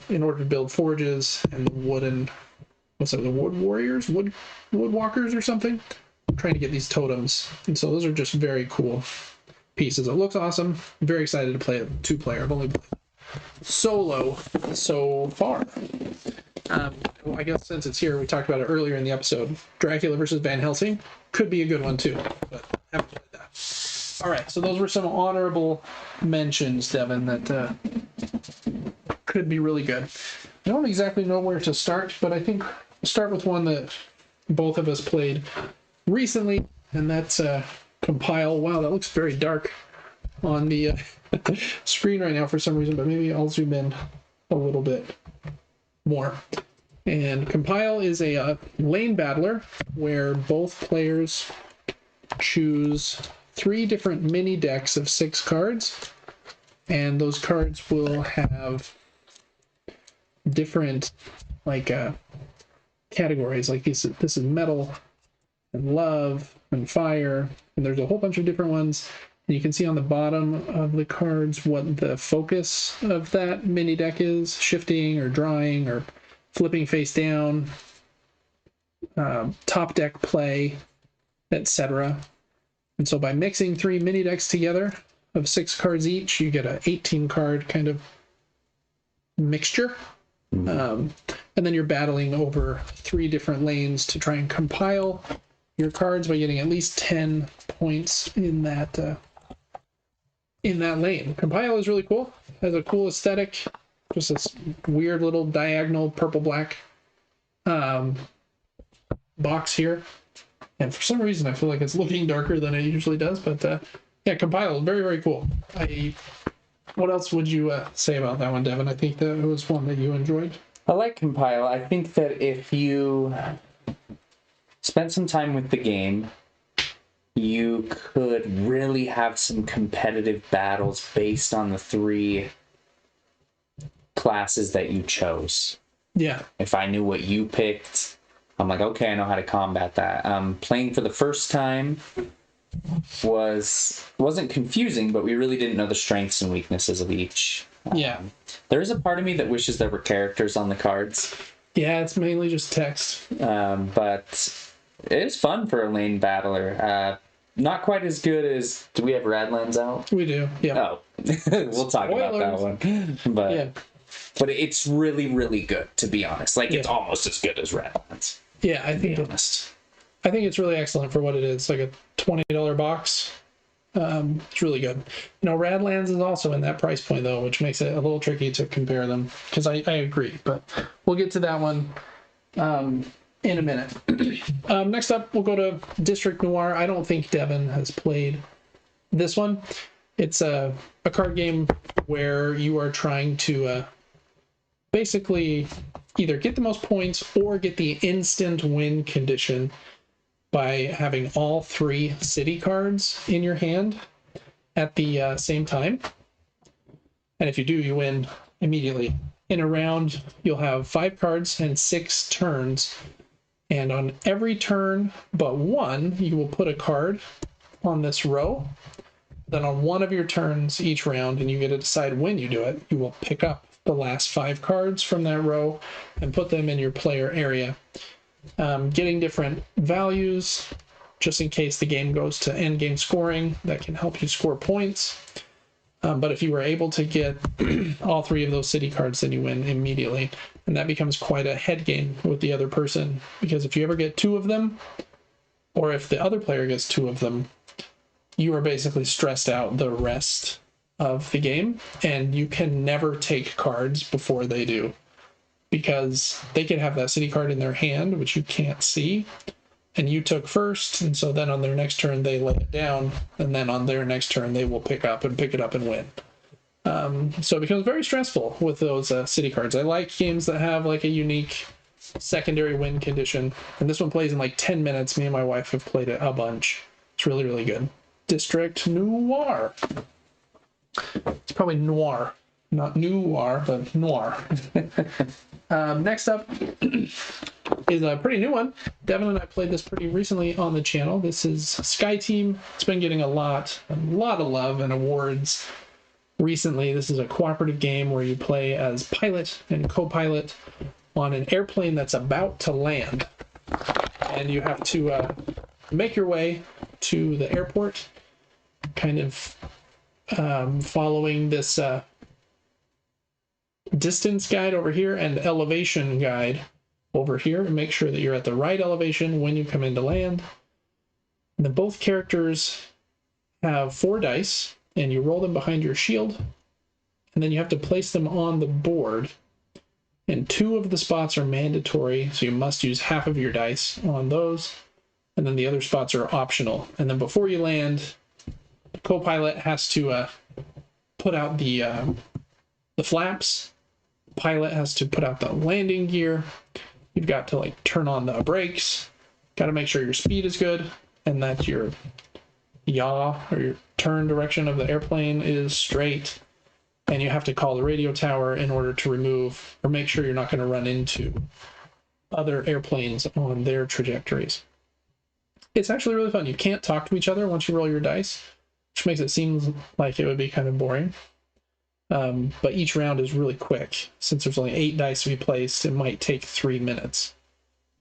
in order to build forges, and wooden, what's that, the wood warriors, wood walkers or something, trying to get these totems. And so those are just very cool pieces. It looks awesome. I'm very excited to play it two-player. I've only played solo so far. I guess since it's here, we talked about it earlier in the episode. Dracula versus Van Helsing could be a good one too, but I haven't played that. All right, so those were some honorable mentions, Devin, that could be really good. I don't exactly know where to start, but I think we'll start with one that both of us played recently, and that's Compile. Wow, that looks very dark on the screen right now for some reason, but maybe I'll zoom in a little bit more. And Compile is a lane battler where both players choose 3 different mini decks of 6 cards, and those cards will have different like categories. Like this is metal and love and fire, and there's a whole bunch of different ones. And you can see on the bottom of the cards what the focus of that mini deck is: shifting or drawing or flipping face down, top deck play, etc. And so by mixing 3 mini decks together of 6 cards each, you get an 18 card kind of mixture. And then you're battling over 3 different lanes to try and compile your cards by getting at least 10 points in that lane. Compile is really cool. It has a cool aesthetic. Just this weird little diagonal purple-black box here. And for some reason, I feel like it's looking darker than it usually does. But yeah, Compile, very, very cool. What else would you say about that one, Devin? I think that it was one that you enjoyed. I like Compile. I think that if you spent some time with the game, you could really have some competitive battles based on the 3 classes that you chose. Yeah. If I knew what you picked, I'm like, okay, I know how to combat that. Playing for the first time wasn't confusing, but we really didn't know the strengths and weaknesses of each. Yeah. There is a part of me that wishes there were characters on the cards. Yeah, it's mainly just text. But it is fun for a lane battler. Not quite as good as... Do we have Radlands out? We do, yeah. Oh, we'll talk about that one. But yeah. But it's really, really good, to be honest. Like, it's almost as good as Radlands. Yeah, I think it's really excellent for what it is. Like a $20 box. It's really good. You know, Radlands is also in that price point, though, which makes it a little tricky to compare them. Because I agree, but we'll get to that one in a minute. Next up, we'll go to District Noir. I don't think Devin has played this one. It's a card game where you are trying to basically either get the most points or get the instant win condition by having all 3 city cards in your hand at the same time. And if you do, you win immediately. In a round, you'll have 5 cards and 6 turns. And on every turn but one, you will put a card on this row. Then on one of your turns each round, and you get to decide when you do it, you will pick up the last 5 cards from that row and put them in your player area. Getting different values, just in case the game goes to end game scoring, that can help you score points. But if you were able to get all 3 of those city cards, then you win immediately. And that becomes quite a head game with the other person, because if you ever get 2 of them, or if the other player gets 2 of them, you are basically stressed out the rest of the game, and you can never take cards before they do, because they could have that city card in their hand, which you can't see, and you took first, and so then on their next turn they lay it down, and then on their next turn they will pick it up and win. So it becomes very stressful with those city cards. I like games that have like a unique secondary win condition, and this one plays in like 10 minutes. Me and my wife have played it a bunch. It's really, really good. District Noir. It's probably noir, not noir, but noir. Next up is a pretty new one. Devin and I played this pretty recently on the channel. This is Sky Team. It's been getting a lot of love and awards recently. This is a cooperative game where you play as pilot and co-pilot on an airplane that's about to land, and you have to make your way to the airport, kind of following this distance guide over here and elevation guide over here, and make sure that you're at the right elevation when you come into land. And then both characters have 4 dice, and you roll them behind your shield, and then you have to place them on the board, and 2 of the spots are mandatory, so you must use half of your dice on those, and then the other spots are optional. And then before you land, the co-pilot has to put out the flaps. The pilot has to put out the landing gear. You've got to like turn on the brakes. Got to make sure your speed is good and that your yaw or your turn direction of the airplane is straight. And you have to call the radio tower in order to remove or make sure you're not going to run into other airplanes on their trajectories. It's actually really fun. You can't talk to each other once you roll your dice, which makes it seem like it would be kind of boring. But each round is really quick. Since there's only 8 dice to be placed, it might take 3 minutes.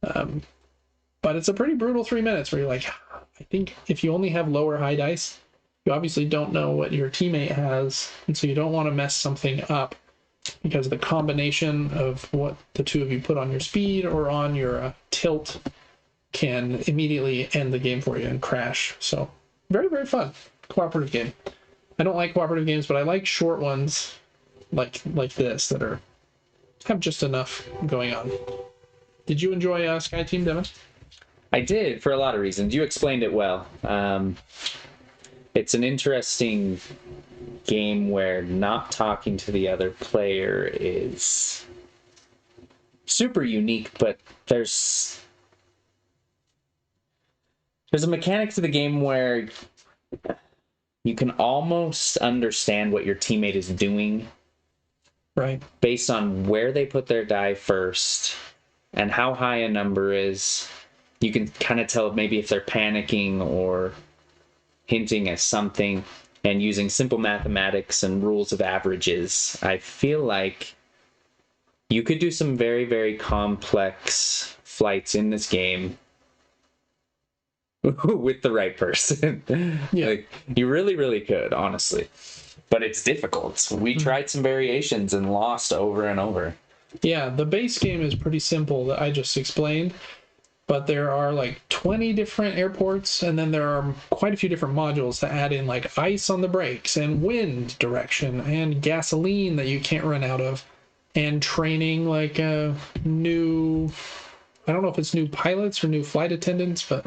But it's a pretty brutal 3 minutes where you're like, I think if you only have low or high dice, you obviously don't know what your teammate has, and so you don't want to mess something up, because the combination of what the 2 of you put on your speed or on your tilt can immediately end the game for you and crash. So very, very fun cooperative game. I don't like cooperative games, but I like short ones like this that have just enough going on. Did you enjoy Sky Team, Devin? I did, for a lot of reasons. You explained it well. It's an interesting game where not talking to the other player is super unique, but there's a mechanic to the game where you can almost understand what your teammate is doing, right, based on where they put their die first and how high a number is. You can kind of tell maybe if they're panicking or hinting at something, and using simple mathematics and rules of averages, I feel like you could do some very, very complex flights in this game with the right person. Yeah. Like, you really, really could, honestly. But it's difficult. We tried some variations and lost over and over. Yeah, the base game is pretty simple that I just explained, but there are like 20 different airports, and then there are quite a few different modules to add in, like ice on the brakes and wind direction and gasoline that you can't run out of, and training like a new I don't know if it's new pilots or new flight attendants, but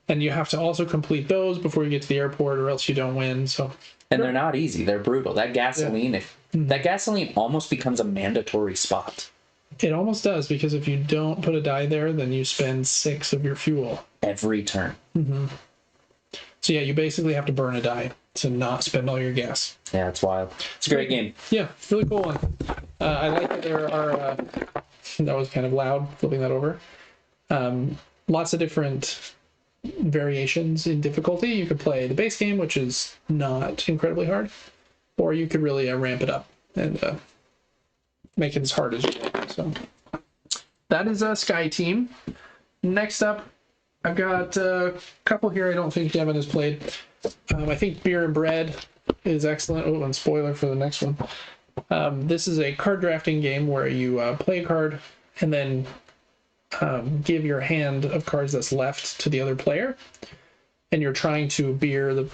and you have to also complete those before you get to the airport, or else you don't win. So, and they're not easy. They're brutal. That gasoline, that gasoline almost becomes a mandatory spot. It almost does, because if you don't put a die there, then you spend 6 of your fuel every turn. So yeah, you basically have to burn a die to not spend all your gas. Yeah, it's wild. It's a great game. Yeah, really cool one. I like that there are. That was kind of loud, flipping that over. Lots of different variations in difficulty. You could play the base game, which is not incredibly hard, or you could really ramp it up and make it as hard as you want. So that is a Sky Team. Next up, I've got a couple here I don't think Devin has played. I think Beer and Bread is excellent. Oh, and spoiler for the next one. This is a card drafting game where you play a card and then give your hand of cards that's left to the other player. And you're trying to brew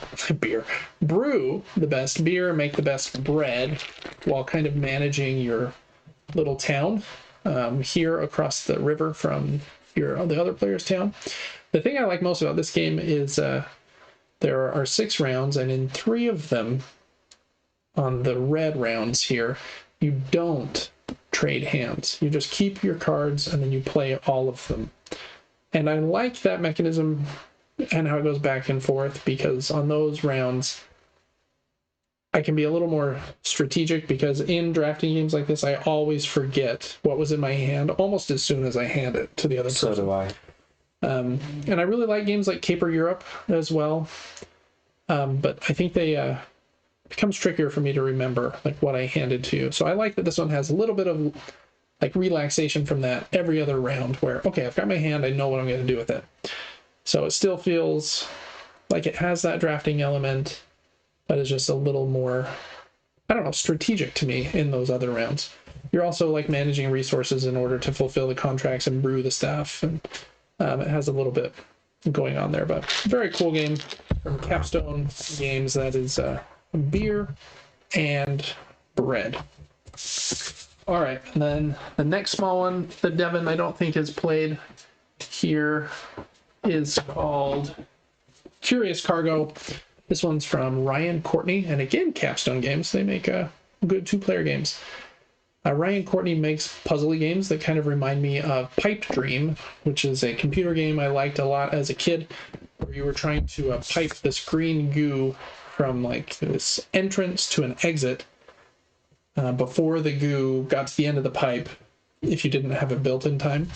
the best beer, make the best bread, while kind of managing your little town here across the river from the other player's town. The thing I like most about this game is there are 6 rounds, and in 3 of them, on the red rounds here, you don't trade hands. You just keep your cards and then you play all of them. And I like that mechanism and how it goes back and forth, because on those rounds I can be a little more strategic, because in drafting games like this I always forget what was in my hand almost as soon as I hand it to the other person. So do I. And I really like games like Caper Europe as well. But I think they becomes trickier for me to remember like what I handed to you. So I like that this one has a little bit of like relaxation from that every other round, where okay, I've got my hand, I know what I'm going to do with it. So it still feels like it has that drafting element, but it's just a little more, I don't know, strategic to me in those other rounds. You're also like managing resources in order to fulfill the contracts and brew the stuff, and it has a little bit going on there. But very cool game from Capstone Games. That is Beer and Bread. All right, and then the next small one that Devin I don't think has played here is called Curious Cargo. This one's from Ryan Courtney, and again, Capstone Games. They make good 2-player games. Ryan Courtney makes puzzly games that kind of remind me of Pipe Dream, which is a computer game I liked a lot as a kid, where you were trying to pipe this green goo from like this entrance to an exit before the goo got to the end of the pipe, if you didn't have it built in time.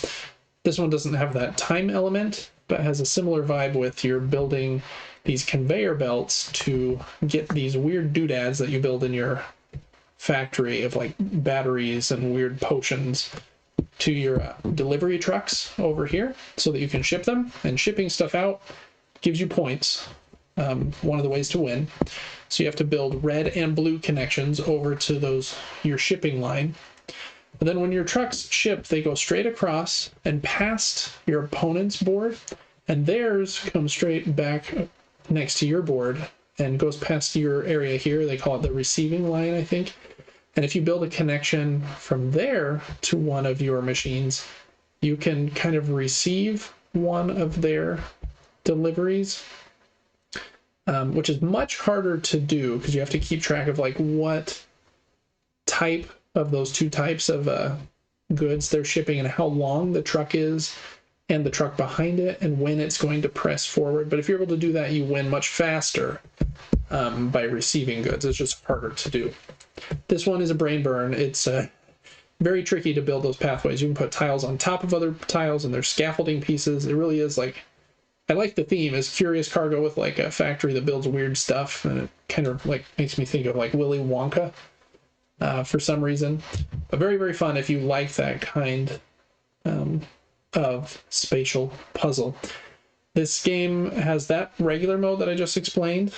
This one doesn't have that time element, but has a similar vibe with you're building these conveyor belts to get these weird doodads that you build in your factory of like batteries and weird potions to your delivery trucks over here so that you can ship them. And shipping stuff out gives you points. One of the ways to win. So you have to build red and blue connections over to your shipping line. But then when your trucks ship, they go straight across and past your opponent's board, and theirs comes straight back next to your board and goes past your area here. They call it the receiving line, I think. And if you build a connection from there to one of your machines, you can kind of receive one of their deliveries, which is much harder to do because you have to keep track of like what type of those 2 types of goods they're shipping and how long the truck is and the truck behind it and when it's going to press forward. But if you're able to do that, you win much faster by receiving goods. It's just harder to do. This one is a brain burn. It's very tricky to build those pathways. You can put tiles on top of other tiles, and there's scaffolding pieces. It really is like, I like the theme is Curious Cargo with like a factory that builds weird stuff, and it kind of like makes me think of like Willy Wonka for some reason. But very, very fun if you like that kind of spatial puzzle. This game has that regular mode that I just explained,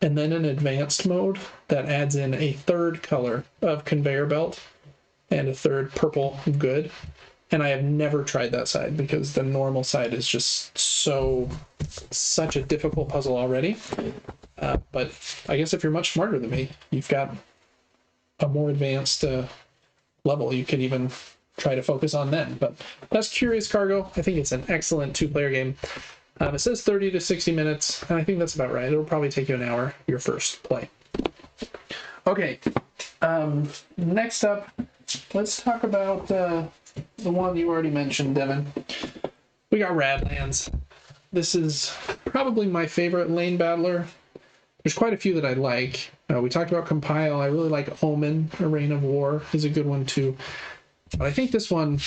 and then an advanced mode that adds in a 3rd color of conveyor belt and a 3rd purple good. And I have never tried that side because the normal side is just such a difficult puzzle already. But I guess if you're much smarter than me, you've got a more advanced level. You can even try to focus on then. But that's Curious Cargo. I think it's an excellent 2-player game. It says 30 to 60 minutes, and I think that's about right. It'll probably take you an hour, your first play. Okay, next up, let's talk about the one you already mentioned, Devin. We got Radlands. This is probably my favorite lane battler. There's quite a few that I like. We talked about Compile. I really like Omen, A Reign of War is a good one too. But I think this one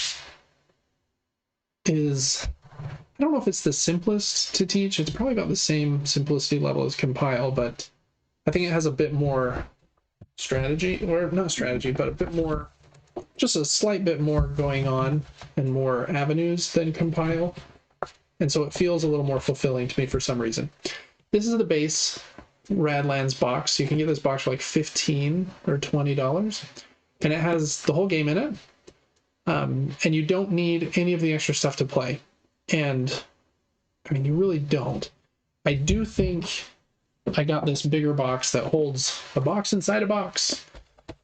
is, I don't know if it's the simplest to teach. It's probably about the same simplicity level as Compile, but I think it has a bit more strategy, or not strategy, but a bit more, just a slight bit more going on and more avenues than Compile. And so it feels a little more fulfilling to me for some reason. This is the base Radlands box. You can get this box for like $15 or $20. And it has the whole game in it. And you don't need any of the extra stuff to play. And, I mean, you really don't. I do think I got this bigger box that holds a box inside a box,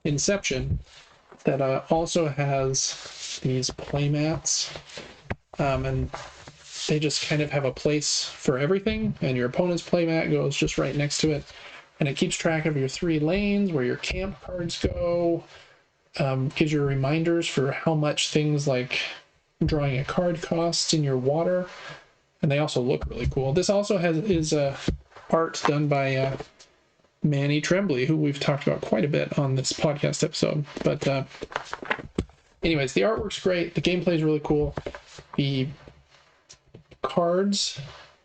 Inception, that also has these playmats. And they just kind of have a place for everything, and your opponent's playmat goes just right next to it. And it keeps track of your 3 lanes, where your camp cards go, gives you reminders for how much things like drawing a card costs in your water. And they also look really cool. This also is art done by Manny Tremblay, who we've talked about quite a bit on this podcast episode. But anyways, the artwork's great. The gameplay is really cool. The cards,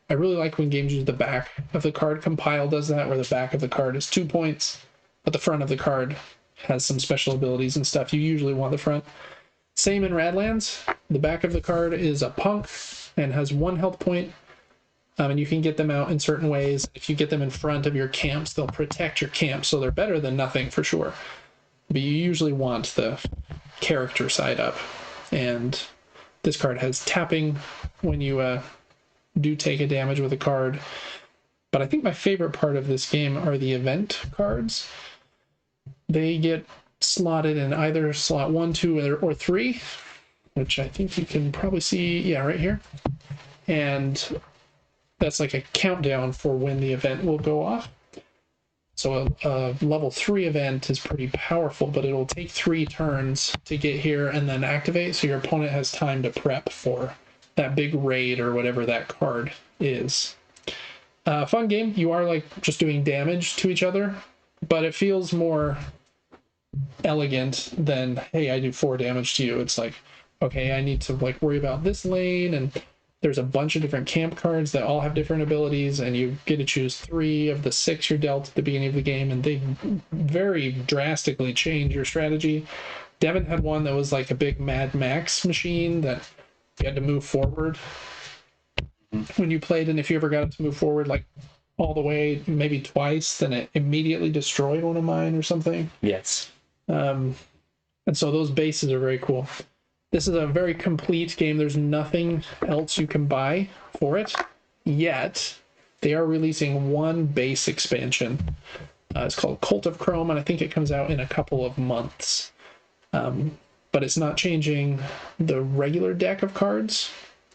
I really like when games use the back of the card. Compile does that, where the back of the card is 2 points, but the front of the card has some special abilities and stuff. You usually want the front. Same in Radlands. The back of the card is a punk and has 1 health point. And you can get them out in certain ways. If you get them in front of your camps, they'll protect your camp, so they're better than nothing for sure. But you usually want the character side up. And this card has tapping when you do take a damage with a card. But I think my favorite part of this game are the event cards. They get slotted in either slot 1, 2, or 3, which I think you can probably see, yeah, right here. And that's like a countdown for when the event will go off. So a level 3 event is pretty powerful, but it'll take 3 turns to get here and then activate, so your opponent has time to prep for that big raid or whatever that card is. Fun game. You are like just doing damage to each other, but it feels more elegant than, hey, I do 4 damage to you. It's like, okay, I need to like worry about this lane, and there's a bunch of different camp cards that all have different abilities, and you get to choose 3 of the 6 you're dealt at the beginning of the game, and they very drastically change your strategy. Devin had one that was like a big Mad Max machine that you had to move forward when you played, and if you ever got it to move forward like all the way, maybe twice, then it immediately destroyed one of mine or something. Yes. And so those bases are very cool. This is a very complete game. There's nothing else you can buy for it, yet they are releasing 1 base expansion. It's called Cult of Chrome, and I think it comes out in a couple of months. But it's not changing the regular deck of cards.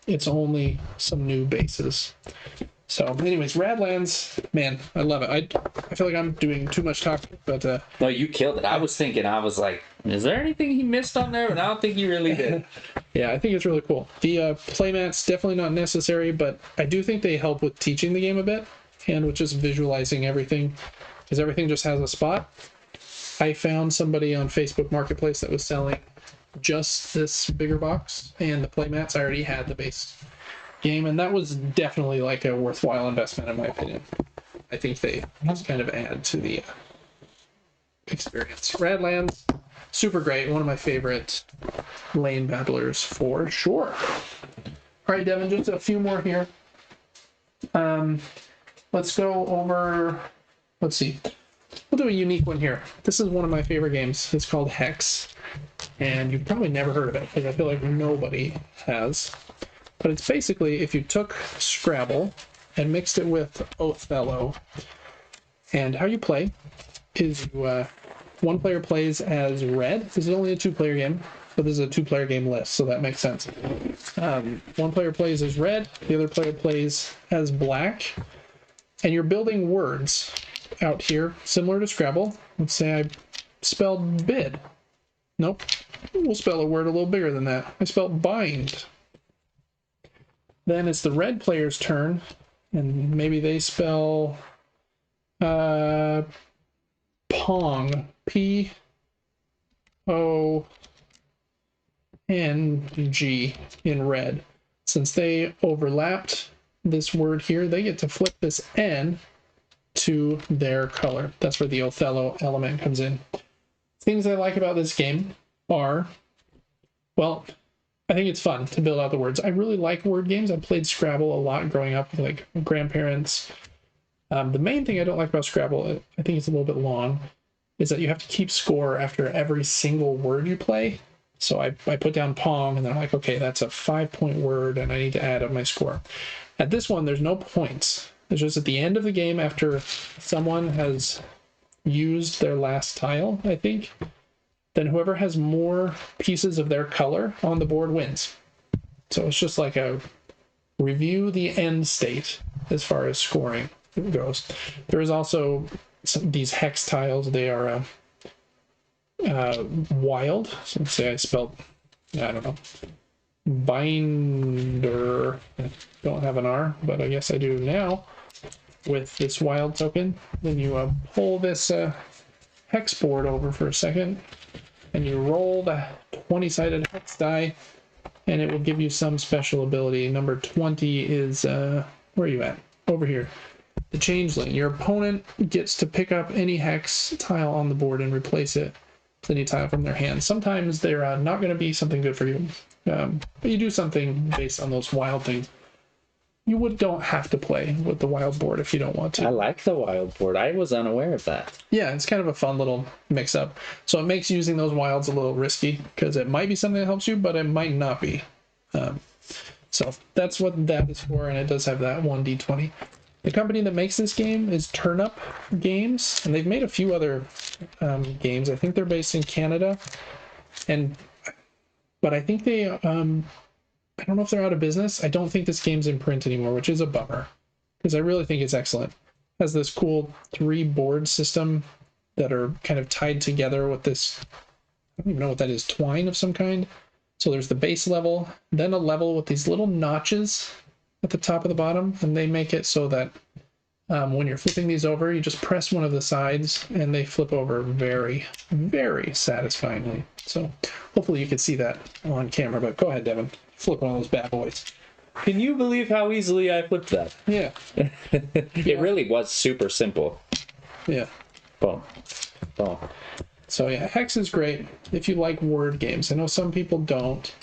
It's only some new bases. So anyways, Radlands, man, I love it. I feel like I'm doing too much talking, but no, you killed it. I was thinking, I was like, is there anything he missed on there? And I don't think he really did. Yeah, I think it's really cool. The playmats, definitely not necessary, but I do think they help with teaching the game a bit, and with just visualizing everything, because everything just has a spot. I found somebody on Facebook Marketplace that was selling just this bigger box, and the playmats. I already had the base game, and that was definitely like a worthwhile investment in my opinion. I think they just kind of add to the experience. Radlands, super great. One of my favorite lane battlers for sure. All right, Devin, just a few more here. Let's go over, let's see. We'll do a unique one here. This is one of my favorite games. It's called Hex, and you've probably never heard of it because I feel like nobody has. But it's basically if you took Scrabble and mixed it with Othello. And how you play is you, one player plays as red. This is only a 2-player game. but this is a 2-player game list, so that makes sense. One player plays as red, the other player plays as black, and you're building words out here, similar to Scrabble. Let's say I spelled bid. Nope. We'll spell a word a little bigger than that. I spelled bind. Then it's the red player's turn, and maybe they spell Pong. P-O-N-G in red. Since they overlapped this word here, they get to flip this N to their color. That's where the Othello element comes in. Things I like about this game are, well, I think it's fun to build out the words. I really like word games. I played Scrabble a lot growing up with like grandparents. The main thing I don't like about Scrabble, I think it's a little bit long, is that you have to keep score after every single word you play. So I put down Pong, and then I'm like, okay, that's a 5-point word, and I need to add up my score. At this one, there's no points. It's just at the end of the game, after someone has used their last tile, I think, then whoever has more pieces of their color on the board wins. So it's just like a review the end state as far as scoring goes. There is also these hex tiles. They are wild. So let's say I spelled, I don't know, binder. I don't have an R, but I guess I do now with this wild token. Then you pull this hex board over for a second, and you roll the 20-sided hex die, and it will give you some special ability. Number 20 is, where are you at? Over here. The Changeling. Your opponent gets to pick up any hex tile on the board and replace it with any tile from their hand. Sometimes they're not going to be something good for you, but you do something based on those wild things. You don't have to play with the wild board if you don't want to. I like the wild board. I was unaware of that. Yeah, it's kind of a fun little mix-up. So it makes using those wilds a little risky, because it might be something that helps you, but it might not be. So that's what that is for, and it does have that 1d20. The company that makes this game is Turnup Games, and they've made a few other games. I think they're based in Canada, but I think they... I don't know if they're out of business. I don't think this game's in print anymore, which is a bummer, because I really think it's excellent. It has this cool 3-board system that are kind of tied together with this, I don't even know what that is, twine of some kind. So there's the base level, then a level with these little notches at the top of the bottom, and they make it so that when you're flipping these over, you just press one of the sides, and they flip over very, very satisfyingly. So hopefully you can see that on camera, but go ahead, Devin. Flip one of those bad boys. Can you believe how easily I flipped that? Yeah. It really was super simple. Yeah. Boom. Boom. So yeah, Hex is great if you like word games. I know some people don't,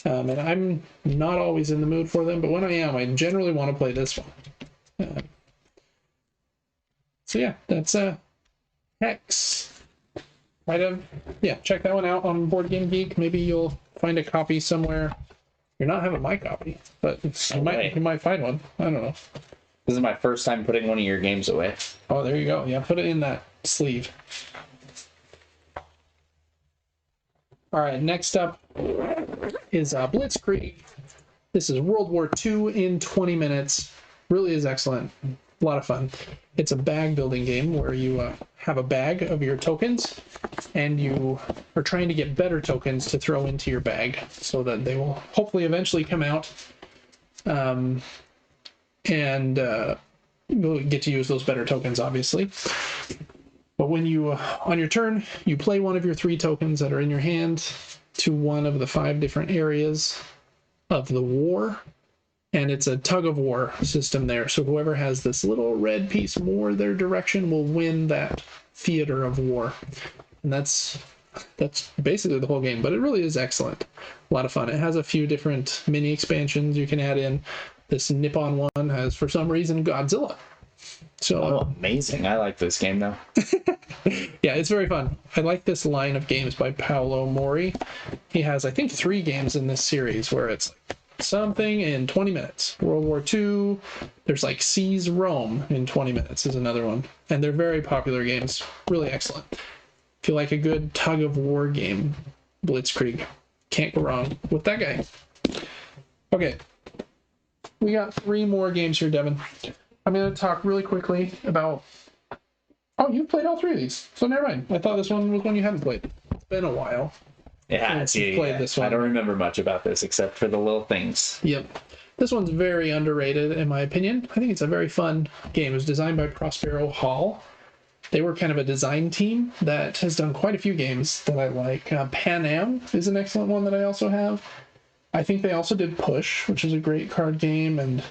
and I'm not always in the mood for them, but when I am, I generally want to play this one. So yeah, that's Hex. Check that one out on Board Game Geek. Maybe you'll find a copy somewhere. You're not having my copy, but you might find one. I don't know. This is my first time putting one of your games away. Oh, there you go. Yeah, put it in that sleeve. All right, next up is Blitzkrieg. This is World War II in 20 minutes. Really is excellent. A lot of fun. It's a bag building game where you have a bag of your tokens, and you are trying to get better tokens to throw into your bag so that they will hopefully eventually come out, and you'll get to use those better tokens, obviously. But when you, on your turn, you play one of your 3 tokens that are in your hand to one of the 5 different areas of the war. And it's a tug-of-war system there. So whoever has this little red piece more their direction will win that theater of war. And that's basically the whole game. But it really is excellent. A lot of fun. It has a few different mini expansions you can add in. This Nippon one has, for some reason, Godzilla. So amazing. I like this game, though. Yeah, it's very fun. I like this line of games by Paolo Mori. He has, I think, 3 games in this series where it's like something in 20 minutes. World War II, there's like Seize Rome in 20 minutes is another one. And they're very popular games. Really excellent. If you like a good tug-of-war game, Blitzkrieg Can't go wrong with that guy. Okay. We got 3 more games here, Devin. I'm going to talk really quickly about... Oh, you've played all 3 of these. So never mind. I thought this one was one you hadn't played. It's been a while. Yeah, Played this one. I don't remember much about this except for the little things. Yep. This one's very underrated, in my opinion. I think it's a very fun game. It was designed by Prospero Hall. They were kind of a design team that has done quite a few games that I like. Pan Am is an excellent one that I also have. I think they also did Push, which is a great card game, and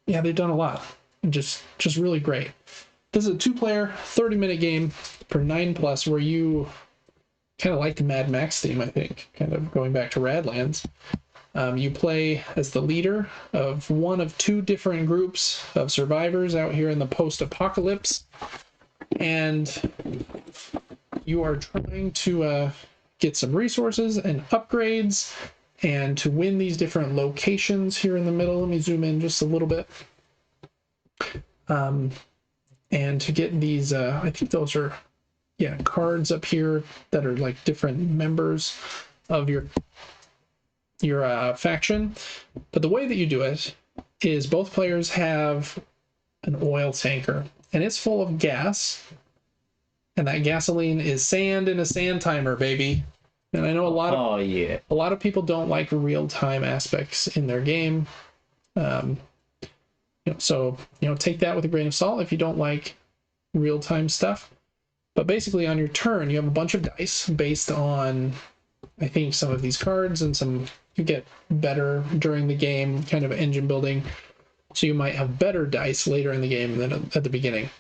yeah, they've done a lot. Just really great. This is a 2-player, 30-minute game for 9+, where you kind of like the Mad Max theme, I think, kind of going back to Radlands. You play as the leader of one of 2 different groups of survivors out here in the post-apocalypse, and you are trying to get some resources and upgrades and to win these different locations here in the middle. Let me zoom in just a little bit. And to get these, I think those are, cards up here that are like different members of your faction. But the way that you do it is both players have an oil tanker, and it's full of gas, and that gasoline is sand in a sand timer, baby. And I know a lot of people don't like real-time aspects in their game. So take that with a grain of salt if you don't like real-time stuff. But basically on your turn, you have a bunch of dice based on, I think, some of these cards, and you get better during the game, kind of engine building. So you might have better dice later in the game than at the beginning.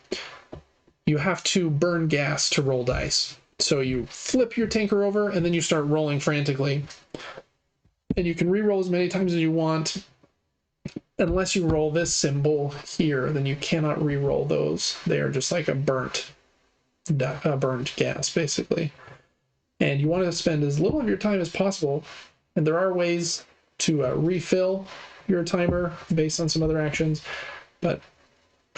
You have to burn gas to roll dice. So you flip your tanker over, and then you start rolling frantically. And you can re-roll as many times as you want. Unless you roll this symbol here, then you cannot re-roll those. They are just like a burnt gas, basically. And you want to spend as little of your time as possible. And there are ways to refill your timer based on some other actions. But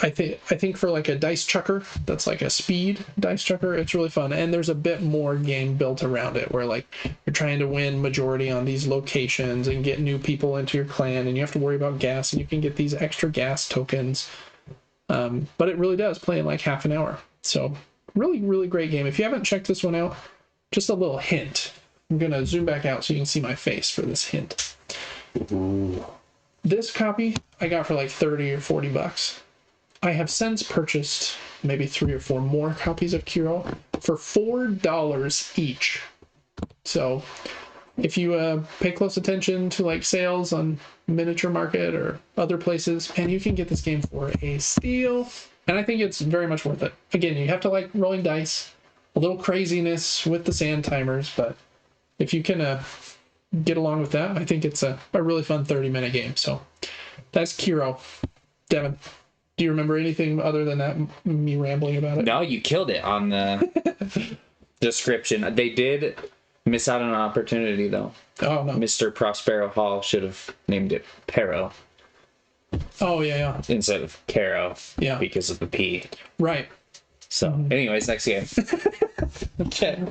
I think for like a dice chucker, that's like a speed dice chucker, it's really fun. And there's a bit more game built around it, where like you're trying to win majority on these locations and get new people into your clan, and you have to worry about gas, and you can get these extra gas tokens. But it really does play in like half an hour. So really, really great game. If you haven't checked this one out, just a little hint. I'm going to zoom back out so you can see my face for this hint. Ooh. This copy I got for like 30 or 40 bucks. I have since purchased maybe 3 or 4 more copies of Kiro for $4 each. So if you pay close attention to like sales on Miniature Market or other places, and you can get this game for a steal. And I think it's very much worth it. Again, you have to like rolling dice, a little craziness with the sand timers, but if you can get along with that, I think it's a really fun 30-minute game. So that's Kiro. Devin, do you remember anything other than that, me rambling about it? No, you killed it on the description. They did miss out on an opportunity, though. Oh, no. Mr. Prospero Hall should have named it Pero. Oh, yeah. Instead of Caro. Yeah. Because of the P. Right. So, anyways, next game. Okay.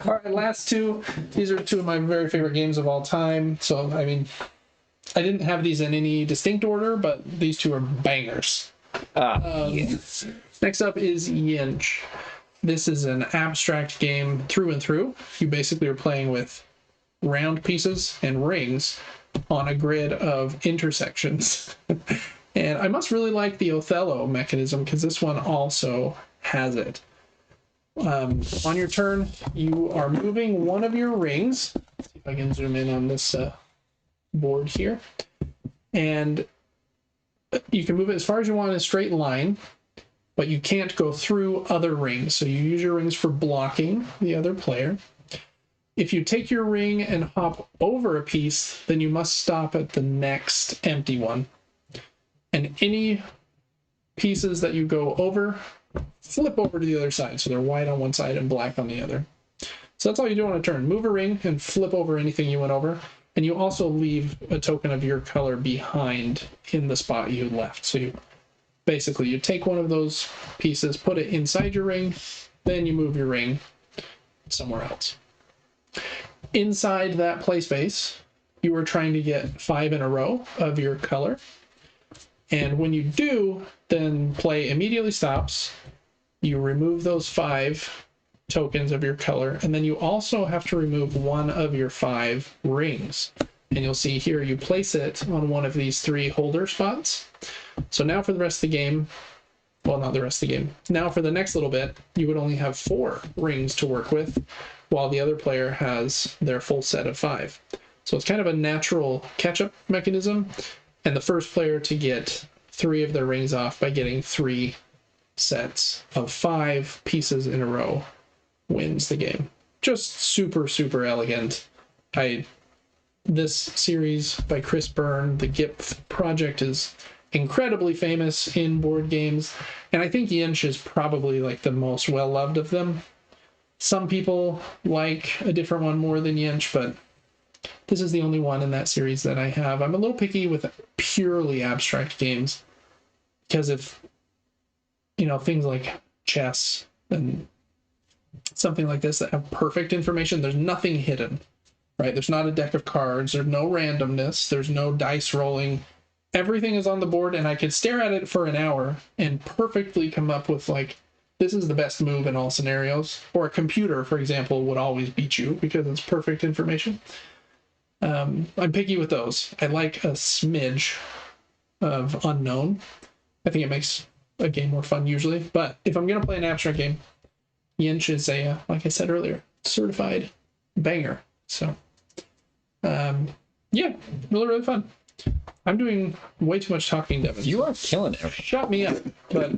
All right, last 2. These are 2 of my very favorite games of all time. So, I mean, I didn't have these in any distinct order, but these 2 are bangers. Yes. Next up is Yinch. This is an abstract game through and through. You basically are playing with round pieces and rings on a grid of intersections. And I must really like the Othello mechanism, because this one also has it. On your turn, you are moving one of your rings. Let's see if I can zoom in on this board here. And you can move it as far as you want in a straight line, but you can't go through other rings. So you use your rings for blocking the other player. If you take your ring and hop over a piece, then you must stop at the next empty one. And any pieces that you go over, flip over to the other side. So they're white on one side and black on the other. So that's all you do on a turn. Move a ring and flip over anything you went over. And you also leave a token of your color behind in the spot you left. So you basically, you take one of those pieces, put it inside your ring, then you move your ring somewhere else. inside that play space, you are trying to get 5 in a row of your color. And when you do, then play immediately stops. You remove those 5 tokens of your color, and then you also have to remove 1 of your 5 rings. And you'll see here, you place it on one of these 3 holder spots. So now for the rest of the game, well, not the rest of the game, now for the next little bit, you would only have 4 rings to work with, while the other player has their full set of 5. So it's kind of a natural catch-up mechanism, and the first player to get 3 of their rings off by getting 3 sets of 5 pieces in a row wins the game. Just super, super elegant. This series by Chris Byrne, the GIP project, is incredibly famous in board games, and I think Yinch is probably like the most well-loved of them. Some people like a different one more than Yinch, but this is the only one in that series that I have. I'm a little picky with purely abstract games, because if, things like chess and something like this that have perfect information, there's nothing hidden, right? There's not a deck of cards, there's no randomness, there's no dice rolling. Everything is on the board, and I could stare at it for an hour and perfectly come up with, like, this is the best move in all scenarios. Or a computer, for example, would always beat you because it's perfect information. I'm picky with those. I like a smidge of unknown. I think it makes a game more fun usually. But if I'm going to play an abstract game, Yinch is a, like I said earlier, certified banger. So, yeah, really, really fun. I'm doing way too much talking, Devin. You are killing it. Shut me up. But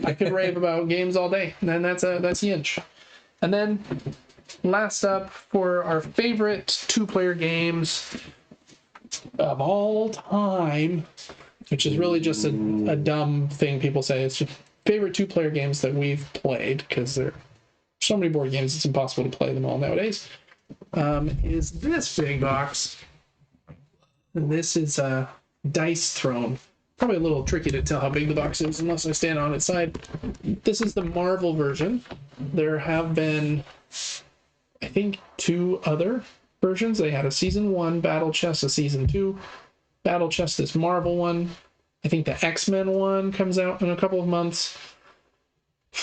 I could rave about games all day. And then that's Yinch. And then last up for our favorite 2-player games of all time, which is really just a dumb thing people say. It's just favorite 2-player games that we've played, because there are so many board games it's impossible to play them all nowadays, is this big box. And this is a Dice Throne. Probably a little tricky to tell how big the box is unless I stand on its side. This is the Marvel version. There have been, I think, 2 other versions. They had a Season 1 Battle Chest, a Season 2 Battle Chest, this Marvel one. I think the X-Men one comes out in a couple of months.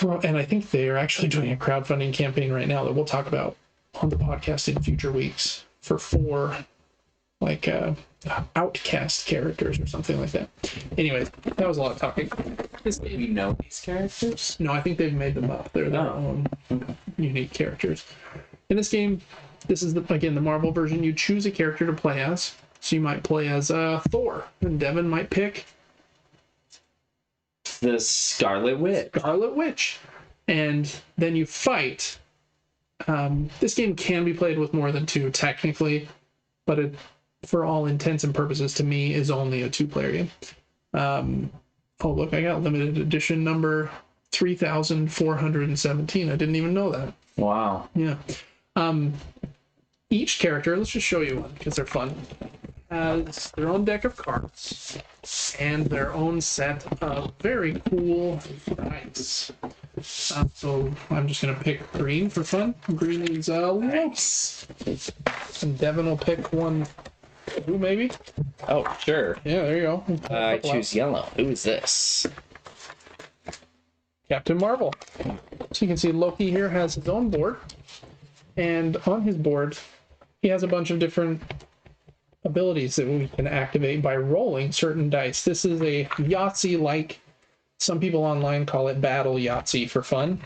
And I think they are actually doing a crowdfunding campaign right now that we'll talk about on the podcast in future weeks for 4, like, outcast characters or something like that. Anyways, that was a lot of talking. Do we know these characters? No, I think they've made them up. They're their own unique characters. In this game, this is, again, the Marvel version. You choose a character to play as. So you might play as Thor, and Devin might pick the Scarlet Witch. Scarlet Witch. And then you fight. This game can be played with more than 2, technically, but it, for all intents and purposes, to me, is only a 2-player game. Oh, look, I got limited edition number 3,417. I didn't even know that. Wow. Yeah. Each character, let's just show you one because they're fun, has their own deck of cards and their own set of very cool dice. So I'm just going to pick green for fun. Green is nice. And Devin will pick one. Who, maybe? Oh, sure. Yeah, there you go. I choose yellow. Who is this? Captain Marvel. So you can see Loki here has his own board. And on his board, he has a bunch of different abilities that we can activate by rolling certain dice. This is a Yahtzee-like. Some people online call it Battle Yahtzee for fun.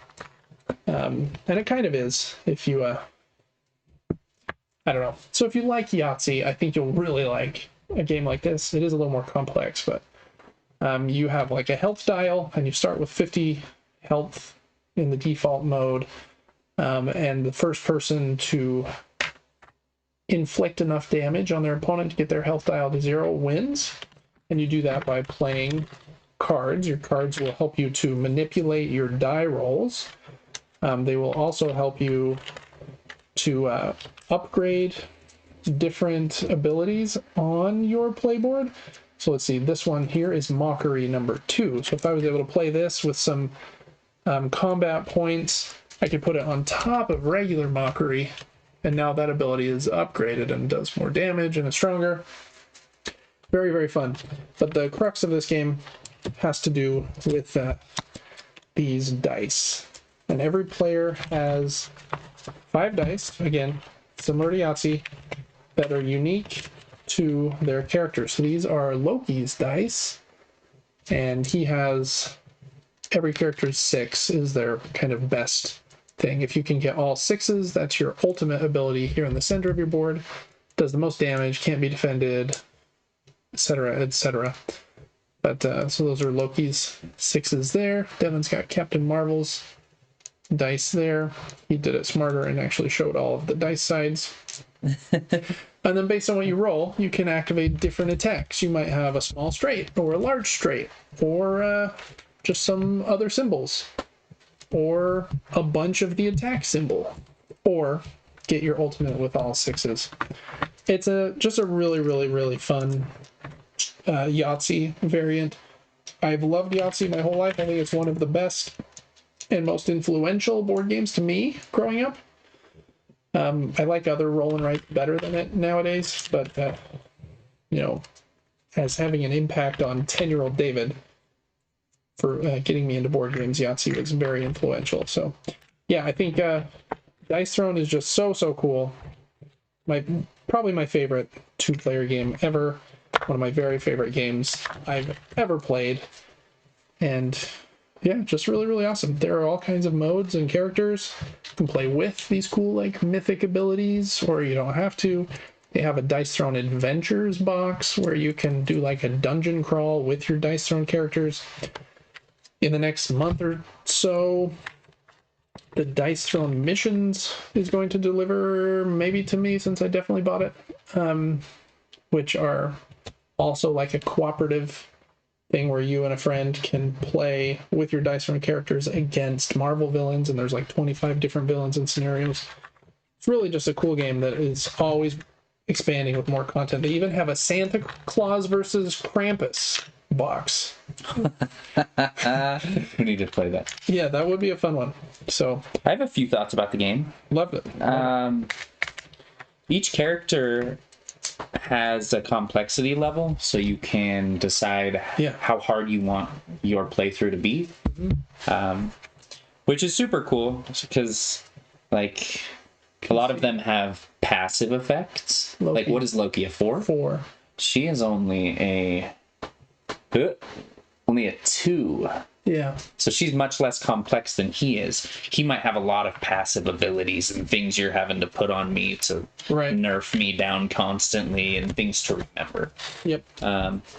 And it kind of is, if you... I don't know. So if you like Yahtzee, I think you'll really like a game like this. It is a little more complex, but you have like a health dial, and you start with 50 health in the default mode. And the first person to inflict enough damage on their opponent to get their health dial to 0 wins. And you do that by playing cards. Your cards will help you to manipulate your die rolls. They will also help you to upgrade different abilities on your playboard. So let's see, this one here is Mockery number 2. So if I was able to play this with some combat points, I could put it on top of regular Mockery and now that ability is upgraded and does more damage and is stronger. Very, very fun. But the crux of this game has to do with these dice. And every player has 5 dice, again, similar to Yahtzee, that are unique to their characters. So these are Loki's dice, and he has every character's 6 is their kind of best thing. If you can get all 6s, that's your ultimate ability here in the center of your board. Does the most damage, can't be defended, etc., etc. But so those are Loki's 6s there. Devin's got Captain Marvel's dice there. He did it smarter and actually showed all of the dice sides. And then based on what you roll, you can activate different attacks. You might have a small straight or a large straight or just some other symbols or a bunch of the attack symbol or get your ultimate with all 6s. It's just a really, really, really fun Yahtzee variant. I've loved Yahtzee my whole life. I think it's one of the best and most influential board games to me growing up. I like other roll and write better than it nowadays, but as having an impact on 10-year-old David for getting me into board games, Yahtzee was very influential. So yeah, I think Dice Throne is just so cool. Probably my favorite 2-player game ever. One of my very favorite games I've ever played. And yeah, just really, really awesome. There are all kinds of modes and characters. You can play with these cool, like, mythic abilities, or you don't have to. They have a Dice Throne Adventures box where you can do, like, a dungeon crawl with your Dice Throne characters. In the next month or so, the Dice Throne Missions is going to deliver, maybe to me, since I definitely bought it, which are also like a cooperative thing where you and a friend can play with your Dice Throne characters against Marvel villains, and there's like 25 different villains and scenarios. It's really just a cool game that is always expanding with more content. They even have a Santa Claus versus Krampus box. We need to play that. Yeah, that would be a fun one. So I have a few thoughts about the game. Loved it. Each character has a complexity level, so you can decide how hard you want your playthrough to be. Which is super cool because, like, a lot of them have passive effects. Loki. Like, what is Loki, a 4? 4. She is only a 2. Yeah. So she's much less complex than he is. He might have a lot of passive abilities and things you're having to put on me to nerf me down constantly and things to remember. Yep.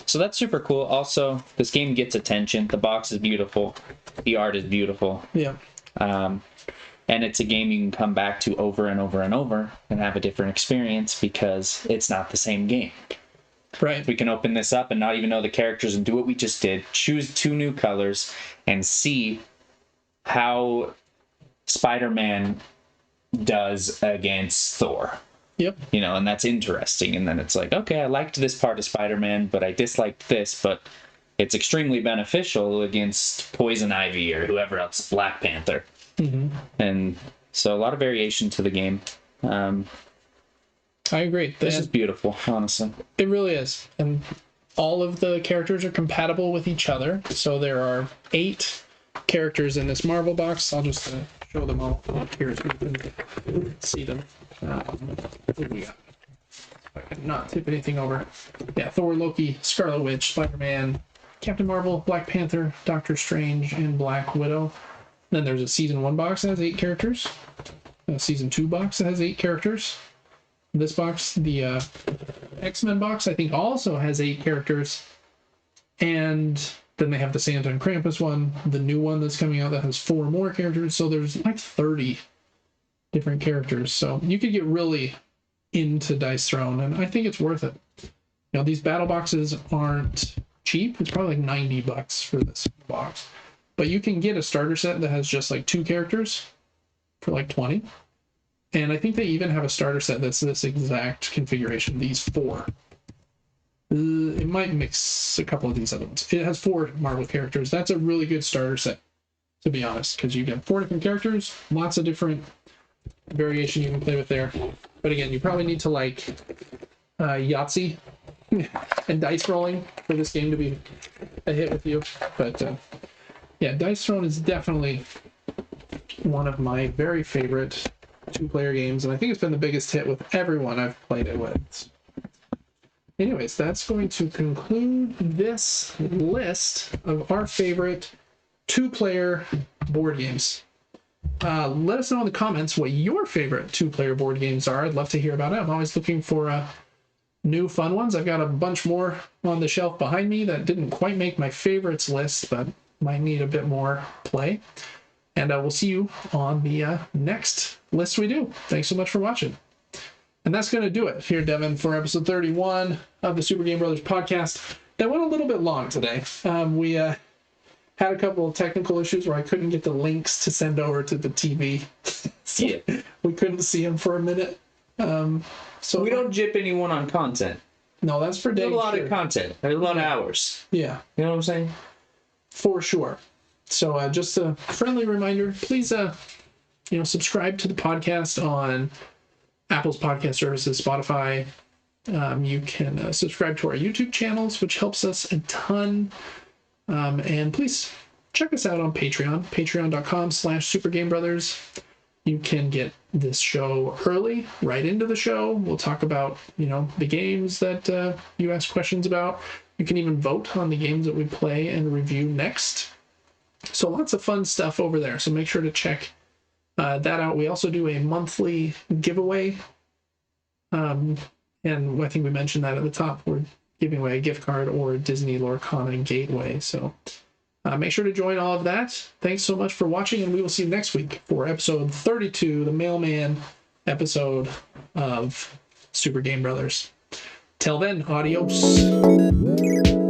So that's super cool. Also, this game gets attention. The box is beautiful. The art is beautiful. Yeah. And it's a game you can come back to over and over and over and have a different experience because it's not the same game. Right. We can open this up and not even know the characters and do what we just did. Choose 2 new colors and see how Spider-Man does against Thor. Yep. And that's interesting. And then it's like, okay, I liked this part of Spider-Man, but I disliked this, but it's extremely beneficial against Poison Ivy or whoever else, Black Panther. Mm-hmm. And so a lot of variation to the game. I agree. This is beautiful, honestly. It really is. And all of the characters are compatible with each other. So there are 8 characters in this Marvel box. I'll just show them all here so you can see them. What do we got? I can not tip anything over. Yeah, Thor, Loki, Scarlet Witch, Spider-Man, Captain Marvel, Black Panther, Doctor Strange, and Black Widow. Then there's a Season 1 box that has 8 characters. A Season 2 box that has 8 characters. This box, the X-Men box, I think also has 8 characters. And then they have the Santa and Krampus one, the new one that's coming out that has 4 more characters. So there's like 30 different characters. So you could get really into Dice Throne, and I think it's worth it. These battle boxes aren't cheap. It's probably like $90 for this box. But you can get a starter set that has just like 2 characters for like 20. And I think they even have a starter set that's this exact configuration, these 4. It might mix a couple of these other ones. It has 4 Marvel characters. That's a really good starter set, to be honest, because you get 4 different characters, lots of different variation you can play with there. But again, you probably need to like Yahtzee and dice rolling for this game to be a hit with you. But yeah, Dice Throne is definitely one of my very favorite two-player games, and I think it's been the biggest hit with everyone I've played it with. Anyways, that's going to conclude this list of our favorite two-player board games. Let us know in the comments what your favorite two-player board games are. I'd love to hear about it. I'm always looking for new fun ones. I've got a bunch more on the shelf behind me that didn't quite make my favorites list, but might need a bit more play. And we'll see you on the next list we do. Thanks so much for watching. And that's going to do it here, Devin, for episode 31 of the Super Game Brothers podcast. That went a little bit long today. We had a couple of technical issues where I couldn't get the links to send over to the TV. So yeah. We couldn't see them for a minute. So we don't jip anyone on content. No, that's for There's Dave. a lot of content. There's a lot of hours. Yeah. You know what I'm saying? For sure. So just a friendly reminder, please subscribe to the podcast on Apple's podcast services, Spotify. You can subscribe to our YouTube channels, which helps us a ton. And please check us out on Patreon, patreon.com/supergamebrothers. You can get this show early, right into the show. We'll talk about, the games that you ask questions about. You can even vote on the games that we play and review next. So lots of fun stuff over there. So make sure to check that out. We also do a monthly giveaway. And I think we mentioned that at the top. We're giving away a gift card or Disney Lorcana Gateway. So make sure to join all of that. Thanks so much for watching, and we will see you next week for episode 32, the Mailman episode of Super Game Brothers. Till then, adios.